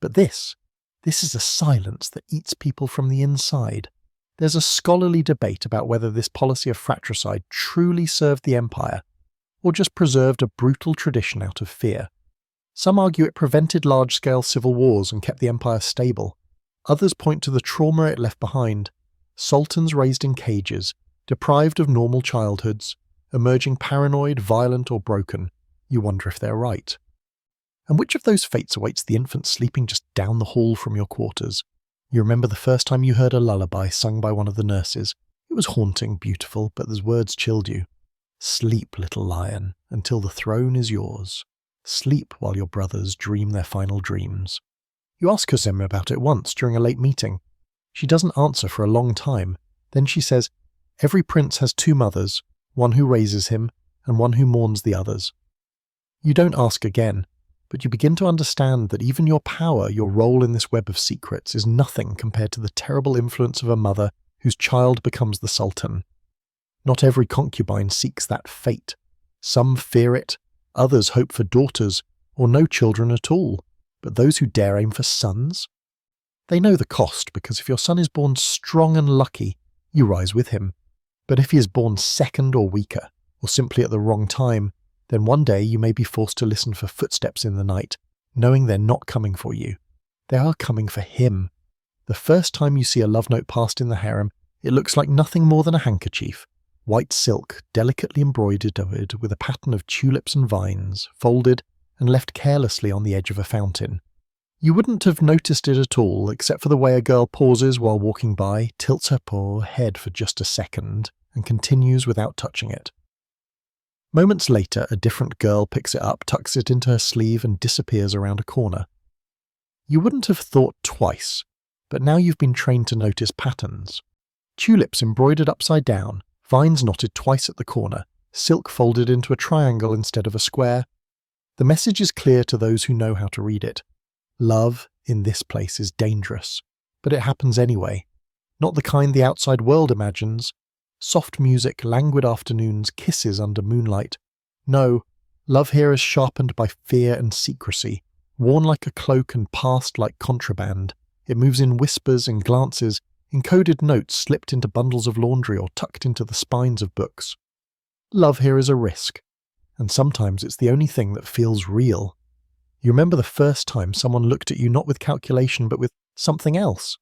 But this is a silence that eats people from the inside. There's a scholarly debate about whether this policy of fratricide truly served the empire, or just preserved a brutal tradition out of fear. Some argue it prevented large-scale civil wars and kept the empire stable. Others point to the trauma it left behind. Sultans raised in cages, deprived of normal childhoods, emerging paranoid, violent or broken. You wonder if they're right. And which of those fates awaits the infant sleeping just down the hall from your quarters? You remember the first time you heard a lullaby sung by one of the nurses. It was haunting, beautiful, but those words chilled you. Sleep, little lion, until the throne is yours. Sleep while your brothers dream their final dreams. You ask Kosem about it once during a late meeting. She doesn't answer for a long time. Then she says, every prince has two mothers, one who raises him and one who mourns the others. You don't ask again, but you begin to understand that even your power, your role in this web of secrets, is nothing compared to the terrible influence of a mother whose child becomes the sultan. Not every concubine seeks that fate. Some fear it, others hope for daughters, or no children at all, but those who dare aim for sons? They know the cost, because if your son is born strong and lucky, you rise with him. But if he is born second or weaker, or simply at the wrong time, then one day you may be forced to listen for footsteps in the night, knowing they're not coming for you. They are coming for him. The first time you see a love note passed in the harem, it looks like nothing more than a handkerchief. White silk, delicately embroidered with a pattern of tulips and vines, folded and left carelessly on the edge of a fountain. You wouldn't have noticed it at all, except for the way a girl pauses while walking by, tilts her poor head for just a second, and continues without touching it. Moments later, a different girl picks it up, tucks it into her sleeve, and disappears around a corner. You wouldn't have thought twice, but now you've been trained to notice patterns. Tulips embroidered upside down, vines knotted twice at the corner, silk folded into a triangle instead of a square. The message is clear to those who know how to read it. Love in this place is dangerous, but it happens anyway. Not the kind the outside world imagines. Soft music, languid afternoons, kisses under moonlight. No, love here is sharpened by fear and secrecy, worn like a cloak and passed like contraband. It moves in whispers and glances, encoded notes slipped into bundles of laundry or tucked into the spines of books. Love here is a risk, and sometimes it's the only thing that feels real. You remember the first time someone looked at you not with calculation but with something else.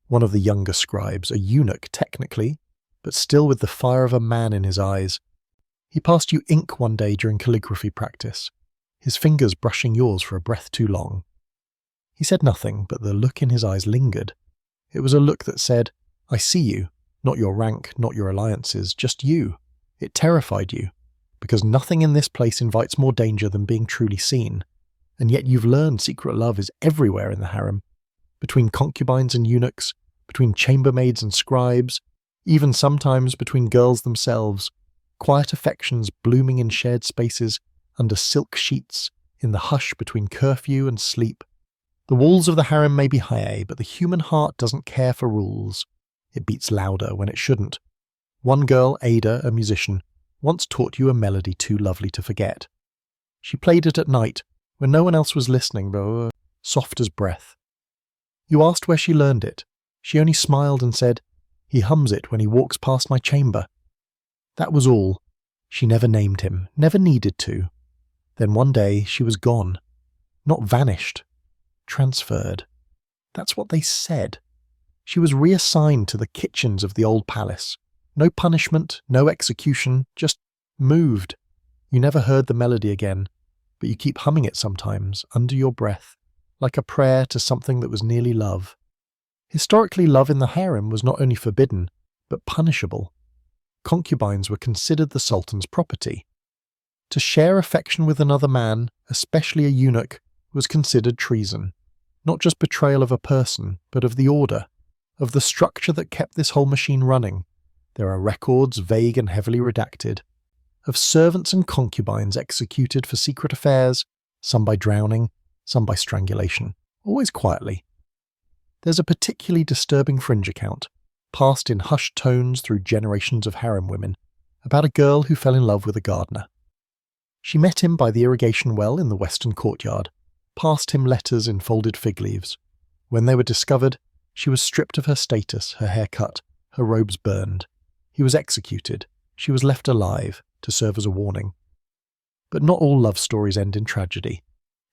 One of the younger scribes, a eunuch technically, but still with the fire of a man in his eyes. He passed you ink one day during calligraphy practice, his fingers brushing yours for a breath too long. He said nothing, but the look in his eyes lingered. It was a look that said, I see you, not your rank, not your alliances, just you. It terrified you, because nothing in this place invites more danger than being truly seen. And yet you've learned secret love is everywhere in the harem, between concubines and eunuchs, between chambermaids and scribes, even sometimes between girls themselves, quiet affections blooming in shared spaces, under silk sheets, in the hush between curfew and sleep. The walls of the harem may be high, but the human heart doesn't care for rules. It beats louder when it shouldn't. One girl, Ada, a musician, once taught you a melody too lovely to forget. She played it at night, when no one else was listening, but soft as breath. You asked where she learned it. She only smiled and said, he hums it when he walks past my chamber. That was all. She never named him, never needed to. Then one day she was gone. Not vanished. Transferred. That's what they said. She was reassigned to the kitchens of the old palace. No punishment, no execution, just moved. You never heard the melody again, but you keep humming it sometimes, under your breath, like a prayer to something that was nearly love. Historically, love in the harem was not only forbidden, but punishable. Concubines were considered the sultan's property. To share affection with another man, especially a eunuch, was considered treason. Not just betrayal of a person, but of the order, of the structure that kept this whole machine running. There are records, vague and heavily redacted, of servants and concubines executed for secret affairs, some by drowning, some by strangulation, always quietly. There's a particularly disturbing fringe account, passed in hushed tones through generations of harem women, about a girl who fell in love with a gardener. She met him by the irrigation well in the western courtyard, passed him letters in folded fig leaves. When they were discovered, she was stripped of her status, her hair cut, her robes burned. He was executed. She was left alive to serve as a warning. But not all love stories end in tragedy.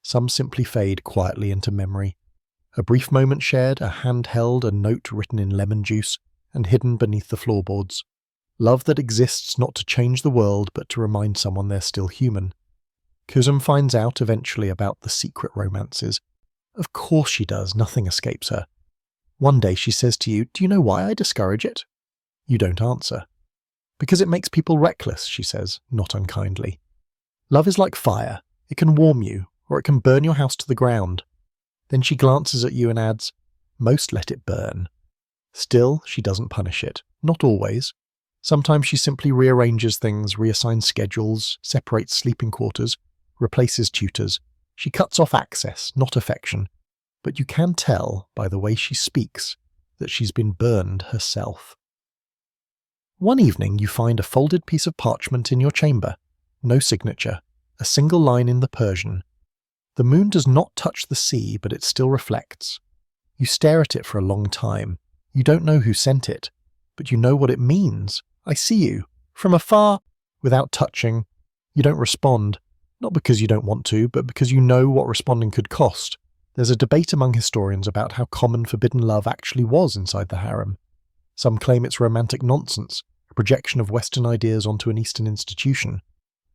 Some simply fade quietly into memory. A brief moment shared, a hand held, a note written in lemon juice and hidden beneath the floorboards. Love that exists not to change the world but to remind someone they're still human. Kosem finds out eventually about the secret romances. Of course she does, nothing escapes her. One day she says to you, "Do you know why I discourage it?" You don't answer. "Because it makes people reckless," she says, not unkindly. Love is like fire. It can warm you, or it can burn your house to the ground. Then she glances at you and adds, "Most let it burn." Still, she doesn't punish it. Not always. Sometimes she simply rearranges things, reassigns schedules, separates sleeping quarters, replaces tutors. She cuts off access, not affection. But you can tell, by the way she speaks, that she's been burned herself. One evening you find a folded piece of parchment in your chamber. No signature. A single line in the Persian. The moon does not touch the sea, but it still reflects. You stare at it for a long time. You don't know who sent it, but you know what it means. "I see you." From afar, without touching. You don't respond, not because you don't want to, but because you know what responding could cost. There's a debate among historians about how common forbidden love actually was inside the harem. Some claim it's romantic nonsense, a projection of Western ideas onto an Eastern institution.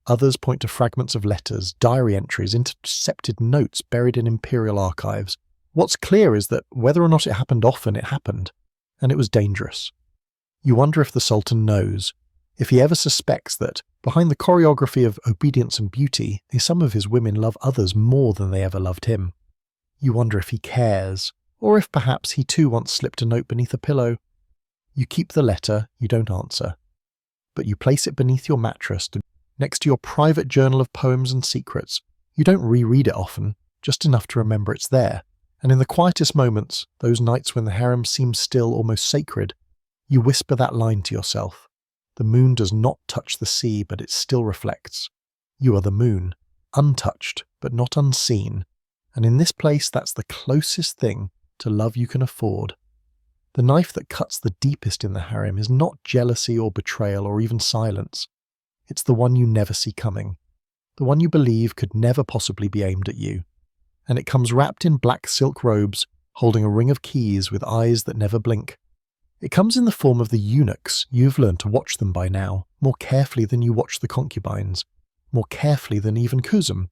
Others point to fragments of letters, diary entries, intercepted notes buried in imperial archives. What's clear is that whether or not it happened often, it happened, and it was dangerous. You wonder if the Sultan knows, if he ever suspects that, behind the choreography of obedience and beauty, some of his women love others more than they ever loved him. You wonder if he cares, or if perhaps he too once slipped a note beneath a pillow. You keep the letter, you don't answer. But you place it beneath your mattress, next to your private journal of poems and secrets. You don't reread it often, just enough to remember it's there. And in the quietest moments, those nights when the harem seems still, almost sacred, you whisper that line to yourself. The moon does not touch the sea, but it still reflects. You are the moon, untouched, but not unseen. And in this place, that's the closest thing to love you can afford. The knife that cuts the deepest in the harem is not jealousy or betrayal or even silence. It's the one you never see coming. The one you believe could never possibly be aimed at you. And it comes wrapped in black silk robes, holding a ring of keys with eyes that never blink. It comes in the form of the eunuchs. You've learned to watch them by now, more carefully than you watch the concubines, more carefully than even Kosem.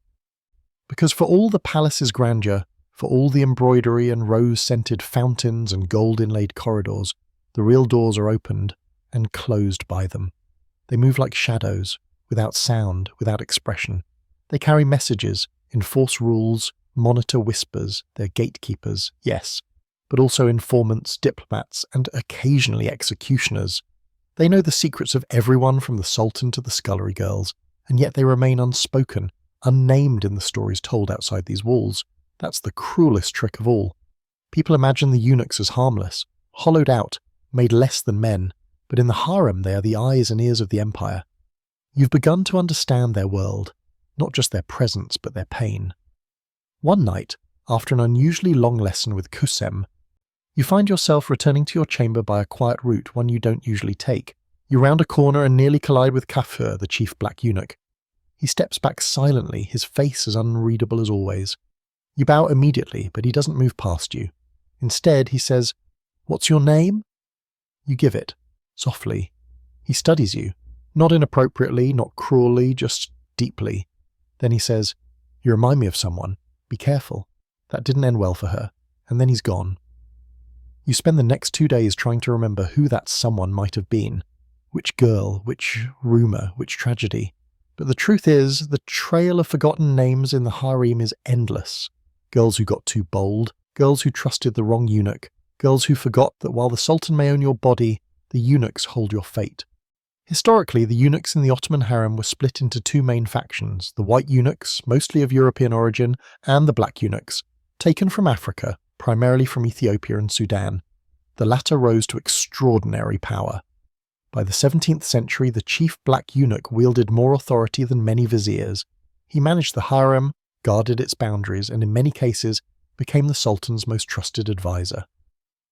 Because for all the palace's grandeur, for all the embroidery and rose-scented fountains and gold-inlaid corridors, the real doors are opened and closed by them. They move like shadows, without sound, without expression. They carry messages, enforce rules, monitor whispers, they're gatekeepers, yes, but also informants, diplomats, and occasionally executioners. They know the secrets of everyone from the Sultan to the scullery girls, and yet they remain unspoken, unnamed in the stories told outside these walls. That's the cruelest trick of all. People imagine the eunuchs as harmless, hollowed out, made less than men, but in the harem they are the eyes and ears of the empire. You've begun to understand their world, not just their presence, but their pain. One night, after an unusually long lesson with Kosem, you find yourself returning to your chamber by a quiet route, one you don't usually take. You round a corner and nearly collide with Kafur, the chief black eunuch. He steps back silently, his face as unreadable as always. You bow immediately, but he doesn't move past you. Instead, he says, "What's your name?" You give it, softly. He studies you, not inappropriately, not cruelly, just deeply. Then he says, "You remind me of someone. Be careful." That didn't end well for her, and then he's gone. You spend the next 2 days trying to remember who that someone might have been. Which girl, which rumour, which tragedy. But the truth is, the trail of forgotten names in the harem is endless. Girls who got too bold, girls who trusted the wrong eunuch, girls who forgot that while the Sultan may own your body, the eunuchs hold your fate. Historically, the eunuchs in the Ottoman harem were split into two main factions, the white eunuchs, mostly of European origin, and the black eunuchs, taken from Africa, primarily from Ethiopia and Sudan. The latter rose to extraordinary power. By the 17th century, the chief black eunuch wielded more authority than many viziers. He managed the harem, guarded its boundaries, and in many cases became the Sultan's most trusted advisor.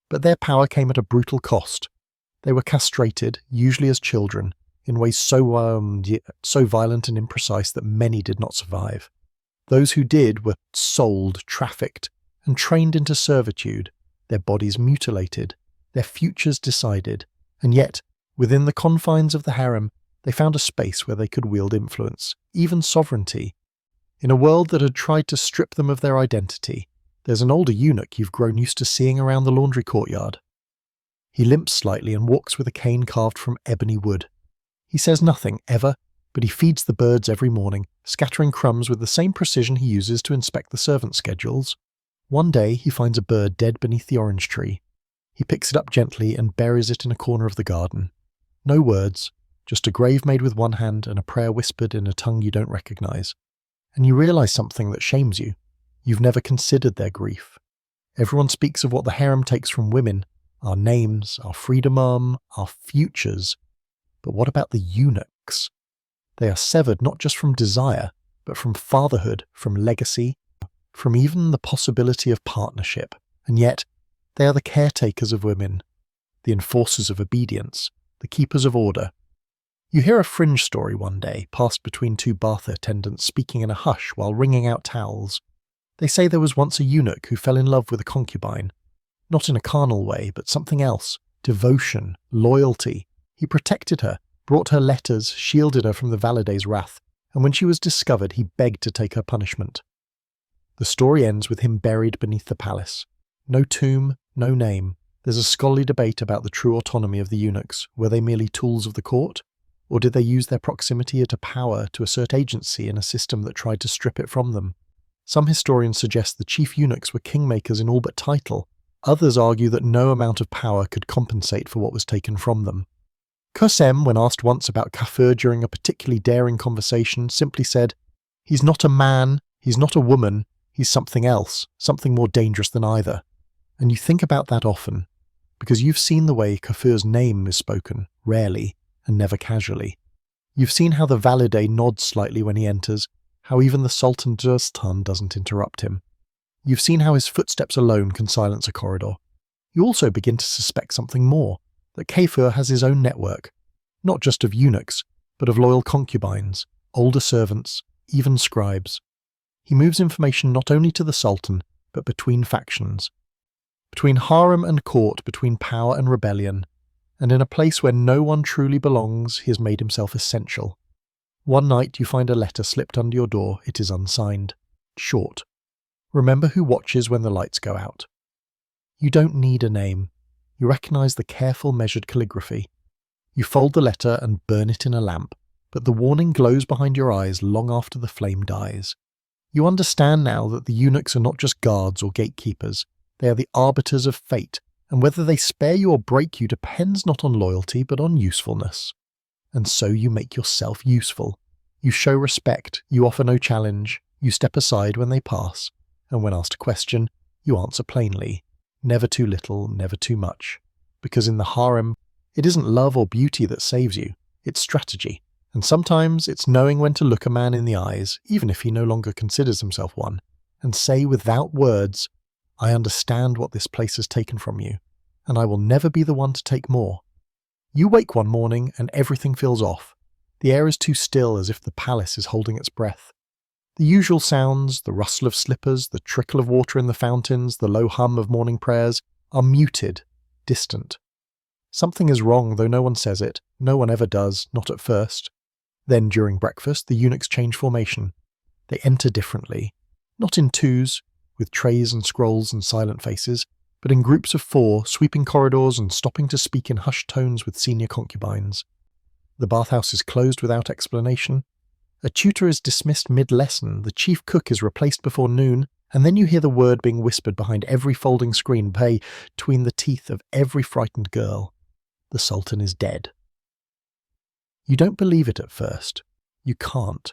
But their power came at a brutal cost. They were castrated, usually as children, in ways so violent and imprecise that many did not survive. Those who did were sold, trafficked, and trained into servitude, their bodies mutilated, their futures decided, and yet, within the confines of the harem, they found a space where they could wield influence, even sovereignty. In a world that had tried to strip them of their identity, there's an older eunuch you've grown used to seeing around the laundry courtyard. He limps slightly and walks with a cane carved from ebony wood. He says nothing, ever, but he feeds the birds every morning, scattering crumbs with the same precision he uses to inspect the servant schedules. One day he finds a bird dead beneath the orange tree. He picks it up gently and buries it in a corner of the garden. No words, just a grave made with one hand and a prayer whispered in a tongue you don't recognize. And you realize something that shames you. You've never considered their grief. Everyone speaks of what the harem takes from women, our names, our freedom, our futures. But what about the eunuchs? They are severed not just from desire, but from fatherhood, from legacy, from even the possibility of partnership. And yet, they are the caretakers of women, the enforcers of obedience, the keepers of order. You hear a fringe story one day, passed between two bath attendants speaking in a hush while wringing out towels. They say there was once a eunuch who fell in love with a concubine. Not in a carnal way, but something else. Devotion, loyalty. He protected her, brought her letters, shielded her from the Valide's wrath, and when she was discovered, he begged to take her punishment. The story ends with him buried beneath the palace. No tomb, no name. There's a scholarly debate about the true autonomy of the eunuchs. Were they merely tools of the court? Or did they use their proximity to power to assert agency in a system that tried to strip it from them? Some historians suggest the chief eunuchs were kingmakers in all but title. Others argue that no amount of power could compensate for what was taken from them. Kosem, when asked once about Kafur during a particularly daring conversation, simply said, "He's not a man, he's not a woman, he's something else, something more dangerous than either." And you think about that often, because you've seen the way Kafur's name is spoken, rarely, and never casually. You've seen how the Valide nods slightly when he enters, how even the Sultan doesn't interrupt him. You've seen how his footsteps alone can silence a corridor. You also begin to suspect something more, that Kafur has his own network, not just of eunuchs, but of loyal concubines, older servants, even scribes. He moves information not only to the Sultan, but between factions. Between harem and court, between power and rebellion, and in a place where no one truly belongs, he has made himself essential. One night you find a letter slipped under your door. It is unsigned. Short. Remember who watches when the lights go out. You don't need a name. You recognize the careful, measured calligraphy. You fold the letter and burn it in a lamp, but the warning glows behind your eyes long after the flame dies. You understand now that the eunuchs are not just guards or gatekeepers. They are the arbiters of fate, and whether they spare you or break you depends not on loyalty but on usefulness. And so you make yourself useful. You show respect, you offer no challenge, you step aside when they pass, and when asked a question, you answer plainly. Never too little, never too much. Because in the harem, it isn't love or beauty that saves you, it's strategy. And sometimes it's knowing when to look a man in the eyes, even if he no longer considers himself one, and say without words, "I understand what this place has taken from you, and I will never be the one to take more." You wake one morning and everything feels off. The air is too still, as if the palace is holding its breath. The usual sounds, the rustle of slippers, the trickle of water in the fountains, the low hum of morning prayers, are muted, distant. Something is wrong, though no one says it. No one ever does, not at first. Then, during breakfast, the eunuchs change formation. They enter differently. Not in twos, with trays and scrolls and silent faces, but in groups of 4, sweeping corridors and stopping to speak in hushed tones with senior concubines. The bathhouse is closed without explanation. A tutor is dismissed mid-lesson, the chief cook is replaced before noon, and then you hear the word being whispered behind every folding screen, between the teeth of every frightened girl. The Sultan is dead. You don't believe it at first. You can't.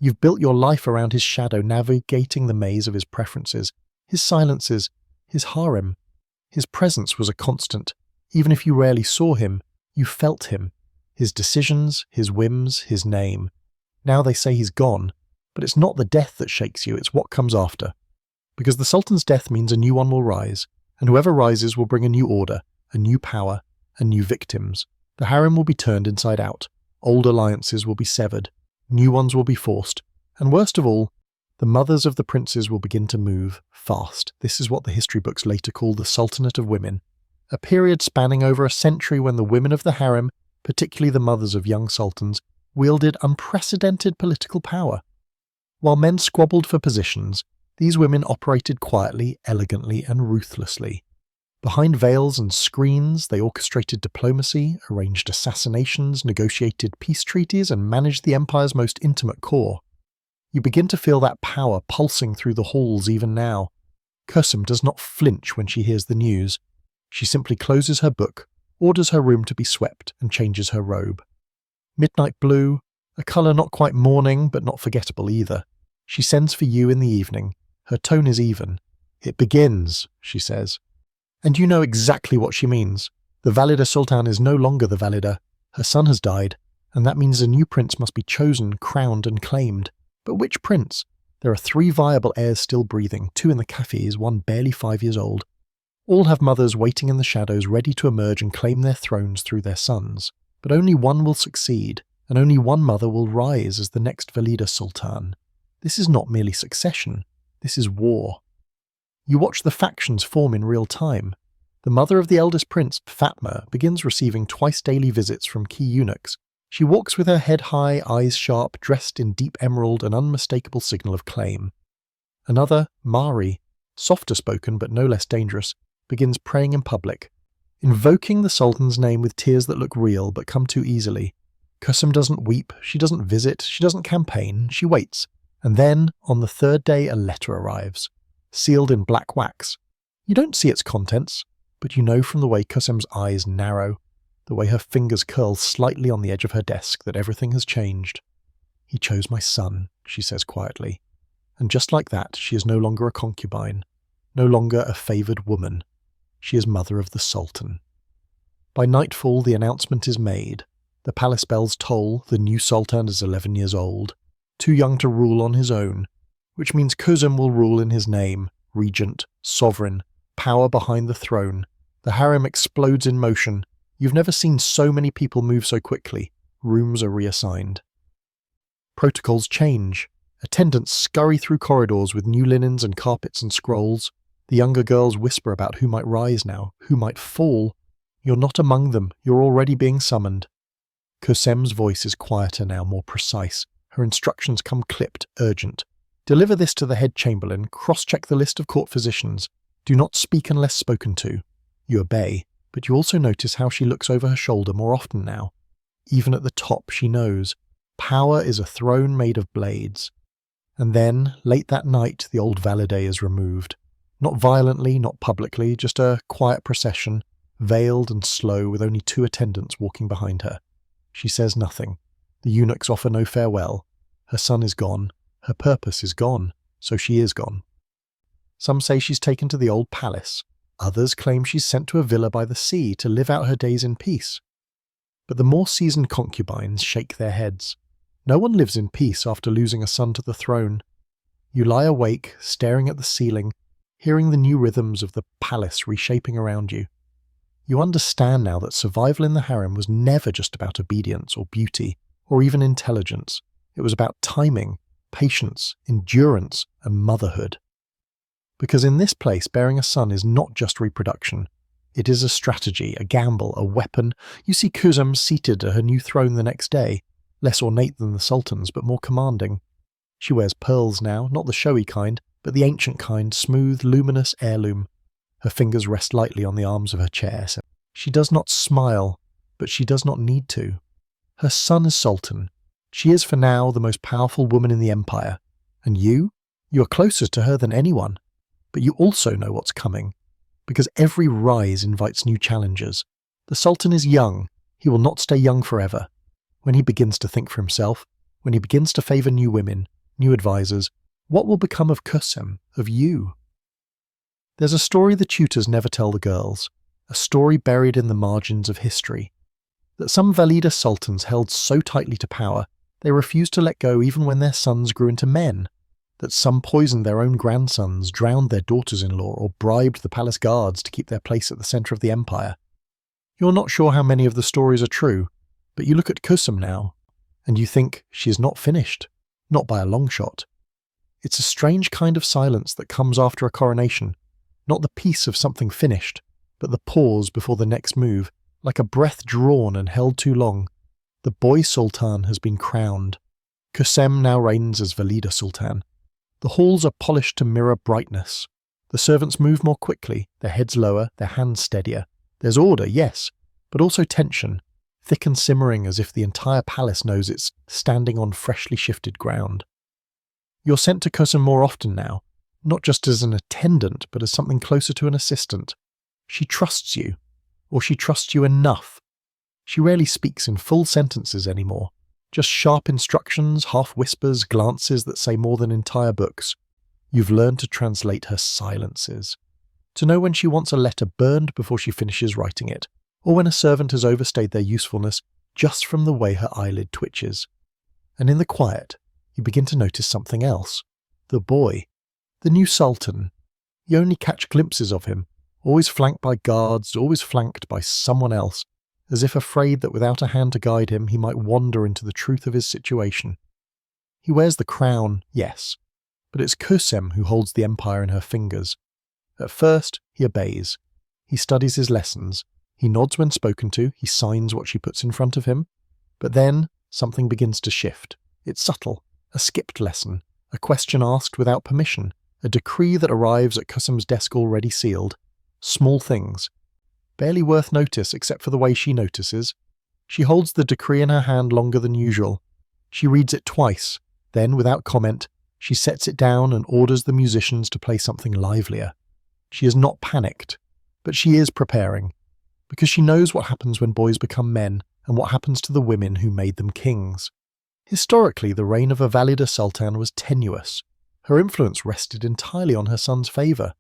You've built your life around his shadow, navigating the maze of his preferences, his silences, his harem. His presence was a constant. Even if you rarely saw him, you felt him. His decisions, his whims, his name. Now they say he's gone, but it's not the death that shakes you, it's what comes after. Because the Sultan's death means a new one will rise, and whoever rises will bring a new order, a new power, and new victims. The harem will be turned inside out, old alliances will be severed, new ones will be forced, and worst of all, the mothers of the princes will begin to move fast. This is what the history books later call the Sultanate of Women, a period spanning over a century when the women of the harem, particularly the mothers of young sultans, wielded unprecedented political power. While men squabbled for positions, these women operated quietly, elegantly, and ruthlessly. Behind veils and screens, they orchestrated diplomacy, arranged assassinations, negotiated peace treaties, and managed the empire's most intimate core. You begin to feel that power pulsing through the halls even now. Kosem does not flinch when she hears the news. She simply closes her book, orders her room to be swept, and changes her robe. Midnight blue, a colour not quite morning but not forgettable either. She sends for you in the evening. Her tone is even. "It begins," she says. And you know exactly what she means. The Valida Sultan is no longer the Valida. Her son has died, and that means a new prince must be chosen, crowned, and claimed. But which prince? There are 3 viable heirs still breathing, 2 in the cafes, 1 barely 5 years old. All have mothers waiting in the shadows ready to emerge and claim their thrones through their sons. But only one will succeed, and only one mother will rise as the next Valida Sultan. This is not merely succession, this is war. You watch the factions form in real time. The mother of the eldest prince, Fatma, begins receiving twice daily visits from key eunuchs. She walks with her head high, eyes sharp, dressed in deep emerald, an unmistakable signal of claim. Another, Mari, softer spoken but no less dangerous, begins praying in public, invoking the Sultan's name with tears that look real but come too easily. Kosem doesn't weep, she doesn't visit, she doesn't campaign, she waits. And then, on the 3rd day, a letter arrives, sealed in black wax. You don't see its contents, but you know from the way Kosem's eyes narrow, the way her fingers curl slightly on the edge of her desk, that everything has changed. "He chose my son," she says quietly. And just like that, she is no longer a concubine, no longer a favoured woman. She is mother of the Sultan. By nightfall, the announcement is made. The palace bells toll, the new Sultan is 11 years old, too young to rule on his own, which means Kosem will rule in his name, regent, sovereign, power behind the throne. The harem explodes in motion. You've never seen so many people move so quickly. Rooms are reassigned. Protocols change. Attendants scurry through corridors with new linens and carpets and scrolls. The younger girls whisper about who might rise now, who might fall. You're not among them, you're already being summoned. Kosem's voice is quieter now, more precise. Her instructions come clipped, urgent. Deliver this to the head chamberlain, cross-check the list of court physicians. Do not speak unless spoken to. You obey, but you also notice how she looks over her shoulder more often now. Even at the top, she knows. Power is a throne made of blades. And then, late that night, the old Valide is removed. Not violently, not publicly, just a quiet procession, veiled and slow with only 2 attendants walking behind her. She says nothing. The eunuchs offer no farewell. Her son is gone. Her purpose is gone. So she is gone. Some say she's taken to the old palace. Others claim she's sent to a villa by the sea to live out her days in peace. But the more seasoned concubines shake their heads. No one lives in peace after losing a son to the throne. You lie awake, staring at the ceiling, hearing the new rhythms of the palace reshaping around you. You understand now that survival in the harem was never just about obedience or beauty, or even intelligence. It was about timing, patience, endurance, and motherhood. Because in this place, bearing a son is not just reproduction. It is a strategy, a gamble, a weapon. You see Kosem seated at her new throne the next day, less ornate than the Sultan's, but more commanding. She wears pearls now, not the showy kind, but the ancient kind, smooth, luminous heirloom. Her fingers rest lightly on the arms of her chair. She does not smile, but she does not need to. Her son is Sultan. She is for now the most powerful woman in the empire. And you are closer to her than anyone. But you also know what's coming, because every rise invites new challenges. The Sultan is young. He will not stay young forever. When he begins to think for himself, when he begins to favour new women, new advisors, what will become of Kosem, of you? There's a story the tutors never tell the girls, a story buried in the margins of history. that some Valida Sultans held so tightly to power they refused to let go even when their sons grew into men, that some poisoned their own grandsons, drowned their daughters-in-law, or bribed the palace guards to keep their place at the centre of the empire. You're not sure how many of the stories are true, but you look at Kosem now, and you think she is not finished, not by a long shot. It's a strange kind of silence that comes after a coronation, not the peace of something finished, but the pause before the next move, like a breath drawn and held too long. The boy sultan has been crowned. Kosem now reigns as Valida Sultan. The halls are polished to mirror brightness. The servants move more quickly, their heads lower, their hands steadier. There's order, yes, but also tension, thick and simmering as if the entire palace knows it's standing on freshly shifted ground. You're sent to Kosem more often now, not just as an attendant, but as something closer to an assistant. She trusts you, or she trusts you enough. She rarely speaks in full sentences anymore, just sharp instructions, half whispers, glances that say more than entire books. You've learned to translate her silences, to know when she wants a letter burned before she finishes writing it, or when a servant has overstayed their usefulness just from the way her eyelid twitches. And in the quiet, you begin to notice something else. The boy, the new sultan. You only catch glimpses of him, always flanked by guards, always flanked by someone else, as if afraid that without a hand to guide him he might wander into the truth of his situation. He wears the crown, yes, but it's Kosem who holds the empire in her fingers. At first, he obeys. He studies his lessons. He nods when spoken to, he signs what she puts in front of him. But then, something begins to shift. It's subtle, a skipped lesson, a question asked without permission, a decree that arrives at Kosem's desk already sealed. Small things, barely worth notice except for the way she notices. She holds the decree in her hand longer than usual. She reads it twice, then, without comment, she sets it down and orders the musicians to play something livelier. She is not panicked, but she is preparing, because she knows what happens when boys become men and what happens to the women who made them kings. Historically, the reign of a Valida Sultan was tenuous. Her influence rested entirely on her son's favour.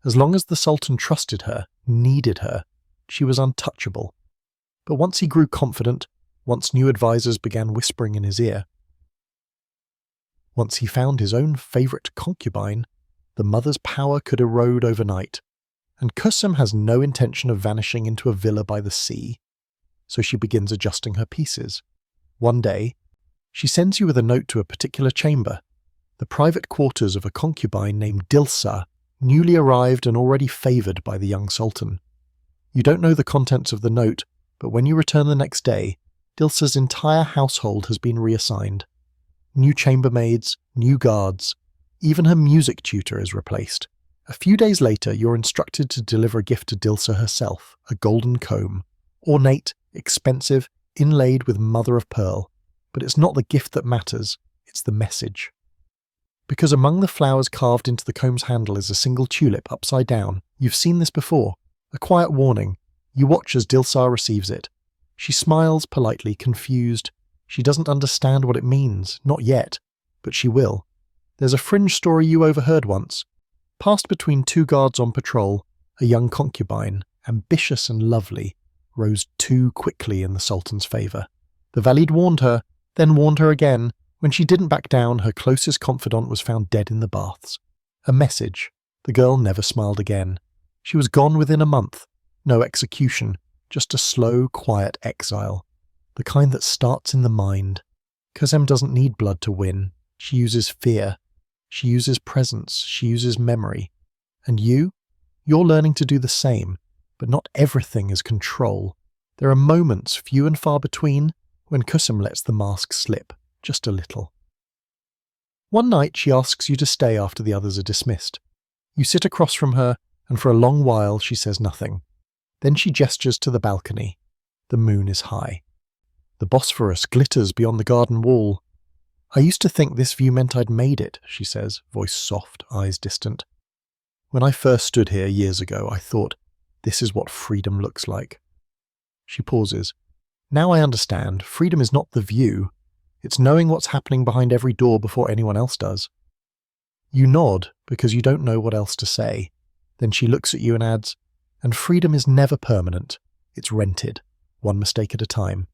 As long as the Sultan trusted her, needed her, she was untouchable. But once he grew confident, once new advisors began whispering in his ear, once he found his own favourite concubine, the mother's power could erode overnight. And Kosem has no intention of vanishing into a villa by the sea, so she begins adjusting her pieces. One day, she sends you with a note to a particular chamber, the private quarters of a concubine named Dilsa, newly arrived and already favoured by the young sultan. You don't know the contents of the note, but when you return the next day, Dilsa's entire household has been reassigned. New chambermaids, new guards, even her music tutor is replaced. A few days later, you're instructed to deliver a gift to Dilsa herself, a golden comb. Ornate, expensive, inlaid with mother of pearl. But it's not the gift that matters, it's the message. Because among the flowers carved into the comb's handle is a single tulip upside down. You've seen this before. A quiet warning. You watch as Dilsa receives it. She smiles politely, confused. She doesn't understand what it means, not yet, but she will. There's a fringe story you overheard once. Passed between two guards on patrol, a young concubine, ambitious and lovely, rose too quickly in the Sultan's favour. The Valide warned her, then warned her again. When she didn't back down, her closest confidant was found dead in the baths. A message. The girl never smiled again. She was gone within a month. No execution, just a slow, quiet exile. The kind that starts in the mind. Kosem doesn't need blood to win. She uses fear. She uses presence. She uses memory. And you're learning to do the same, but not everything is control. There are moments, few and far between, when Kosem lets the mask slip, just a little. One night she asks you to stay after the others are dismissed. You sit across from her, and for a long while she says nothing. Then she gestures to the balcony. The moon is high. The Bosphorus glitters beyond the garden wall. I used to think this view meant I'd made it, she says, voice soft, eyes distant. When I first stood here years ago, I thought, this is what freedom looks like. She pauses. Now I understand, freedom is not the view. It's knowing what's happening behind every door before anyone else does. You nod, because you don't know what else to say. Then she looks at you and adds, and freedom is never permanent. It's rented. one mistake at a time.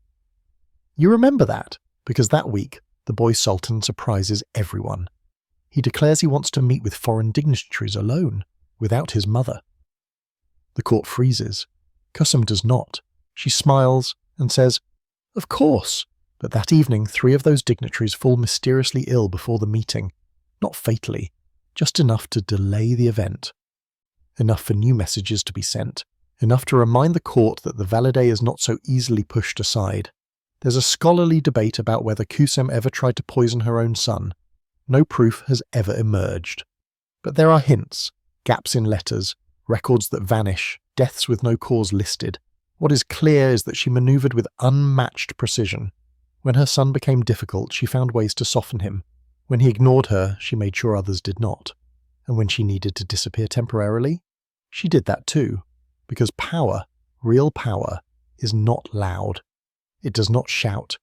You remember that, because that week, the boy sultan surprises everyone. He declares he wants to meet with foreign dignitaries alone, without his mother. The court freezes. Kosem does not. She smiles and says, "Of course." But that evening, 3 of those dignitaries fall mysteriously ill before the meeting. Not fatally, just enough to delay the event. Enough for new messages to be sent. Enough to remind the court that the Valide is not so easily pushed aside. There's a scholarly debate about whether Kosem ever tried to poison her own son. No proof has ever emerged. But there are hints, gaps in letters, records that vanish, deaths with no cause listed. What is clear is that she manoeuvred with unmatched precision. When her son became difficult, she found ways to soften him. When he ignored her, she made sure others did not. And when she needed to disappear temporarily, she did that too. Because power, real power, is not loud. It does not shout.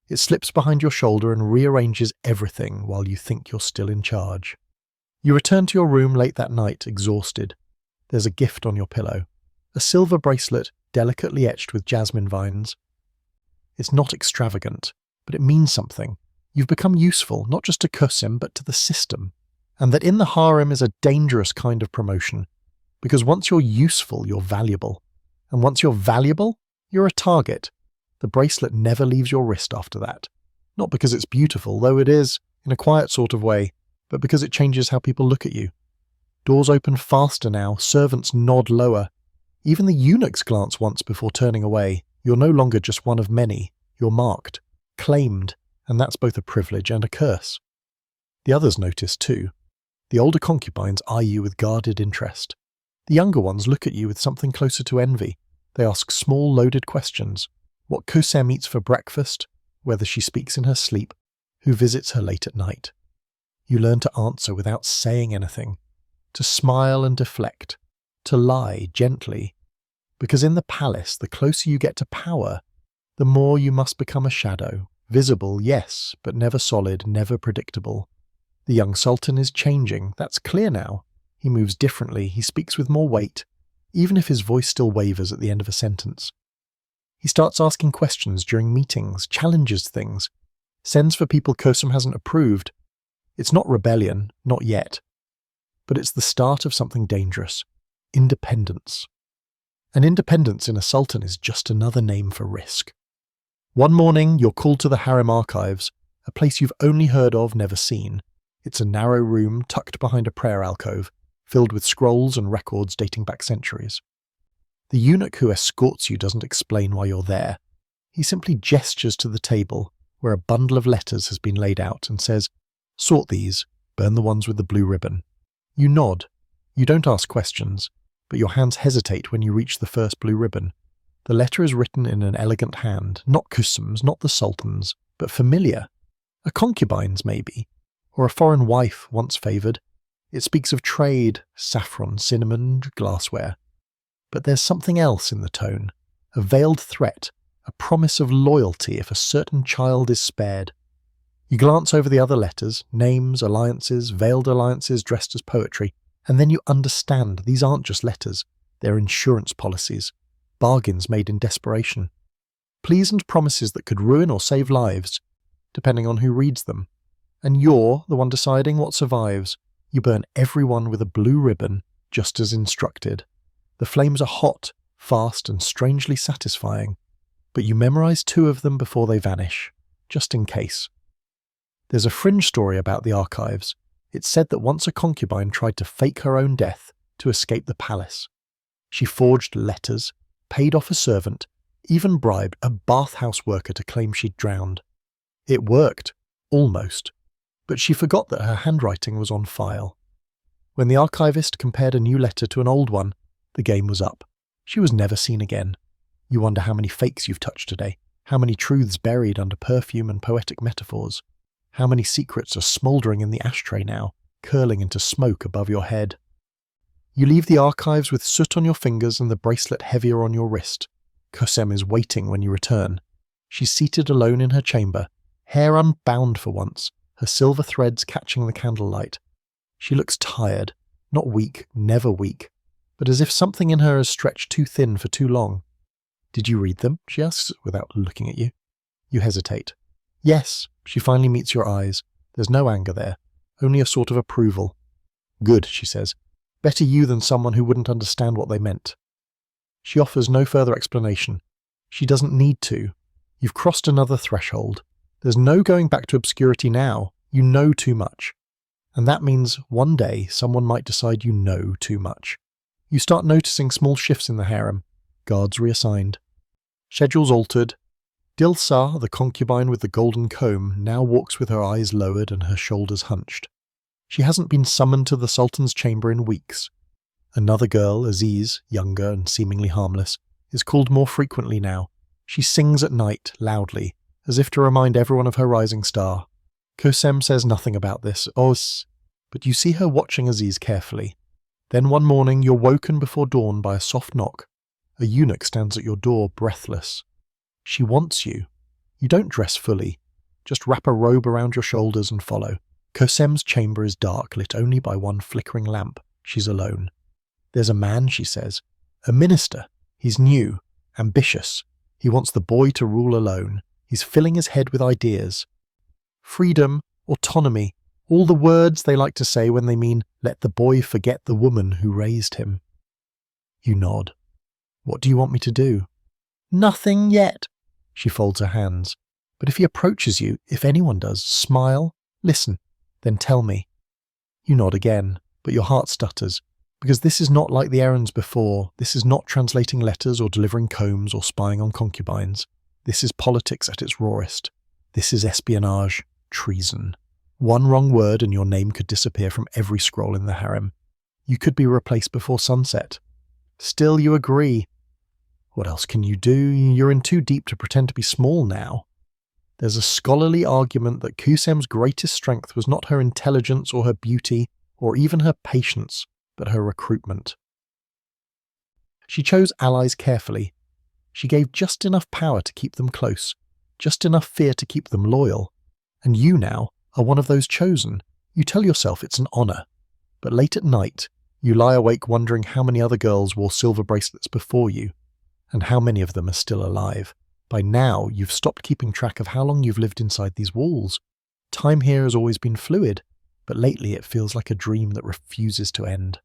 It slips behind your shoulder and rearranges everything while you think you're still in charge. You return to your room late that night, exhausted. There's a gift on your pillow. A silver bracelet, delicately etched with jasmine vines. It's not extravagant, but it means something. You've become useful, not just to Kosem, but to the system. And that in the harem is a dangerous kind of promotion. Because once you're useful, you're valuable. And once you're valuable, you're a target. The bracelet never leaves your wrist after that. Not because it's beautiful, though it is, in a quiet sort of way, but because it changes how people look at you. Doors open faster now, servants nod lower. Even the eunuchs glance once before turning away. You're no longer just one of many. You're marked, claimed, and that's both a privilege and a curse. The others notice too. The older concubines eye you with guarded interest. The younger ones look at you with something closer to envy. They ask small, loaded questions. What Kosem eats for breakfast, whether she speaks in her sleep, who visits her late at night. You learn to answer without saying anything, to smile and deflect, to lie gently. Because in the palace, the closer you get to power, the more you must become a shadow. Visible, yes, but never solid, never predictable. The young sultan is changing, that's clear now. He moves differently, he speaks with more weight, even if his voice still wavers at the end of a sentence. He starts asking questions during meetings, challenges things, sends for people Kosem hasn't approved. It's not rebellion, not yet. But it's the start of something dangerous. Independence. And independence in a sultan is just another name for risk. One morning, you're called to the Harem archives, a place you've only heard of, never seen. It's a narrow room tucked behind a prayer alcove, filled with scrolls and records dating back centuries. The eunuch who escorts you doesn't explain why you're there. He simply gestures to the table, where a bundle of letters has been laid out, and says, "Sort these, burn the ones with the blue ribbon." You nod. You don't ask questions, but your hands hesitate when you reach the first blue ribbon. The letter is written in an elegant hand, not Kosem's, not the sultan's, but familiar. A concubine's, maybe, or a foreign wife once favoured. It speaks of trade, saffron, cinnamon, glassware. But there's something else in the tone, a veiled threat, a promise of loyalty if a certain child is spared. You glance over the other letters, names, alliances, veiled alliances dressed as poetry, and then you understand these aren't just letters, they're insurance policies, bargains made in desperation. Pleas and promises that could ruin or save lives, depending on who reads them. And you're the one deciding what survives. You burn everyone with a blue ribbon, just as instructed. The flames are hot, fast, and strangely satisfying, but you memorize 2 of them before they vanish, just in case. There's a fringe story about the archives. It's said that once a concubine tried to fake her own death to escape the palace. She forged letters, paid off a servant, even bribed a bathhouse worker to claim she'd drowned. It worked, almost, but she forgot that her handwriting was on file. When the archivist compared a new letter to an old one, the game was up. She was never seen again. You wonder how many fakes you've touched today, how many truths buried under perfume and poetic metaphors, how many secrets are smouldering in the ashtray now, curling into smoke above your head. You leave the archives with soot on your fingers and the bracelet heavier on your wrist. Kosem is waiting when you return. She's seated alone in her chamber, hair unbound for once, her silver threads catching the candlelight. She looks tired, not weak, never weak, but as if something in her has stretched too thin for too long. Did you read them? She asks without looking at you. You hesitate. Yes. She finally meets your eyes. There's no anger there, only a sort of approval. Good, she says. Better you than someone who wouldn't understand what they meant. She offers no further explanation. She doesn't need to. You've crossed another threshold. There's no going back to obscurity now. You know too much. And that means one day someone might decide you know too much. You start noticing small shifts in the harem. Guards reassigned. Schedules altered. Dilsar, the concubine with the golden comb, now walks with her eyes lowered and her shoulders hunched. She hasn't been summoned to the Sultan's chamber in weeks. Another girl, Aziz, younger and seemingly harmless, is called more frequently now. She sings at night, loudly, as if to remind everyone of her rising star. Kosem says nothing about this, but you see her watching Aziz carefully. Then one morning you're woken before dawn by a soft knock. A eunuch stands at your door, breathless. She wants you. You don't dress fully. Just wrap a robe around your shoulders and follow. Kosem's chamber is dark, lit only by one flickering lamp. She's alone. There's a man, she says. A minister. He's new. Ambitious. He wants the boy to rule alone. He's filling his head with ideas. Freedom, autonomy, all the words they like to say when they mean, let the boy forget the woman who raised him. You nod. What do you want me to do? Nothing yet. She folds her hands. But if he approaches you, if anyone does, smile, listen, then tell me. You nod again, but your heart stutters, because this is not like the errands before. This is not translating letters or delivering combs or spying on concubines. This is politics at its rawest. This is espionage, treason. One wrong word and your name could disappear from every scroll in the harem. You could be replaced before sunset. Still you agree. What else can you do? You're in too deep to pretend to be small now. There's a scholarly argument that Kosem's greatest strength was not her intelligence or her beauty or even her patience, but her recruitment. She chose allies carefully. She gave just enough power to keep them close, just enough fear to keep them loyal. And you now are one of those chosen. You tell yourself it's an honor. But late at night, you lie awake wondering how many other girls wore silver bracelets before you, and how many of them are still alive. By now, you've stopped keeping track of how long you've lived inside these walls. Time here has always been fluid, but lately it feels like a dream that refuses to end.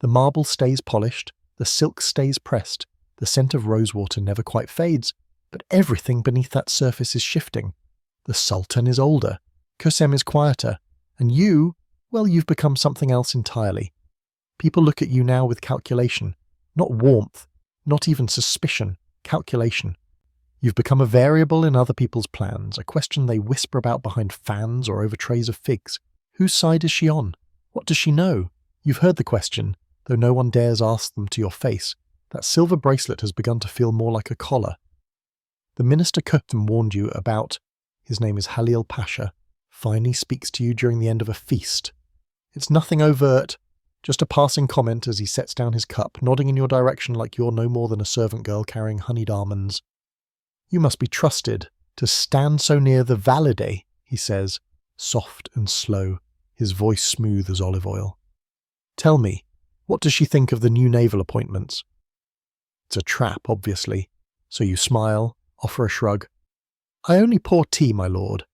The marble stays polished, the silk stays pressed, the scent of rosewater never quite fades, but everything beneath that surface is shifting. The Sultan is older, Kosem is quieter, and you, well, you've become something else entirely. People look at you now with calculation, not warmth, not even suspicion, calculation. You've become a variable in other people's plans, a question they whisper about behind fans or over trays of figs. Whose side is she on? What does she know? You've heard the question, though no one dares ask them to your face. That silver bracelet has begun to feel more like a collar. The minister Kosem warned you about, his name is Halil Pasha, finally speaks to you during the end of a feast. It's nothing overt, just a passing comment as he sets down his cup, nodding in your direction like you're no more than a servant girl carrying honeyed almonds. You must be trusted to stand so near the Valide, he says, soft and slow, his voice smooth as olive oil. Tell me, what does she think of the new naval appointments? It's a trap, obviously, so you smile, offer a shrug. I only pour tea, my lord.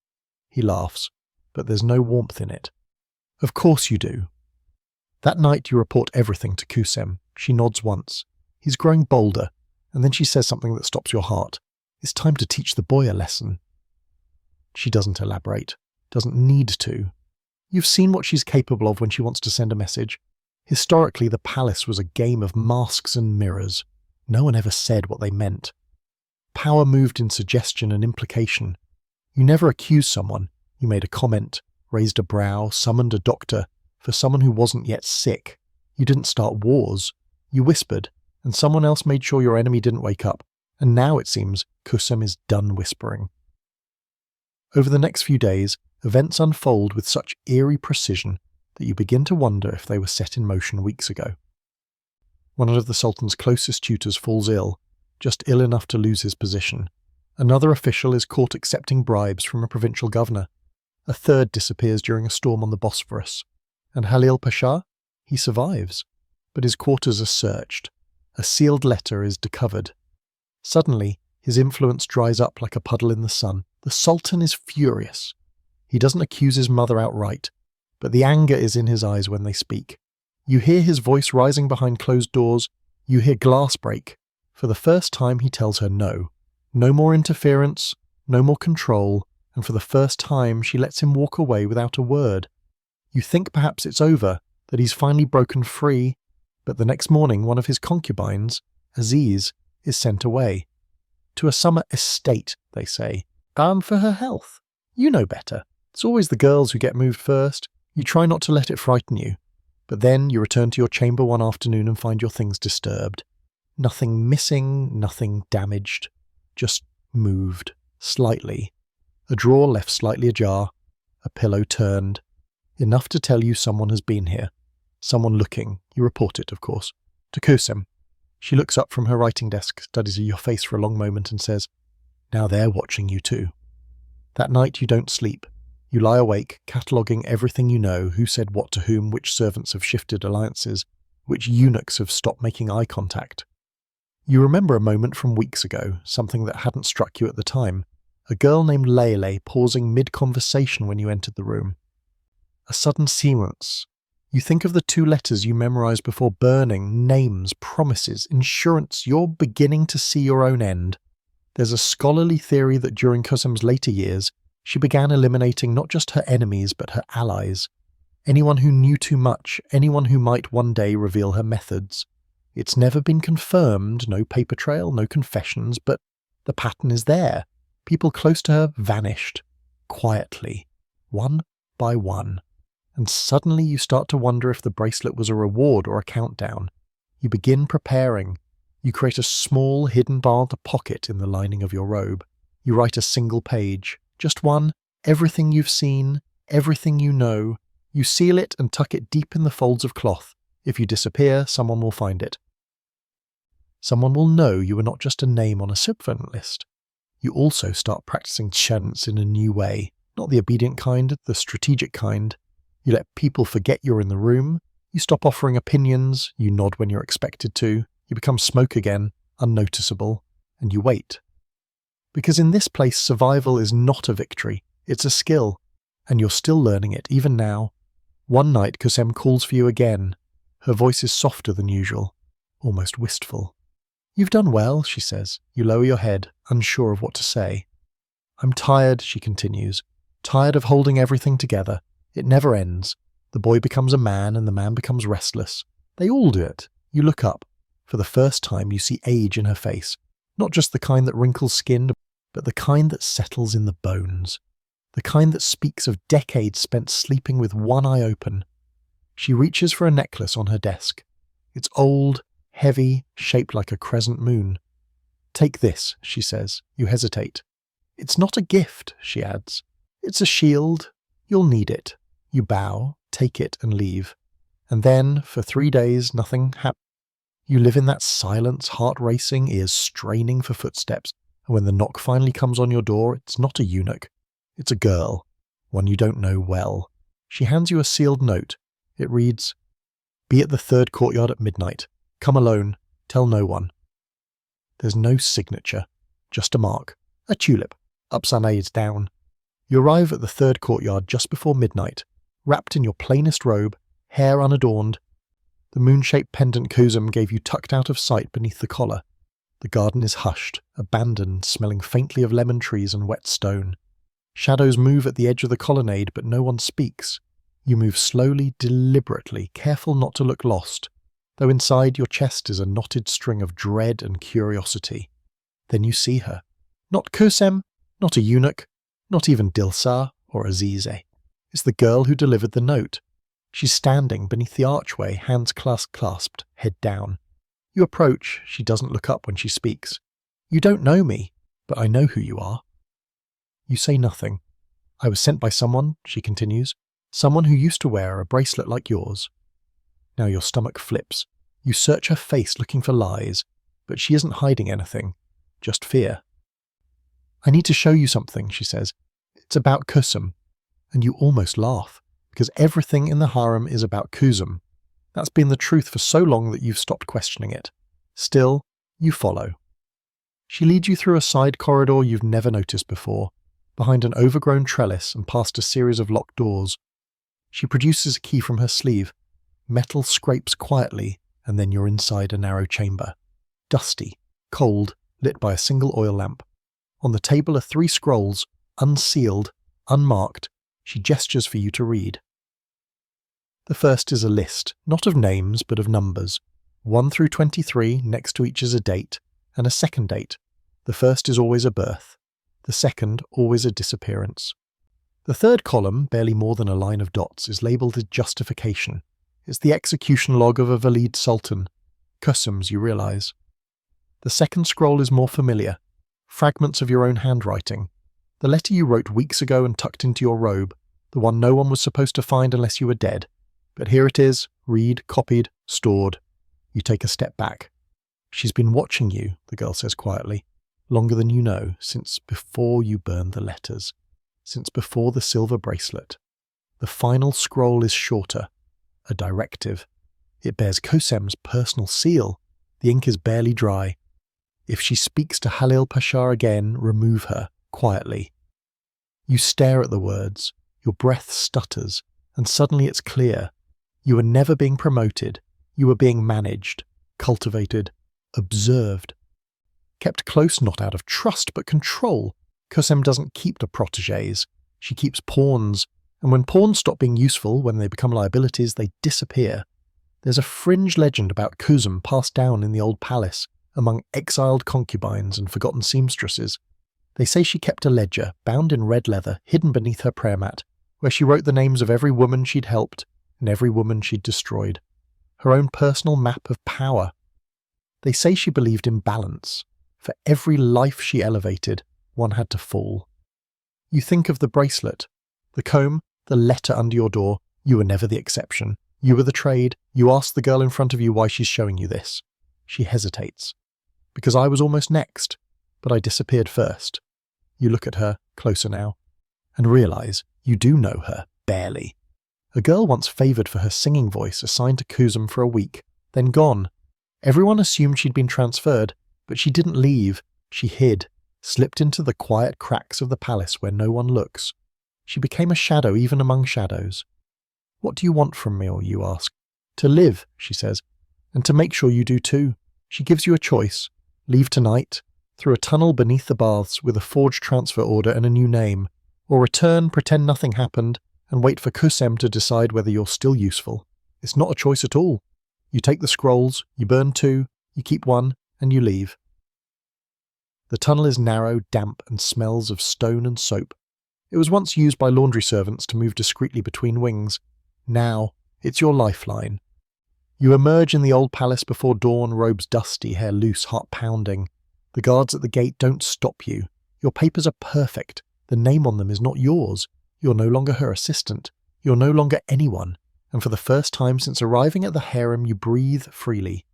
He laughs, but there's no warmth in it. Of course you do. That night you report everything to Kosem. She nods once. He's growing bolder, and then she says something that stops your heart. It's time to teach the boy a lesson. She doesn't elaborate, doesn't need to. You've seen what she's capable of when she wants to send a message. Historically, the palace was a game of masks and mirrors. No one ever said what they meant. Power moved in suggestion and implication. You never accused someone. You made a comment, raised a brow, summoned a doctor for someone who wasn't yet sick. You didn't start wars. You whispered, and someone else made sure your enemy didn't wake up. And now, it seems, Kosem is done whispering. Over the next few days, events unfold with such eerie precision that you begin to wonder if they were set in motion weeks ago. One of the Sultan's closest tutors falls ill, just ill enough to lose his position. Another official is caught accepting bribes from a provincial governor. A third disappears during a storm on the Bosphorus. And Halil Pasha? He survives. But his quarters are searched. A sealed letter is discovered. Suddenly, his influence dries up like a puddle in the sun. The Sultan is furious. He doesn't accuse his mother outright, but the anger is in his eyes when they speak. You hear his voice rising behind closed doors. You hear glass break. For the first time, he tells her no. No more interference, no more control, and for the first time, she lets him walk away without a word. You think perhaps it's over, that he's finally broken free, but the next morning, one of his concubines, Aziz, is sent away. To a summer estate, they say. For her health. You know better. It's always the girls who get moved first. You try not to let it frighten you. But then you return to your chamber one afternoon and find your things disturbed. Nothing missing, nothing damaged. Just moved. Slightly. A drawer left slightly ajar. A pillow turned. Enough to tell you someone has been here. Someone looking. You report it, of course. To Kosem. She looks up from her writing desk, studies your face for a long moment and says, "Now they're watching you too." That night you don't sleep. You lie awake, cataloguing everything you know, who said what to whom, which servants have shifted alliances, which eunuchs have stopped making eye contact. You remember a moment from weeks ago, something that hadn't struck you at the time. A girl named Lele pausing mid-conversation when you entered the room. A sudden silence. You think of the 2 letters you memorized before burning, names, promises, insurance. You're beginning to see your own end. There's a scholarly theory that during Kosem's later years, she began eliminating not just her enemies but her allies. Anyone who knew too much, anyone who might one day reveal her methods. It's never been confirmed, no paper trail, no confessions, but the pattern is there. People close to her vanished, quietly, one by one. And suddenly you start to wonder if the bracelet was a reward or a countdown. You begin preparing. You create a small, hidden barred pocket in the lining of your robe. You write a single page. Just one. Everything you've seen. Everything you know. You seal it and tuck it deep in the folds of cloth. If you disappear, someone will find it. Someone will know you are not just a name on a subphone list. You also start practicing chants in a new way. Not the obedient kind, the strategic kind. You let people forget you're in the room. You stop offering opinions. You nod when you're expected to. You become smoke again, unnoticeable, and you wait. Because in this place, survival is not a victory. It's a skill, and you're still learning it, even now. One night, Kosem calls for you again. Her voice is softer than usual, almost wistful. "You've done well," she says. You lower your head, unsure of what to say. "I'm tired," she continues. "Tired of holding everything together. It never ends. The boy becomes a man and the man becomes restless. They all do it." You look up. For the first time you see age in her face. Not just the kind that wrinkles skin, but the kind that settles in the bones. The kind that speaks of decades spent sleeping with one eye open. She reaches for a necklace on her desk. It's old, heavy, shaped like a crescent moon. "Take this," she says. You hesitate. "It's not a gift," she adds. "It's a shield. You'll need it." You bow, take it and leave. And then, for 3 days, nothing happens. You live in that silence, heart racing, ears straining for footsteps, and when the knock finally comes on your door, it's not a eunuch. It's a girl, one you don't know well. She hands you a sealed note. It reads, "Be at the 3rd courtyard at midnight. Come alone. Tell no one." There's no signature, just a mark. A tulip, upside down. You arrive at the 3rd courtyard just before midnight, wrapped in your plainest robe, hair unadorned. The moon-shaped pendant Kosem gave you tucked out of sight beneath the collar. The garden is hushed, abandoned, smelling faintly of lemon trees and wet stone. Shadows move at the edge of the colonnade, but no one speaks. You move slowly, deliberately, careful not to look lost, though inside your chest is a knotted string of dread and curiosity. Then you see her. Not Kosem, not a eunuch, not even Dilsar or Azize. It's the girl who delivered the note. She's standing beneath the archway, hands clasped, head down. You approach. She doesn't look up when she speaks. "You don't know me, but I know who you are." You say nothing. "I was sent by someone," she continues. "Someone who used to wear a bracelet like yours." Now your stomach flips. You search her face looking for lies, but she isn't hiding anything, just fear. "I need to show you something," she says. "It's about Kosem." And you almost laugh, because everything in the harem is about Kosem. That's been the truth for so long that you've stopped questioning it. Still, you follow. She leads you through a side corridor you've never noticed before, behind an overgrown trellis and past a series of locked doors. She produces a key from her sleeve. Metal scrapes quietly, and then you're inside a narrow chamber. Dusty, cold, lit by a single oil lamp. On the table are 3 scrolls, unsealed, unmarked. She gestures for you to read. The first is a list, not of names but of numbers. 1 through 23, next to each is a date, and a second date. The first is always a birth. The second, always a disappearance. The third column, barely more than a line of dots, is labelled as justification. It's the execution log of a Valide Sultan. Kosem's, you realise. The second scroll is more familiar. Fragments of your own handwriting. The letter you wrote weeks ago and tucked into your robe, the one no one was supposed to find unless you were dead. But here it is, read, copied, stored. You take a step back. She's been watching you, the girl says quietly, longer than you know, since before you burned the letters, since before the silver bracelet. The final scroll is shorter, a directive. It bears Kosem's personal seal. The ink is barely dry. If she speaks to Halil Pasha again, remove her, quietly. You stare at the words, your breath stutters, and suddenly it's clear. You are never being promoted. You are being managed, cultivated, observed. Kept close not out of trust but control. Kosem doesn't keep the protégés. She keeps pawns, and when pawns stop being useful, when they become liabilities, they disappear. There's a fringe legend about Kosem passed down in the old palace, among exiled concubines and forgotten seamstresses. They say she kept a ledger, bound in red leather, hidden beneath her prayer mat, where she wrote the names of every woman she'd helped and every woman she'd destroyed. Her own personal map of power. They say she believed in balance. For every life she elevated, one had to fall. You think of the bracelet, the comb, the letter under your door. You were never the exception. You were the trade. You ask the girl in front of you why she's showing you this. She hesitates. Because I was almost next, but I disappeared first. You look at her, closer now, and realise you do know her, barely. A girl once favoured for her singing voice assigned to Kosem for a week, then gone. Everyone assumed she'd been transferred, but she didn't leave. She hid, slipped into the quiet cracks of the palace where no one looks. She became a shadow even among shadows. What do you want from me, or you ask? To live, she says, and to make sure you do too. She gives you a choice. Leave tonight, through a tunnel beneath the baths with a forged transfer order and a new name, or return, pretend nothing happened, and wait for Kosem to decide whether you're still useful. It's not a choice at all. You take the scrolls, you burn 2, you keep 1, and you leave. The tunnel is narrow, damp, and smells of stone and soap. It was once used by laundry servants to move discreetly between wings. Now, it's your lifeline. You emerge in the old palace before dawn, robes dusty, hair loose, heart pounding. The guards at the gate don't stop you. Your papers are perfect. The name on them is not yours. You're no longer her assistant. You're no longer anyone. And for the first time since arriving at the harem, you breathe freely.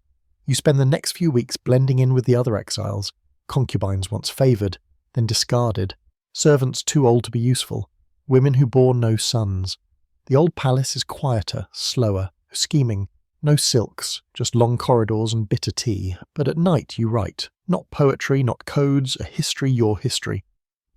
You spend the next few weeks blending in with the other exiles, concubines once favoured, then discarded, servants too old to be useful, women who bore no sons. The old palace is quieter, slower, scheming, no silks, just long corridors and bitter tea. But at night you write, not poetry, not codes, a history, your history.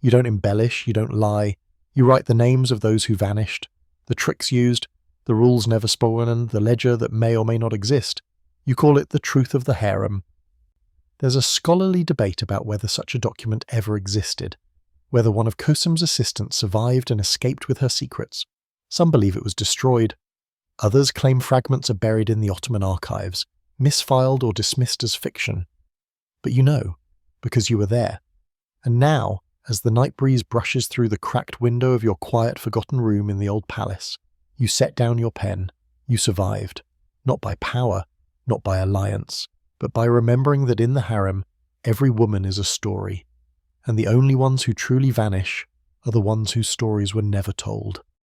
You don't embellish, you don't lie. You write the names of those who vanished, the tricks used, the rules never spoken, the ledger that may or may not exist. You call it the truth of the harem. There's a scholarly debate about whether such a document ever existed, whether one of Kosem's assistants survived and escaped with her secrets. Some believe it was destroyed. Others claim fragments are buried in the Ottoman archives, misfiled or dismissed as fiction. But you know, because you were there. And now, as the night breeze brushes through the cracked window of your quiet, forgotten room in the old palace, you set down your pen. You survived. Not by power, not by alliance, but by remembering that in the harem, every woman is a story, and the only ones who truly vanish are the ones whose stories were never told.